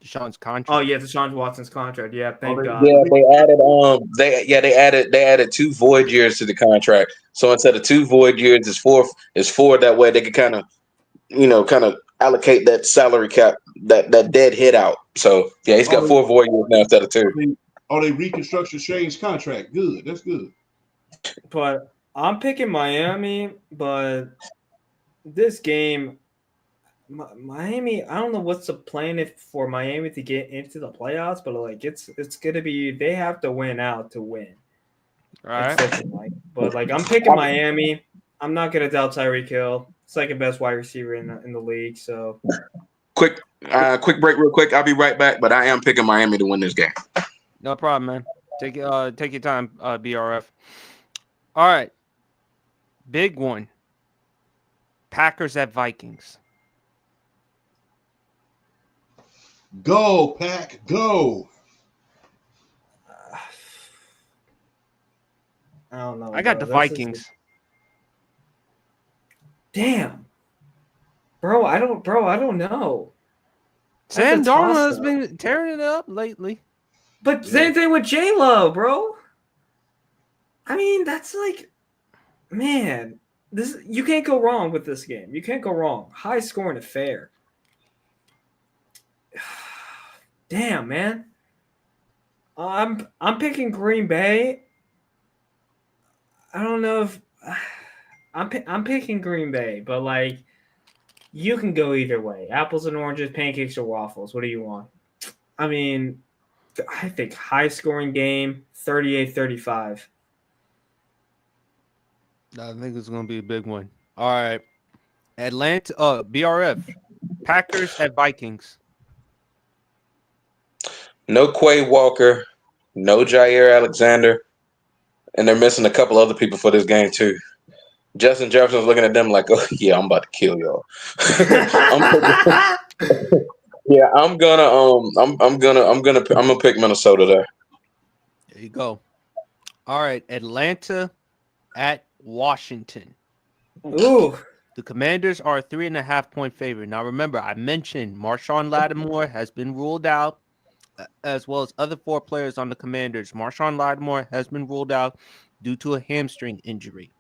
Deshaun's contract. Oh yeah, Deshaun Watson's contract. Yeah, thank God. Yeah, they added 2 void years to the contract. So instead of 2 void years, it's 4. That way they could kind of allocate that salary cap, that dead hit out. So yeah, he's got 4 void years now instead of 2. They reconstructed Shane's contract. Good, that's good. But I'm picking Miami, but this game. Miami, I don't know what's the plan for Miami to get into the playoffs, but it's gonna be they have to win out to win. All right. But I'm picking Miami. I'm not gonna doubt Tyreek Hill, second best wide receiver in the league. So quick break, real quick. I'll be right back, but I am picking Miami to win this game. No problem, man. Take your time, BRF. All right, big one. Packers at Vikings. Go, Pack, go. I don't know. I got the Vikings. Damn. Bro, I don't know. Sam Darnold has been tearing it up lately. But same thing with J-Lo, bro. I mean, that's man, you can't go wrong with this game. You can't go wrong. High scoring affair. Damn, man. I'm picking Green Bay. I don't know if I'm picking Green Bay, but you can go either way. Apples and oranges, pancakes or waffles. What do you want? I mean, I think high scoring game, 38-35. I think it's going to be a big one. All right. Atlanta, BRF. Packers at Vikings. No Quay Walker, no Jair Alexander, and they're missing a couple other people for this game too. Justin Jefferson's looking at them like, "Oh yeah, I'm about to kill y'all." I'm gonna pick Minnesota there. There you go. All right, Atlanta at Washington. Ooh. The Commanders are a 3.5 point favorite. Now, remember, I mentioned Marshawn Lattimore has been ruled out, as well as other 4 players on the Commanders. Marshawn Lattimore has been ruled out due to a hamstring injury.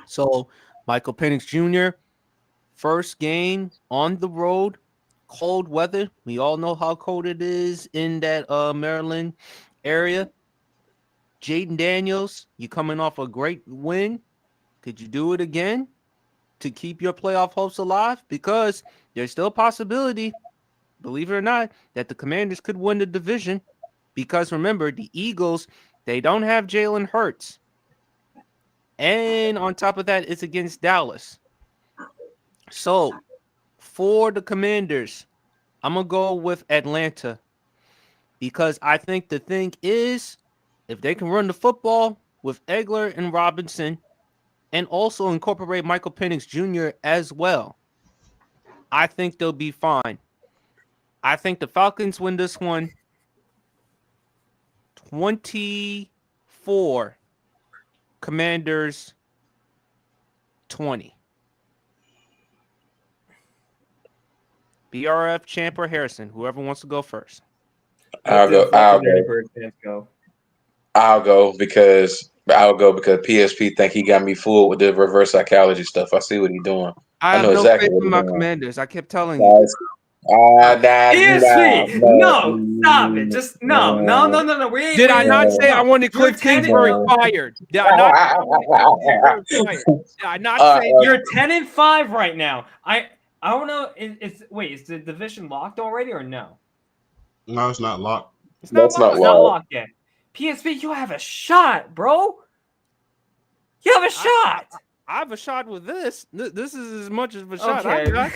So, Michael Penix Jr., first game on the road, cold weather. We all know how cold it is in that Maryland area. Jaden Daniels, you coming off a great win. Could you do it again to keep your playoff hopes alive? Because there's still a possibility, believe it or not, that the Commanders could win the division. Because remember, the Eagles, they don't have Jalen Hurts. And on top of that, it's against Dallas. So for the Commanders, I'm going to go with Atlanta. Because I think the thing is, if they can run the football with Egler and Robinson, and also incorporate Michael Penix Jr. as well, I think they'll be fine. I think the Falcons win this one 24, Commanders 20. BRF, Champ, or Harrison, whoever wants to go first. I'll go. I'll go because PSP think he got me fooled with the reverse psychology stuff. I see what he's doing. I have know no exactly faith what in he's my doing. Commanders. I kept telling you. PSP, no, stop it. Just no. Did I not say I wanted Cliff Kingsbury fired? Did I not say I wanted Cliff Kingsbury fired? Did I not say you're 10-5 right now? I don't know. Is the division locked already or no? No, it's not locked. It's not locked yet. PSP, you have a shot, bro. You have a shot. I have a shot with this. This is as much of a shot Okay. I got.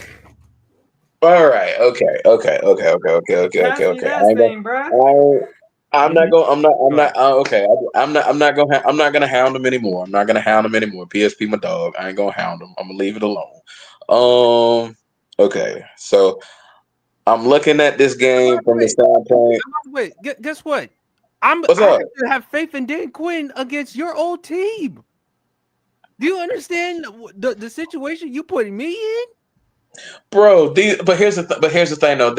All right. Okay. I'm not gonna hound him anymore. PSP my dog. I ain't gonna hound him. I'm gonna leave it alone. Okay. So I'm looking at this game from the standpoint. Wait, guess what? I have to have faith in Dan Quinn against your old team. Do you understand the situation you putting me in? Bro, but here's the thing though.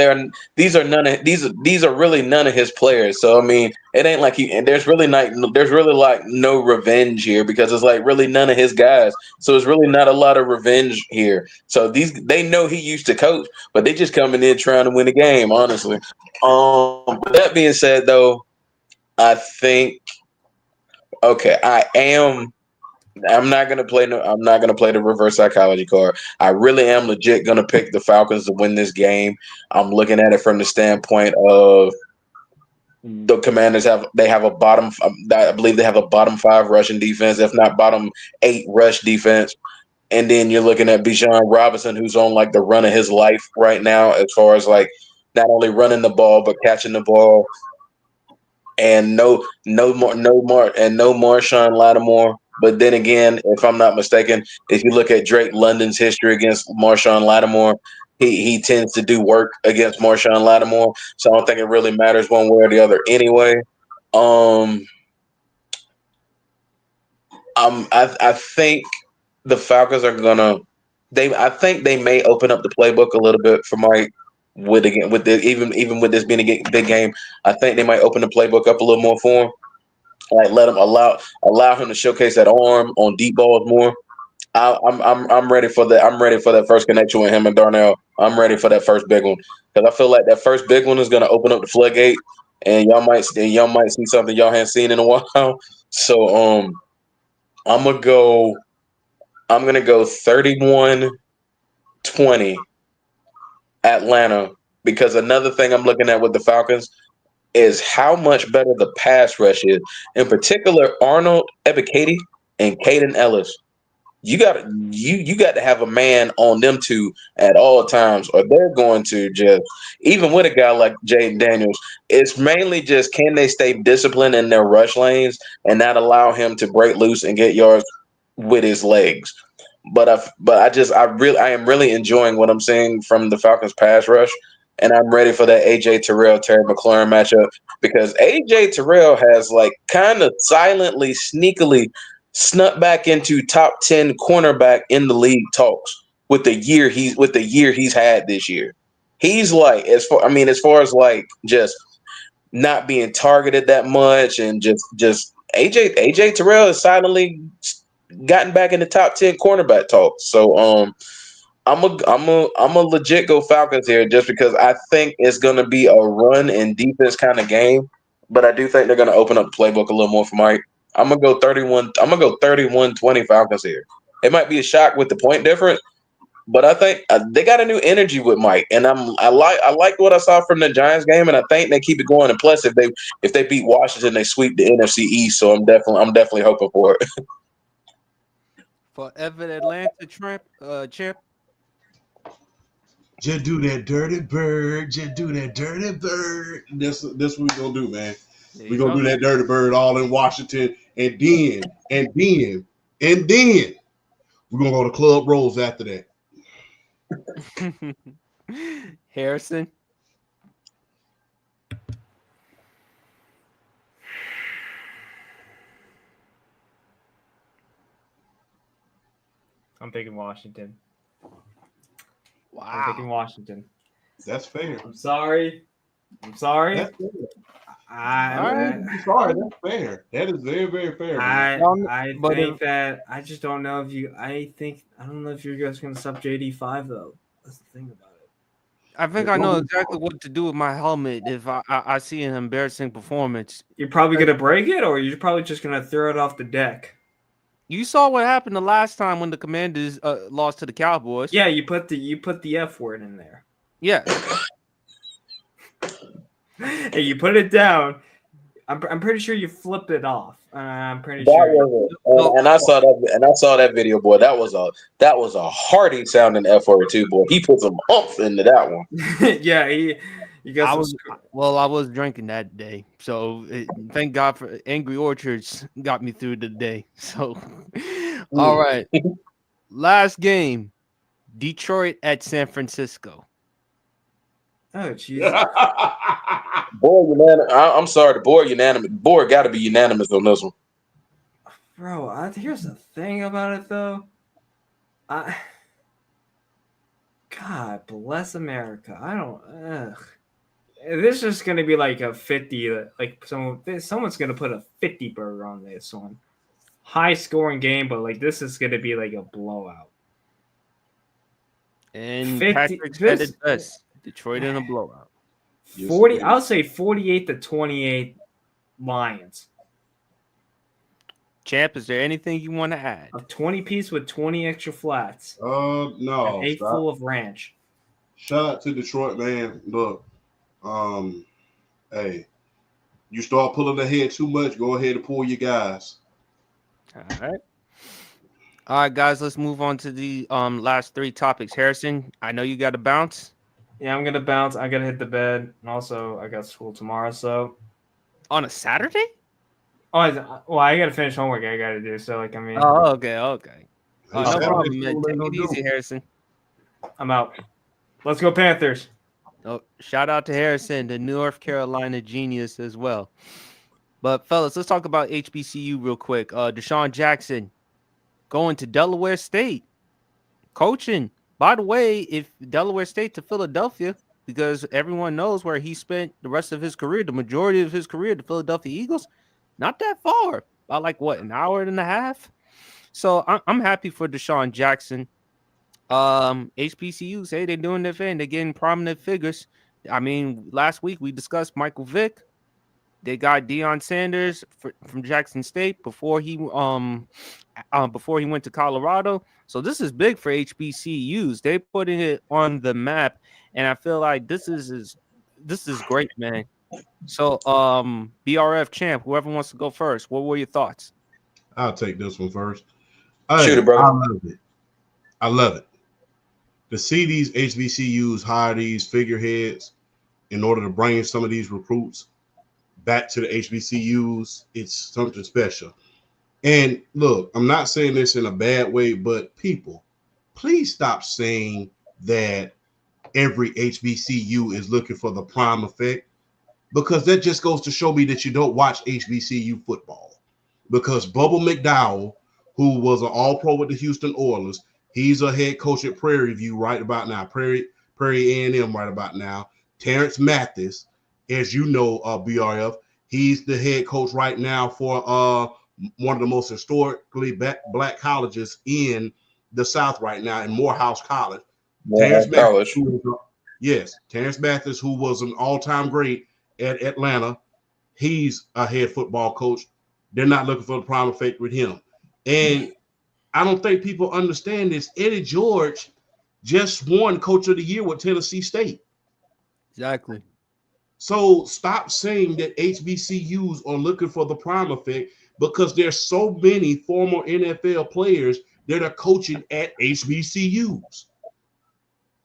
These are really none of his players. So I mean, it ain't like there's really like no revenge here because it's like really none of his guys. So it's really not a lot of revenge here. So they know he used to coach, but they just coming in trying to win the game, honestly. With that being said though, I think I'm not gonna play the reverse psychology card. I really am legit gonna pick the Falcons to win this game. I'm looking at it from the standpoint of the Commanders I believe they have a bottom 5 rushing defense, if not bottom 8 rush defense. And then you're looking at Bijan Robinson, who's on like the run of his life right now, as far as like not only running the ball but catching the ball. And no Marshawn Lattimore. But then again, if I'm not mistaken, if you look at Drake London's history against Marshawn Lattimore, he tends to do work against Marshawn Lattimore. So I don't think it really matters one way or the other anyway. I think the Falcons are gonna. I think they may open up the playbook a little bit for Mike. Even with this being a big game, I think they might open the playbook up a little more for him. Like let him allow him to showcase that arm on deep balls more. I'm ready for that. I'm ready for that first connection with him and Darnell. I'm ready for that first big one because I feel like that first big one is going to open up the floodgate, and y'all might see something y'all haven't seen in a while. So I'm gonna go 31-20 Atlanta, because another thing I'm looking at with the Falcons is how much better the pass rush is. In particular, Arnold Ebiketie and Caden Ellis. You got to have a man on them two at all times, or they're going to just, even with a guy like Jaden Daniels, it's mainly just can they stay disciplined in their rush lanes and not allow him to break loose and get yards with his legs. But I am really enjoying what I'm seeing from the Falcons pass rush. and I'm ready for that AJ Terrell Terry McLaurin matchup because AJ Terrell has like kind of silently, sneakily snuck back into top 10 cornerback in the league talks with the year he's had this year. He's like as far as like just not being targeted that much and just AJ Terrell has silently gotten back in the top 10 cornerback talk. So I'm a legit go Falcons here just because I think it's gonna be a run and defense kind of game, but I do think they're gonna open up the playbook a little more for Mike. I'm gonna go 31. I'm gonna go 31-20 Falcons here. It might be a shock with the point difference, but I think they got a new energy with Mike, and I like what I saw from the Giants game, and I think they keep it going. And plus, if they beat Washington, they sweep the NFC East. So I'm definitely hoping for it. For Evan Atlanta champ. Just do that dirty bird. Just do that dirty bird. This what we gonna do, man. We gonna do that dirty bird all in Washington, and then we're gonna go to Club Rose after that. Harrison. I'm picking Washington. Wow. I'm picking Washington. That's fair. I'm sorry. That's fair. I'm sorry. That's fair. That is very, very fair. I think that I just don't know if you. I don't know if you're guys gonna sub JD5 though. That's the thing about it. I think I know exactly what to do with my helmet if I see an embarrassing performance. You're probably gonna break it, or you're probably just gonna throw it off the deck. You saw what happened the last time when the Commanders lost to the Cowboys. Yeah, you put the F word in there. Yeah. And you put it down. I'm pretty sure you flipped it off. I'm pretty sure. And I saw that video, boy. That was a hearty sounding F word too, boy. He put some umph into that one. Yeah, you got. I was drinking that day, so thank God for Angry Orchards got me through the day. So, all right, last game, Detroit at San Francisco. Oh, Jesus. Boy, I'm sorry, the board unanimous. Board got to be unanimous on this one. Bro, here's the thing about it though. God bless America. I don't. This is gonna be like a 50. Like someone's gonna put a 50 burger on this one. High scoring game, but like this is gonna be like a blowout. And Patrick said it best. Detroit in a blowout. 40. I'll say 48-28 Lions. Champ, is there anything you want to add? A 20-piece with 20 extra flats. No. And 8 full of ranch. Shout out to Detroit, man. Look, hey, you start pulling ahead too much, go ahead and pull your guys. All right, guys, let's move on to the last 3 topics. Harrison, I know you got to bounce. Yeah, I'm gonna bounce. I gotta hit the bed, and also I got school tomorrow. So on a Saturday? Oh, I gotta finish homework. I gotta do. So like, I mean. Oh, okay. No problem, man. Take it easy, Harrison. I'm out. Let's go Panthers. Oh, shout out to Harrison, the North Carolina genius as well. But fellas, let's talk about HBCU real quick. Deshaun Jackson going to Delaware State, coaching. By the way, if Delaware State to Philadelphia, because everyone knows where he spent the rest of his career, the majority of his career, the Philadelphia Eagles, not that far, about like what, an hour and a half. So I'm happy for Deshaun Jackson. HBCUs, hey, they're doing their thing. They're getting prominent figures. I mean, last week we discussed Michael Vick. They got Deion Sanders from Jackson State before he went to Colorado. So this is big for HBCUs. They're putting it on the map, and I feel like this is great, man. So BRF champ, whoever wants to go first, what were your thoughts? I'll take this one first. Shoot it, bro. I love it. To see these HBCUs hire these figureheads in order to bring some of these recruits back to the HBCUs, it's something special. And look, I'm not saying this in a bad way, but people, please stop saying that every HBCU is looking for the prime effect, because that just goes to show me that you don't watch HBCU football. Because Bubba McDowell, who was an All-Pro with the Houston Oilers, he's a head coach at Prairie View right about now, Prairie A&M right about now. Terrence Mathis, as you know, BRF, he's the head coach right now for one of the most historically black colleges in the South right now, in Morehouse College. Morehouse College. Terrence Mathis, who was an all-time great at Atlanta, he's a head football coach. They're not looking for the prime effect with him. And I don't think people understand this. Eddie George just won Coach of the Year with Tennessee State. Exactly. So stop saying that HBCUs are looking for the prime effect, because there's so many former NFL players that are coaching at HBCUs.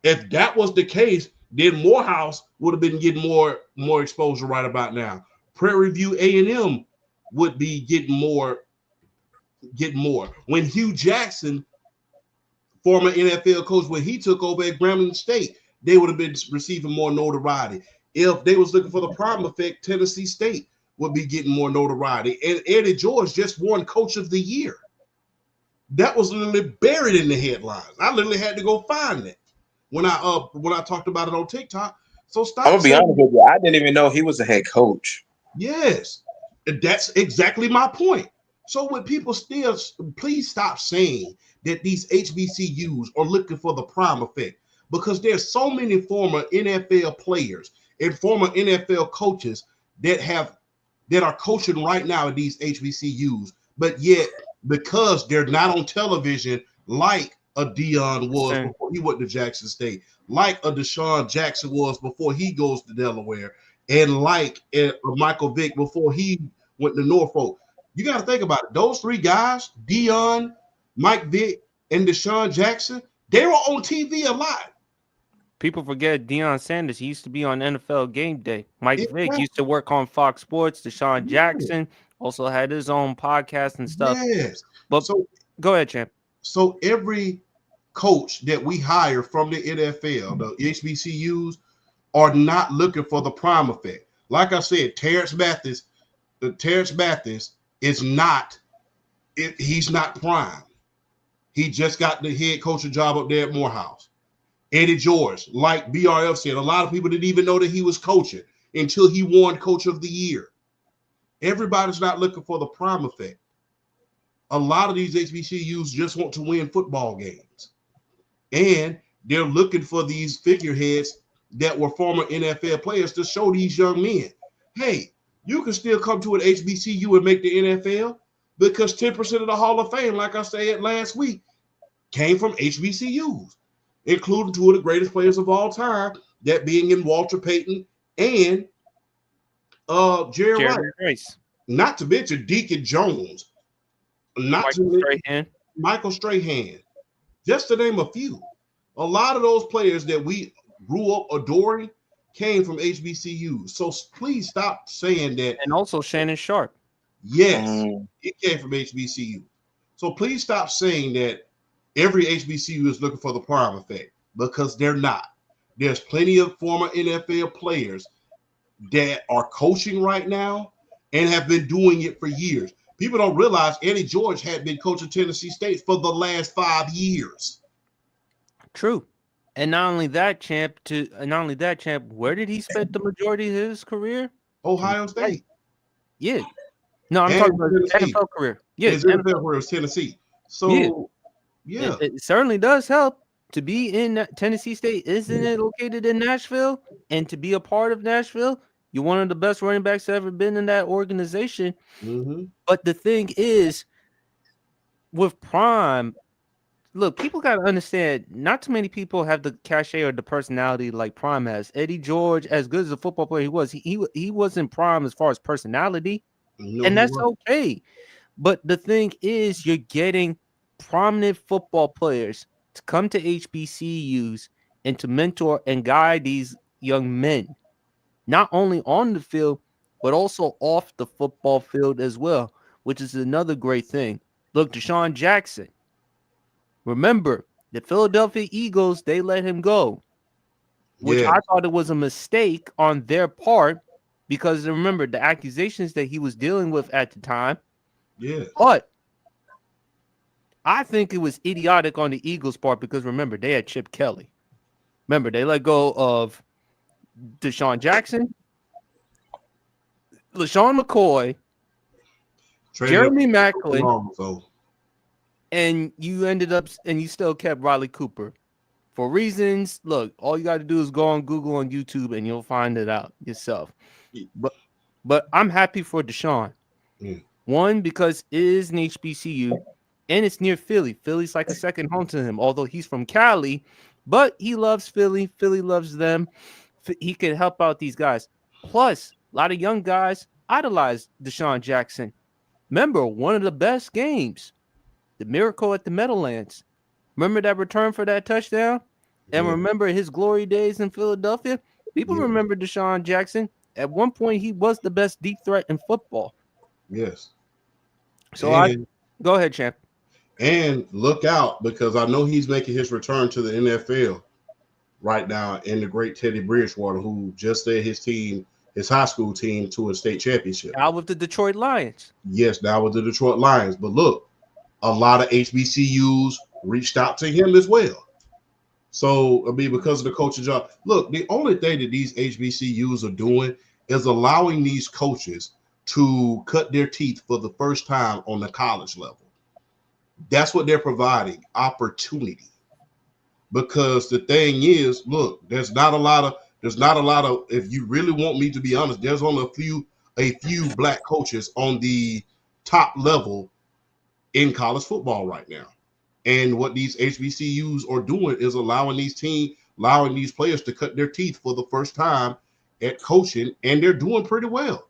If that was the case, then Morehouse would have been getting more exposure right about now. Prairie View A&M would be getting more. When Hugh Jackson, former NFL coach, when he took over at Grambling State, they would have been receiving more notoriety. If they was looking for the prime effect, Tennessee State would be getting more notoriety. And Eddie George just won Coach of the Year. That was literally buried in the headlines. I literally had to go find it when I talked about it on TikTok. So stop. I'm gonna be honest with you. I didn't even know he was a head coach. Yes, that's exactly my point. So when people still, please stop saying that these HBCUs are looking for the prime effect, because there's so many former NFL players and former NFL coaches that are coaching right now at these HBCUs, but yet because they're not on television like a Dion was before he went to Jackson State, like a Deshaun Jackson was before he goes to Delaware, and like a Michael Vick before he went to Norfolk. You got to think about it. Those three guys, Dion, Mike Vick, and Deshaun Jackson, they were on TV a lot. People forget Deion Sanders. He used to be on NFL Game Day. Mike Vick used to work on Fox Sports. Deshaun Jackson also had his own podcast and stuff. Yes. But so, go ahead, champ. So every coach that we hire from the NFL, the HBCUs, are not looking for the prime effect. Like I said, Terrence Mathis is not. He's not prime. He just got the head coaching job up there at Morehouse. Eddie George, like BRF said, a lot of people didn't even know that he was coaching until he won Coach of the Year. Everybody's not looking for the prime effect. A lot of these HBCUs just want to win football games. And they're looking for these figureheads that were former NFL players to show these young men, hey, you can still come to an HBCU and make the NFL, because 10% of the Hall of Fame, like I said last week, came from HBCUs, including two of the greatest players of all time, that being in Walter Payton and Jerry Rice. Not to mention Deacon Jones. Michael Strahan. Just to name a few. A lot of those players that we grew up adoring came from HBCUs. So please stop saying that. And also Shannon Sharp. Yes, it came from HBCU. So please stop saying that every HBCU is looking for the prime effect, because they're not. There's plenty of former NFL players that are coaching right now and have been doing it for years. People don't realize Eddie George had been coaching Tennessee State for the last 5 years. True. And not only that, champ, where did he spend the majority of his career? Ohio State. Yeah. No, I'm talking about his NFL career. Yeah, his NFL career was Tennessee. So, yeah. It certainly does help to be in Tennessee State. Isn't it located in Nashville? And to be a part of Nashville, you're one of the best running backs that ever been in that organization. Mm-hmm. But the thing is, with Prime, look, people got to understand, not too many people have the cachet or the personality like Prime has. Eddie George, as good as a football player he wasn't Prime as far as personality. No, and that's okay. But the thing is, you're getting prominent football players to come to HBCUs and to mentor and guide these young men, not only on the field, but also off the football field as well, which is another great thing. Look, Deshaun Jackson. Remember, the Philadelphia Eagles, they let him go. which Yeah, I thought it was a mistake on their part because remember the accusations that he was dealing with at the time. yeah, But I think it was idiotic on the Eagles' part because remember they had Chip Kelly. Remember they let go of Deshaun Jackson, LaShawn McCoy, traded up Jeremy so Maclin, long ago. and you still kept Riley Cooper. For reasons, look, all you got to do is go on Google on YouTube and you'll find it out yourself. But I'm happy for Deshaun. Yeah, One, because it is an HBCU and it's near Philly. Philly's like a second home to him, although he's from Cali, but he loves Philly. Philly loves them. He can help out these guys. Plus, a lot of young guys idolize Deshaun Jackson. Remember, one of the best games, the miracle at the Meadowlands. Remember that return for that touchdown? And yeah, remember his glory days in Philadelphia? People yeah, remember Deshaun Jackson. At one point, he was the best deep threat in football. yes. So I And go ahead, champ. and look out because I know he's making his return to the NFL right now in the great Teddy Bridgewater, who just led his team, his high school team, to a state championship. Out with the Detroit Lions. Yes, now with the Detroit Lions. But look, a lot of HBCUs reached out to him as well. So, I mean, because of the coaching job, look, the only thing that these HBCUs are doing is allowing these coaches to cut their teeth for the first time on the college level. That's what they're providing, opportunity. Because the thing is, look, there's not a lot of, if you really want me to be honest, there's only a few black coaches on the top level in college football right now. And what these HBCUs are doing is allowing these players to cut their teeth for the first time at coaching, and they're doing pretty well.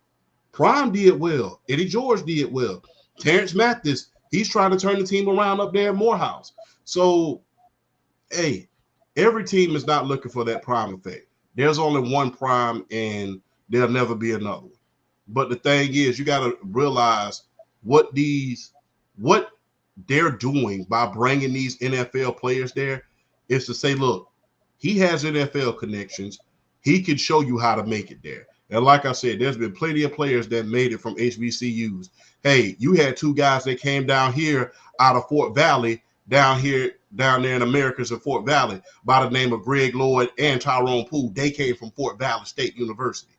Prime did well. Eddie George did well. Terrence Mathis, he's trying to turn the team around up there in Morehouse. So, hey, every team is not looking for that prime effect. There's only one prime, and there'll never be another one. But the thing is, you got to realize what they're doing by bringing these NFL players there is to say, look, he has NFL connections. He can show you how to make it there. And like I said, there's been plenty of players that made it from HBCUs. Hey, you had two guys that came down here out of Fort Valley, down there in Americas in Fort Valley, by the name of Greg Lloyd and Tyrone Poole. They came from Fort Valley State University.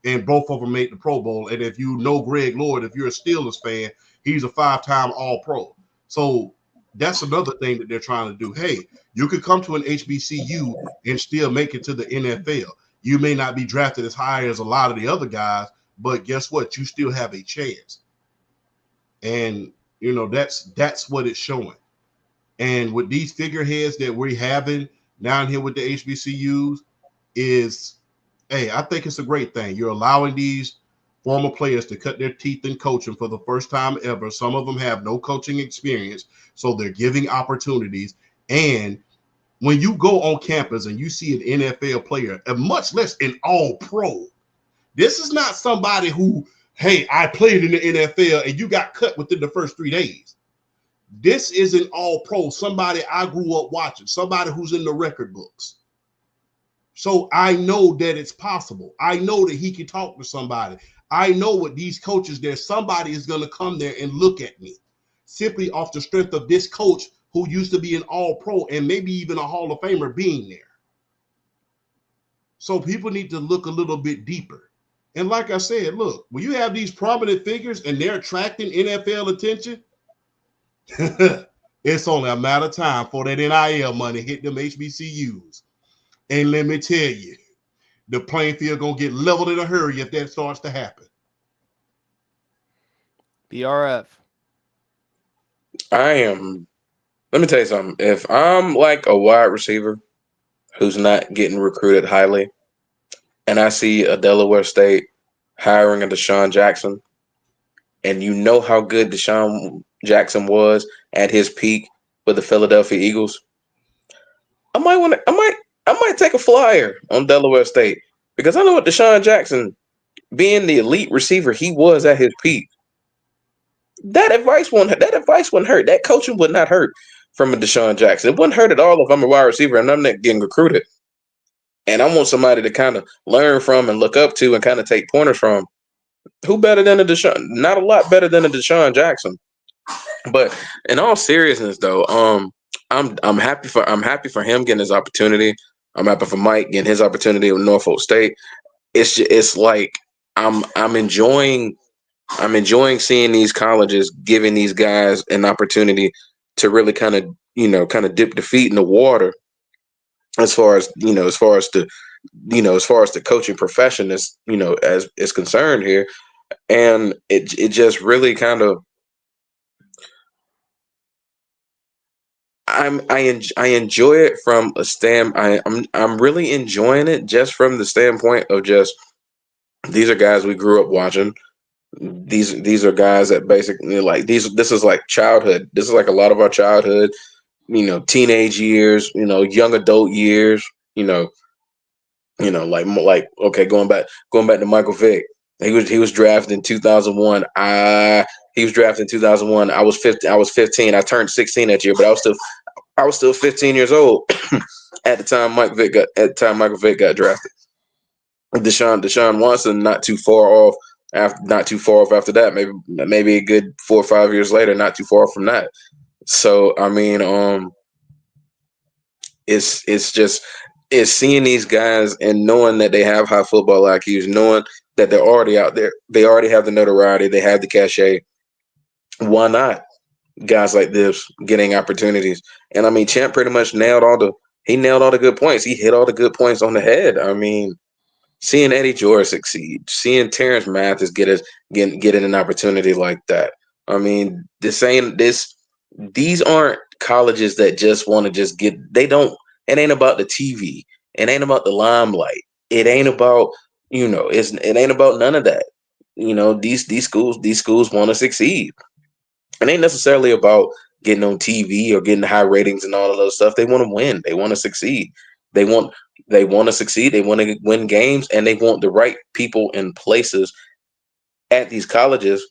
And both of them made the Pro Bowl. And if you know Greg Lloyd, if you're a Steelers fan, he's a 5-time All-Pro. So that's another thing that they're trying to do. Hey, you could come to an HBCU and still make it to the NFL. You may not be drafted as high as a lot of the other guys, but guess what? You still have a chance. And, that's what it's showing. And with these figureheads that we're having down here with the HBCUs is, hey, I think it's a great thing. You're allowing these former players to cut their teeth in coaching for the first time ever. Some of them have no coaching experience, so they're giving opportunities. And when you go on campus and you see an NFL player, and much less an all-pro, this is not somebody who, hey, I played in the NFL and you got cut within the first 3 days. This is an all-pro, somebody I grew up watching, somebody who's in the record books. So I know that it's possible. I know that he can talk to somebody. I know with these coaches there, somebody is going to come there and look at me simply off the strength of this coach who used to be an all-pro and maybe even a Hall of Famer being there. So people need to look a little bit deeper. And like I said, look, when you have these prominent figures and they're attracting NFL attention, it's only a matter of time for that NIL money hit them HBCUs. And let me tell you, the playing field gonna get leveled in a hurry if that starts to happen. BRF. Let me tell you something. If I'm like a wide receiver who's not getting recruited highly, and I see a Delaware State hiring a Deshaun Jackson, and you know how good Deshaun Jackson was at his peak with the Philadelphia Eagles, I might take a flyer on Delaware State because I know what Deshaun Jackson, being the elite receiver he was at his peak, that advice wouldn't hurt. That coaching would not hurt from a Deshaun Jackson. It wouldn't hurt at all if I'm a wide receiver and I'm not getting recruited. and I want somebody to kind of learn from and look up to and kind of take pointers from. Who better than a Deshaun? Not a lot better than a Deshaun Jackson. But in all seriousness, though, I'm happy for him getting his opportunity. I'm happy for Mike getting his opportunity with Norfolk State. It's like I'm enjoying seeing these colleges giving these guys an opportunity to really kind of dip the feet in the water as far as as far as the coaching profession as is concerned here. And it just really kind of I enjoy it from a I'm really enjoying it just from the standpoint of just these are guys we grew up watching. These are guys that basically like this is like childhood. This is like a lot of our childhood, teenage years, young adult years, like okay, going back to Michael Vick. He was drafted in 2001. He was drafted in 2001. I was 15. I was 15. I turned 16 that year, but I was still 15 years old at the time Michael Vick got drafted. Deshaun Watson not too far off after that, maybe a good 4 or 5 years later, not too far from that. So I mean, it's seeing these guys and knowing that they have high football IQs, knowing that they're already out there, they already have the notoriety, they have the cachet. Why not guys like this getting opportunities? And I mean, Champ pretty much nailed all the good points. He hit all the good points on the head. I mean, seeing Eddie George succeed, seeing Terrence Mathis getting an opportunity like that. I mean, these aren't colleges that just want to just get. They don't. It ain't about the TV. It ain't about the limelight. It ain't about it ain't about none of that. These schools want to succeed. It ain't necessarily about getting on TV or getting high ratings and all of those stuff. They want to win. They want to succeed. They want to succeed. They want to win games, and they want the right people in places at these colleges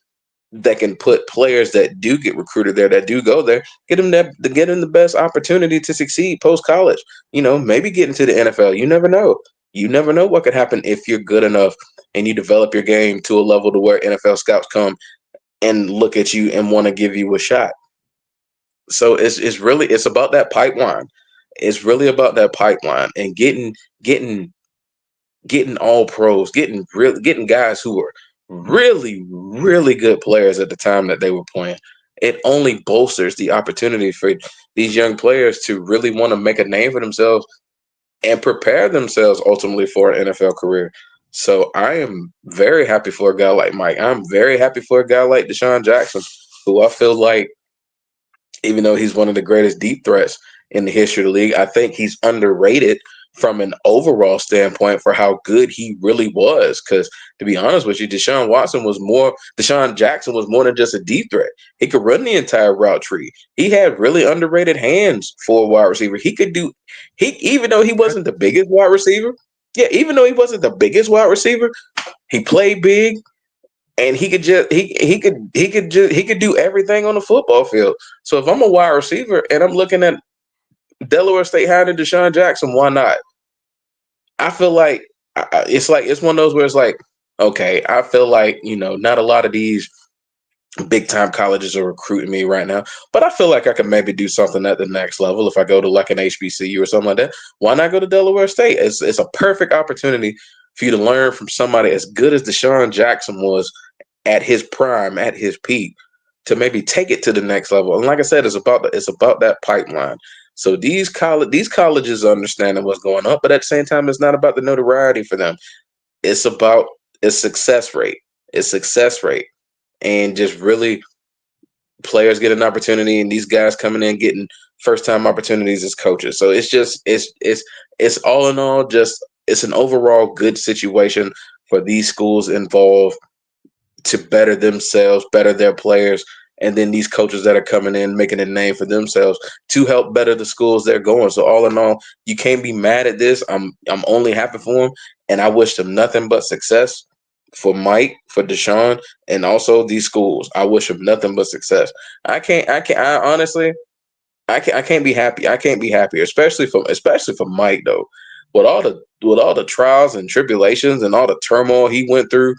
that can put players that do get recruited there, that do go there, get them the best opportunity to succeed post college. Maybe get into the NFL. You never know. You never know what could happen if you're good enough and you develop your game to a level to where NFL scouts come and look at you and want to give you a shot. So it's about that pipeline. It's really about that pipeline and getting all pros, getting guys who are really, really good players at the time that they were playing. It only bolsters the opportunity for these young players to really want to make a name for themselves and prepare themselves ultimately for an NFL career. So I am very happy for a guy like Mike. I'm very happy for a guy like Deshaun Jackson, who I feel like, even though he's one of the greatest deep threats in the history of the league, I think he's underrated from an overall standpoint for how good he really was. Because to be honest with you, Deshaun Jackson was more than just a deep threat. He could run the entire route tree. He had really underrated hands for a wide receiver. Even though he wasn't the biggest wide receiver, he played big. And he could do everything on the football field. So if I'm a wide receiver and I'm looking at Delaware State hiring Deshaun Jackson, why not? I feel like it's one of those where it's like, okay, I feel like not a lot of these big time colleges are recruiting me right now, but I feel like I could maybe do something at the next level if I go to like an HBCU or something like that. Why not go to Delaware State? It's a perfect opportunity for you to learn from somebody as good as Deshaun Jackson was at his prime, at his peak, to maybe take it to the next level. And like I said, it's about that pipeline. So these colleges are understanding what's going on, but at the same time, it's not about the notoriety for them. It's about its success rate. And just really players get an opportunity, and these guys coming in getting first time opportunities as coaches. So it's all in all just it's an overall good situation for these schools involved to better themselves, better their players, and then these coaches that are coming in making a name for themselves to help better the schools they're going. So all in all, you can't be mad at this. I'm only happy for them, and I wish them nothing but success. For Mike, for Deshaun, and also these schools, I wish them nothing but success. I honestly, I can't be happy. I can't be happy, especially for Mike though, with all the trials and tribulations and all the turmoil he went through,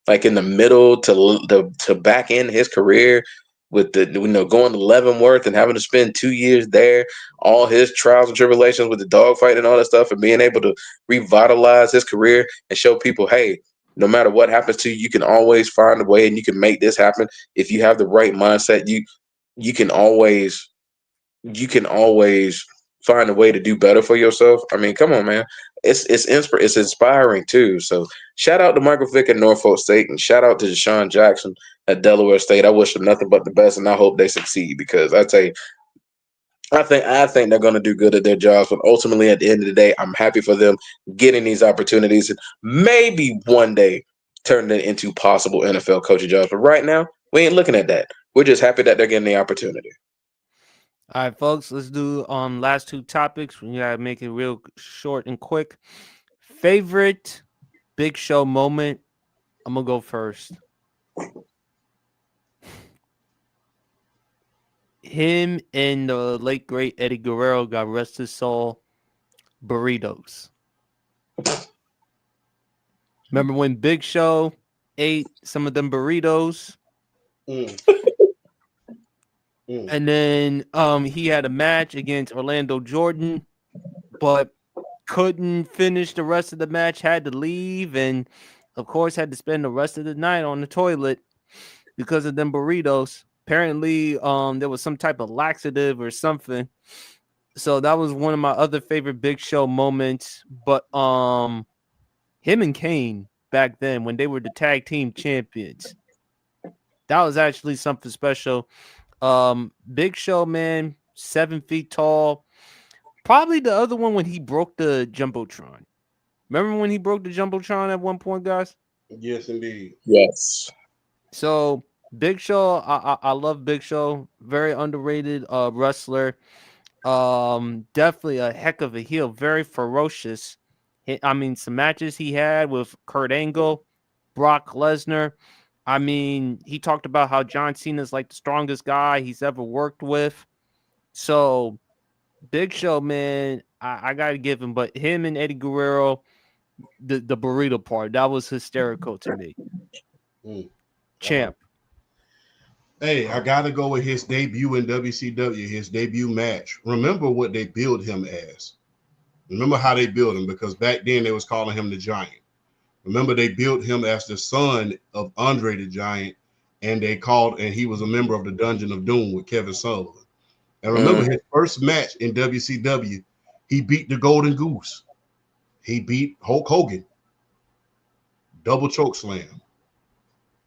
like in the middle to back end his career with the going to Leavenworth and having to spend 2 years there, all his trials and tribulations with the dogfight and all that stuff, and being able to revitalize his career and show people, hey, no matter what happens to you, you can always find a way and you can make this happen if you have the right mindset. You can always you can always find a way to do better for yourself. I mean, come on, man. It's inspiring too. So shout out to Michael Vick at Norfolk State and shout out to Deshaun Jackson at Delaware State. I wish them nothing but the best and I hope they succeed because I tell you, I think they're going to do good at their jobs, but ultimately at the end of the day, I'm happy for them getting these opportunities and maybe one day turn it into possible NFL coaching jobs. But right now, we ain't looking at that. We're just happy that they're getting the opportunity. All right, folks, let's do last two topics. We gotta make it real short and quick. Favorite Big Show moment. I'm gonna go first. Him and the late great Eddie Guerrero, God rest his soul, burritos. Remember when Big Show ate some of them burritos? And then he had a match against Orlando Jordan, but couldn't finish the rest of the match, had to leave, and of course had to spend the rest of the night on the toilet because of them burritos. Apparently, there was some type of laxative or something. So that was one of my other favorite Big Show moments. But him and Kane back then when they were the tag team champions, that was actually something special. Big Show, man, 7 feet tall. Probably the other one when he broke the Jumbotron. Remember when he broke the Jumbotron at one point, guys? Yes, indeed. Yes. So Big Show, I love Big Show. Very underrated wrestler. Definitely a heck of a heel. Very ferocious. I mean, some matches he had with Kurt Angle, Brock Lesnar. I mean, he talked about how John Cena's like the strongest guy he's ever worked with. So, Big Show, man, I got to give him. But him and Eddie Guerrero, the burrito part, that was hysterical to me. Champ. Hey, I got to go with his debut in WCW, his debut match. Remember what they billed him as. Remember how they billed him, because back then they was calling him the Giant. Remember, they built him as the son of Andre the Giant, and he was a member of the Dungeon of Doom with Kevin Sullivan. And remember, his first match in WCW, he beat the Golden Goose. He beat Hulk Hogan, double choke slam,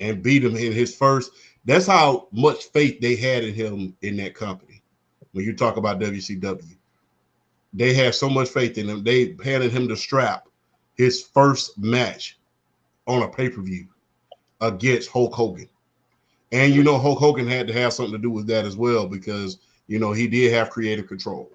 and beat him in his first. That's how much faith they had in him in that company. When you talk about WCW, they had so much faith in him. They handed him the strap. His first match on a pay-per-view against Hulk Hogan. And, Hulk Hogan had to have something to do with that as well because, he did have creative control.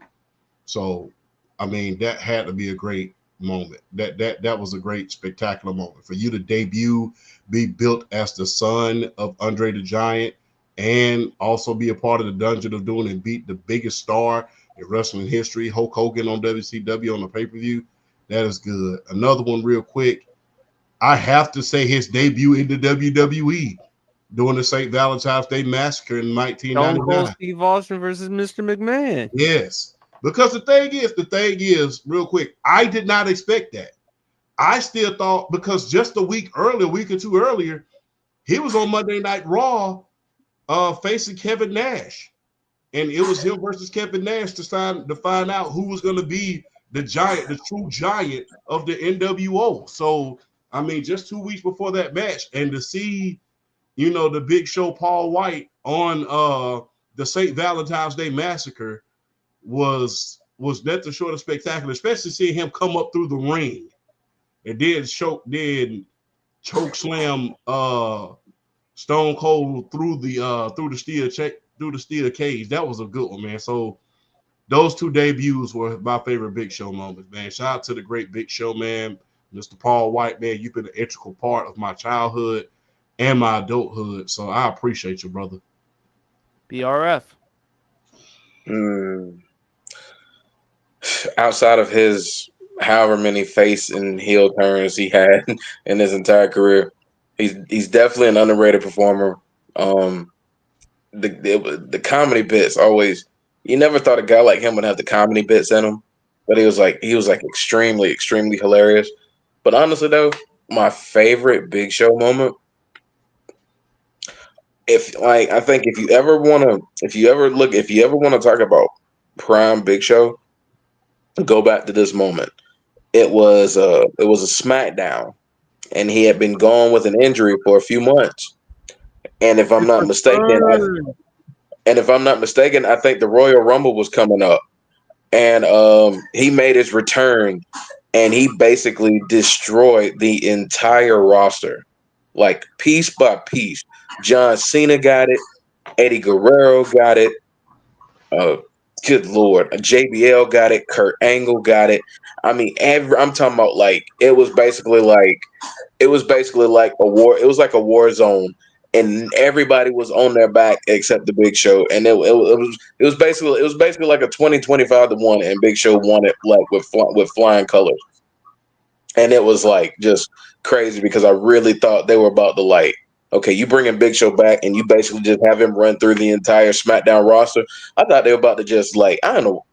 So, I mean, that had to be a great moment. That was a great, spectacular moment. For you to debut, be built as the son of Andre the Giant, and also be a part of the Dungeon of Doom and beat the biggest star in wrestling history, Hulk Hogan on WCW on the pay-per-view. That is good. Another one real quick. I have to say his debut in the WWE during the St. Valentine's Day Massacre in 1999. Stone Cold Steve Austin versus Mr. McMahon. Yes. Because the thing is, real quick, I did not expect that. I still thought, because just a week or two earlier, he was on Monday Night Raw facing Kevin Nash. And it was him versus Kevin Nash to find out who was going to be the true giant of the NWO. So, I mean, just 2 weeks before that match, and to see, the Big Show Paul White on the St. Valentine's Day Massacre was nothing short of spectacular, especially seeing him come up through the ring and then choke slam Stone Cold through the steel cage. That was a good one, man. So those two debuts were my favorite Big Show moments, man. Shout out to the great Big Show, man. Mr. Paul White, man, you've been an integral part of my childhood and my adulthood. So I appreciate you, brother. BRF. Outside of his however many face and heel turns he had in his entire career. He's definitely an underrated performer. Um, the comedy bits always. You never thought a guy like him would have the comedy bits in him, but he was like extremely hilarious. But honestly though, my favorite Big Show moment, if like I think if you ever want to talk about prime Big Show, go back to this moment. It was a SmackDown, and he had been gone with an injury for a few months. And if I'm not mistaken, I think the Royal Rumble was coming up, and he made his return, and he basically destroyed the entire roster, like piece by piece. John Cena got it, Eddie Guerrero got it. Uh, Good Lord, JBL got it, Kurt Angle got it. I mean, I'm talking about like it was basically like a war. It was like a war zone, and everybody was on their back except the Big Show. And it was basically like a 20-25 to 1, and Big Show won it like with flying colors. And it was like just crazy because I really thought they were about to like, okay, you bringing Big Show back and you basically just have him run through the entire SmackDown roster. I thought they were about to just like I don't know.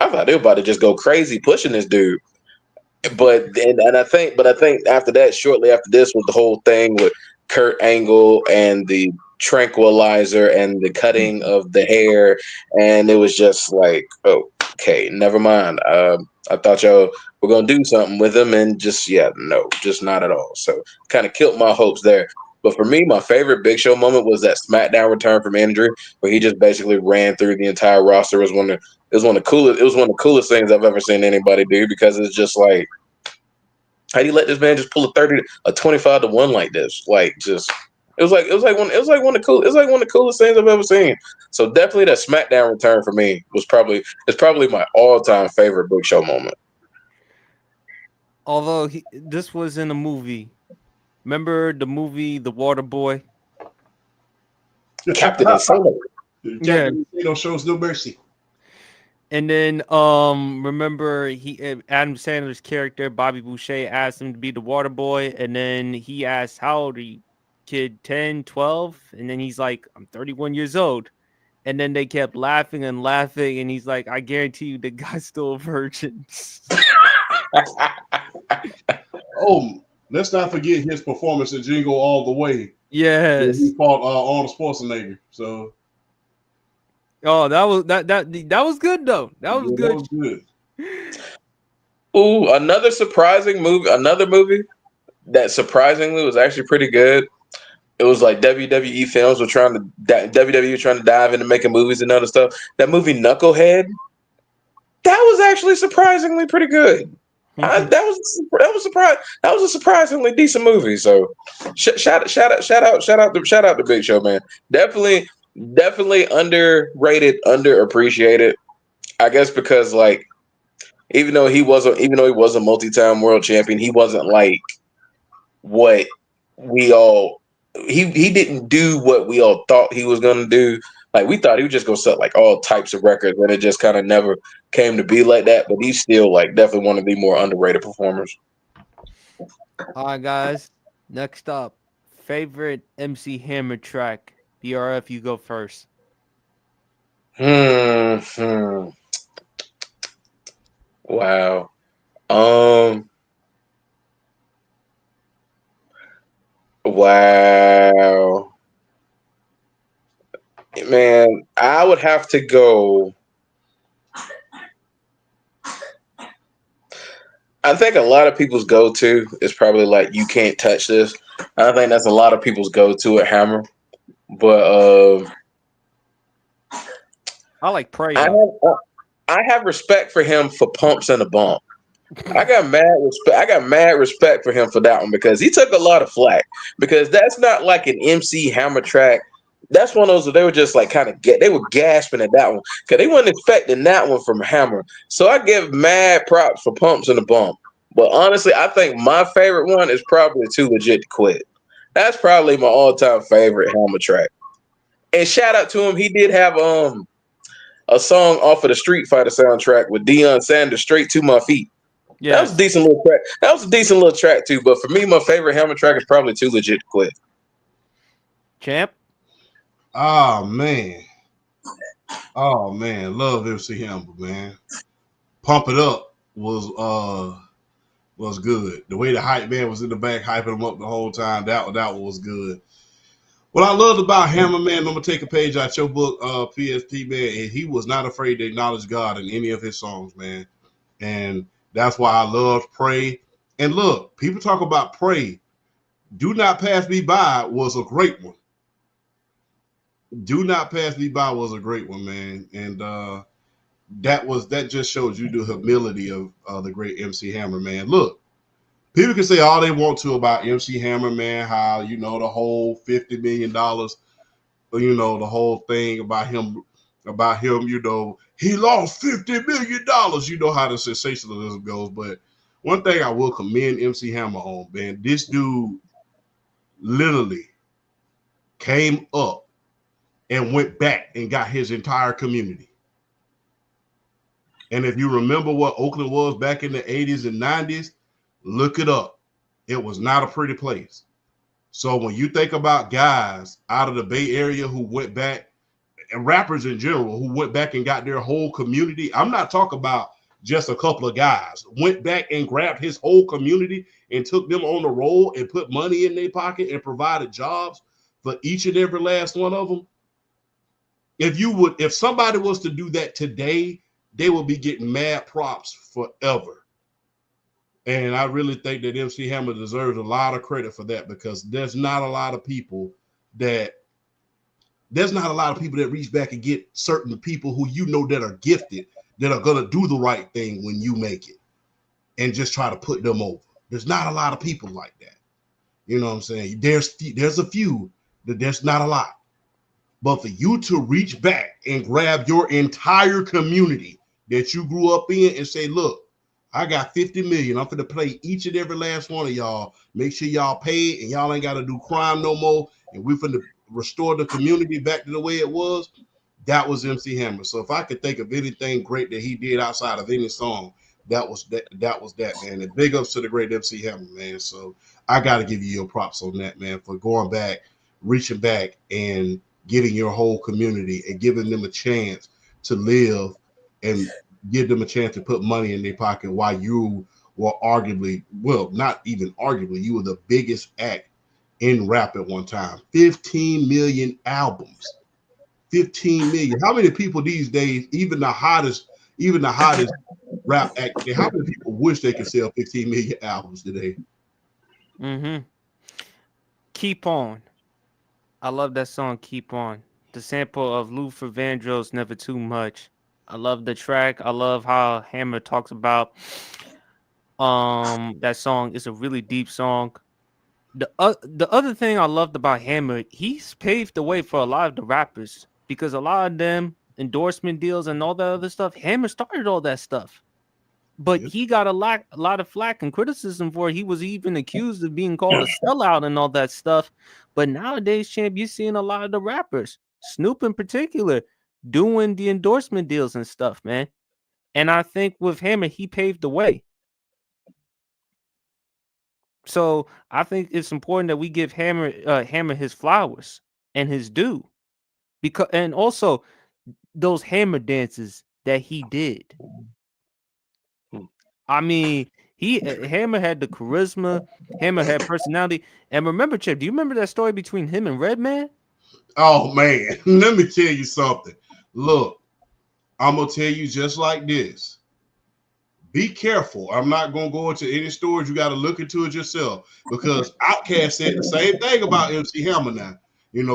I thought they were about to just go crazy pushing this dude. But I think after that, shortly after this, was the whole thing with Kurt Angle and the tranquilizer and the cutting of the hair, and it was just like, oh, okay, never mind. I thought y'all were gonna do something with him, and just yeah, no, just not at all. So kind of killed my hopes there. But for me, my favorite Big Show moment was that SmackDown return from injury, where he just basically ran through the entire roster. It was one of the coolest things I've ever seen anybody do because it's just like, how do you let this man just pull a 25-to-1 like this? Like just it was like one of the coolest things I've ever seen. So definitely that SmackDown return for me it's probably my all time favorite Big Show moment. Although this was in a movie. Remember the movie The Water Boy? Captain Insano. Yeah. Captain Insano shows no mercy. And then remember Adam Sandler's character Bobby Boucher asked him to be the water boy, and then he asked, how old are you, kid? 10, 12? And then he's like, I'm 31 years old. And then they kept laughing and laughing, and he's like, I guarantee you the guy's still a virgin. Oh, let's not forget his performance in Jingle All the Way. Yes. He fought Arnold Schwarzenegger. So Oh, that was good though. That was yeah, good. that was good. Ooh, another movie that surprisingly was actually pretty good. It was like WWE films were WWE trying to dive into making movies and other stuff. That movie Knucklehead, that was actually surprisingly pretty good. That was a surprisingly decent movie. So shout out to Big Show, man. Definitely underrated, underappreciated. I guess because like even though he was a multi-time world champion, he wasn't like what we all he didn't do what we all thought he was gonna do. Like we thought he was just gonna set like all types of records, and it just kind of never came to be like that. But he's still like definitely one of the more underrated performers. All right, guys. Next up, favorite MC Hammer track. BRF, you go first. Hmm. Wow. Um. Wow. Man, I would have to go. I think a lot of people's go-to is probably like "You Can't Touch This." I think that's a lot of people's go-to at Hammer. But I like Pray I though. have I have respect for him for Pumps and a Bump. I got mad respect for him for that one because he took a lot of flack because that's not like an MC Hammer track. That's one of those where they were just like they were gasping at that one because they weren't expecting that one from Hammer. So I give mad props for Pumps and the Bump. But honestly, I think my favorite one is probably Too Legit to Quit. That's probably my all-time favorite Hammer track. And shout out to him, he did have a song off of the Street Fighter soundtrack with Deion Sanders, Straight to My Feet. That was a Yes. decent little track. That was a decent little track too. But for me, my favorite Hammer track is probably Too Legit to Quit. Champ. Oh man. Oh man. Love MC Hammer, man. Pump It Up was good. The way the hype man was in the back hyping him up the whole time, that one was good. What I loved about Hammer, man, I'm gonna take a page out your book, PSP, man, and he was not afraid to acknowledge God in any of his songs, man. And that's why I love Pray. And look, people talk about Pray. Do Not Pass Me By was a great one. Do Not Pass Me By was a great one, man. And that just shows you the humility of the great MC Hammer, man. Look, people can say all they want to about MC Hammer, man, how, the whole $50 million, the whole thing about him, he lost $50 million. You know how the sensationalism goes. But one thing I will commend MC Hammer on, man, this dude literally came up and went back and got his entire community. And if you remember what Oakland was back in the 80s and 90s, look it up. It was not a pretty place. So when you think about guys out of the Bay Area who went back, and rappers in general who went back and got their whole community, I'm not talking about just a couple of guys, went back and grabbed his whole community and took them on the road and put money in their pocket and provided jobs for each and every last one of them. If somebody was to do that today, they would be getting mad props forever. And I really think that MC Hammer deserves a lot of credit for that, because there's not a lot of people that reach back and get certain people who that are gifted, that are going to do the right thing when you make it and just try to put them over. There's not a lot of people like that. You know what I'm saying? There's a few, but there's not a lot. But for you to reach back and grab your entire community that you grew up in and say, look, I got 50 million. I'm going to play each and every last one of y'all. Make sure y'all pay and y'all ain't got to do crime no more. And we're going to restore the community back to the way it was. That was MC Hammer. So if I could think of anything great that he did outside of any song, that was that, man. And big ups to the great MC Hammer, man. So I got to give you your props on that, man, for going back, reaching back, and getting your whole community and giving them a chance to live and give them a chance to put money in their pocket while you were arguably, well, not even arguably, you were the biggest act in rap at one time. 15 million albums. 15 million. How many people these days, even the hottest rap act, how many people wish they could sell 15 million albums today? Mm-hmm. Keep On. I love that song, Keep On. The sample of Luther Vandross, Never Too Much. I love the track. I love how Hammer talks about that song. It's a really deep song. The other thing I loved about Hammer, he's paved the way for a lot of the rappers, because a lot of them endorsement deals and all that other stuff, Hammer started all that stuff. But he got a lot of flack and criticism for it. He was even accused of being called a sellout and all that stuff. But nowadays, champ, you're seeing a lot of the rappers, Snoop in particular, doing the endorsement deals and stuff, man. And I think with Hammer, he paved the way. So I think it's important that we give Hammer his flowers and his due, because, and also those Hammer dances that he did. I mean, Hammer had the charisma, Hammer had personality. And remember, Chip, do you remember that story between him and Redman? Oh man, let me tell you something. Look, I'm gonna tell you just like this. Be careful. I'm not gonna go into any stories. You got to look into it yourself, because Outkast said the same thing about MC Hammer. Now,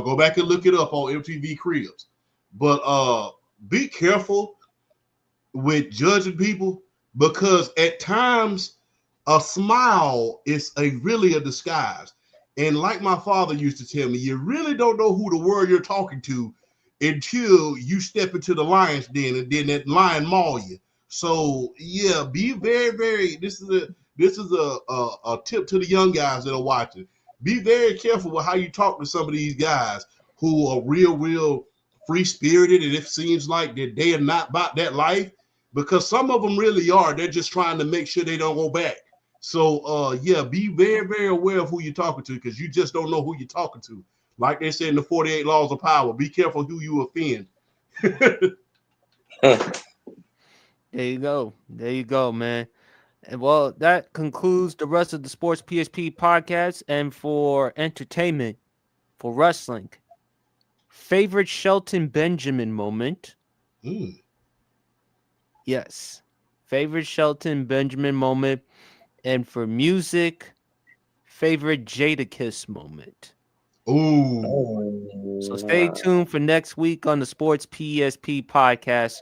go back and look it up on MTV Cribs. But be careful with judging people, because at times a smile is really a disguise. And like my father used to tell me, you really don't know who the world you're talking to until you step into the lion's den and then that lion maul you. So yeah, be very, very. This is a tip to the young guys that are watching. Be very careful with how you talk to some of these guys who are real free spirited, and it seems like that they are not about that life. because some of them really are. They're just trying to make sure they don't go back. So yeah, be very, very aware of who you're talking to, because you just don't know who you're talking to. Like they said in the 48 Laws of Power, be careful who you offend. There you go. There you go, man. And well, that concludes the rest of the Sports PSP podcast. And for entertainment, for wrestling, favorite Shelton Benjamin moment. Mm. Yes. Favorite Shelton Benjamin moment. And for music, favorite Jadakiss moment. Ooh. So stay tuned for next week on the Sports PSP podcast.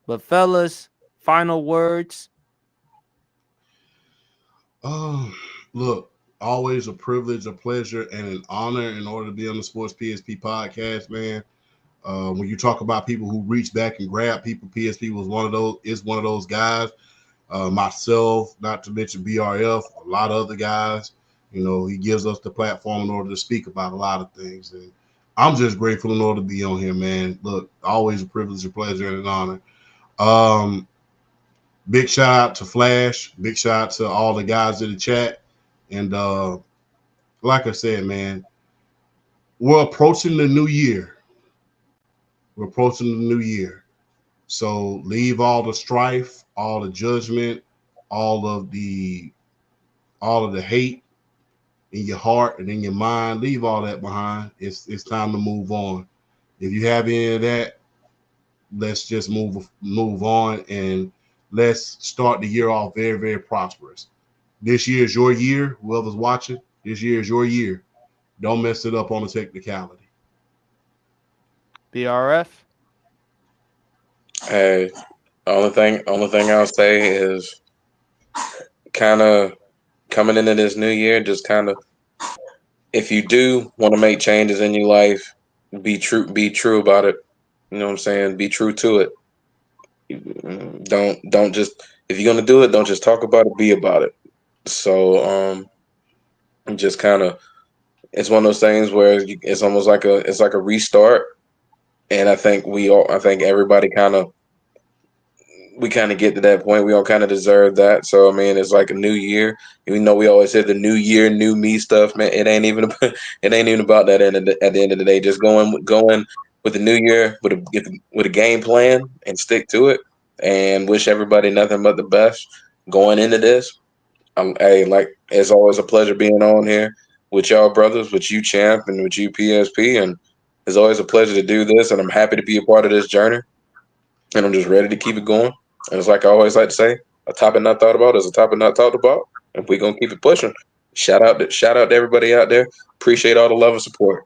But fellas, final words. Look, always a privilege, a pleasure, and an honor in order to be on the Sports PSP podcast, man. When you talk about people who reach back and grab people, PSP was one of those. Is one of those guys. Myself, not to mention BRF, a lot of other guys. You know, he gives us the platform in order to speak about a lot of things, and I'm just grateful in order to be on here, man. Look, always a privilege, a pleasure, and an honor. Big shout out to Flash. Big shout out to all the guys in the chat. And like I said, man, we're approaching the new year. We're approaching the new year. So leave all the strife, all the judgment, all of the hate in your heart and in your mind. Leave all that behind. It's time to move on. If you have any of that, let's just move on, and let's start the year off very, very prosperous. This year is your year. Whoever's watching, this year is your year. Don't mess it up on a technicality. BRF. Hey, only thing I'll say is kind of coming into this new year, just kind of, if you do want to make changes in your life, be true about it. You know what I'm saying? Be true to it. Don't just, if you're gonna do it, don't just talk about it, be about it. So just kind of, it's one of those things where it's almost like a restart. And I think everybody we kind of get to that point. We all kind of deserve that. So I mean, it's like a new year. Even though we always say the new year, new me stuff, man. It ain't even it ain't even about that. At the end of the day, just going with the new year with a game plan and stick to it. And wish everybody nothing but the best going into this. Hey, like, it's always a pleasure being on here with y'all brothers, with you Champ, and with you PSP. And it's always a pleasure to do this. And I'm happy to be a part of this journey. And I'm just ready to keep it going. And it's like I always like to say, a topic not thought about is a topic not talked about. And we're gonna keep it pushing. Shout out to everybody out there. Appreciate all the love and support.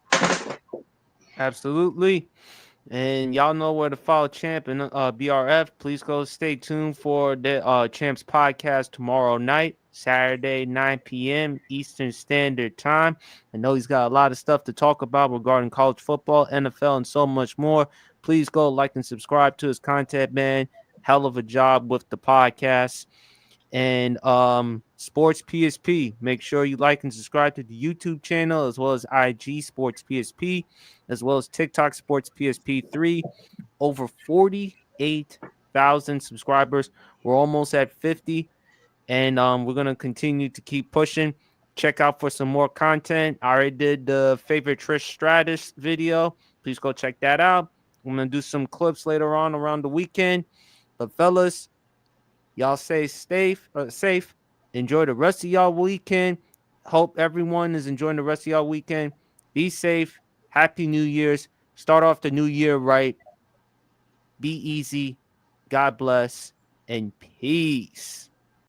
Absolutely. And y'all know where to follow Champ and BRF. Please go stay tuned for the Champ's podcast tomorrow night, Saturday, 9 p.m. Eastern Standard Time. I know he's got a lot of stuff to talk about regarding college football, NFL, and so much more. Please go like and subscribe to his content, man. Hell of a job with the podcast. And Sports PSP. Make sure you like and subscribe to the YouTube channel, as well as IG Sports PSP, as well as TikTok Sports PSP3. Over 48,000 subscribers. We're almost at 50, and we're gonna continue to keep pushing. Check out for some more content. I already did the favorite Trish Stratus video. Please go check that out. I'm gonna do some clips later on around the weekend. But fellas, y'all stay safe. Enjoy the rest of y'all weekend. Hope everyone is enjoying the rest of y'all weekend. Be safe. Happy New Year's. Start off the new year right. Be easy. God bless and peace.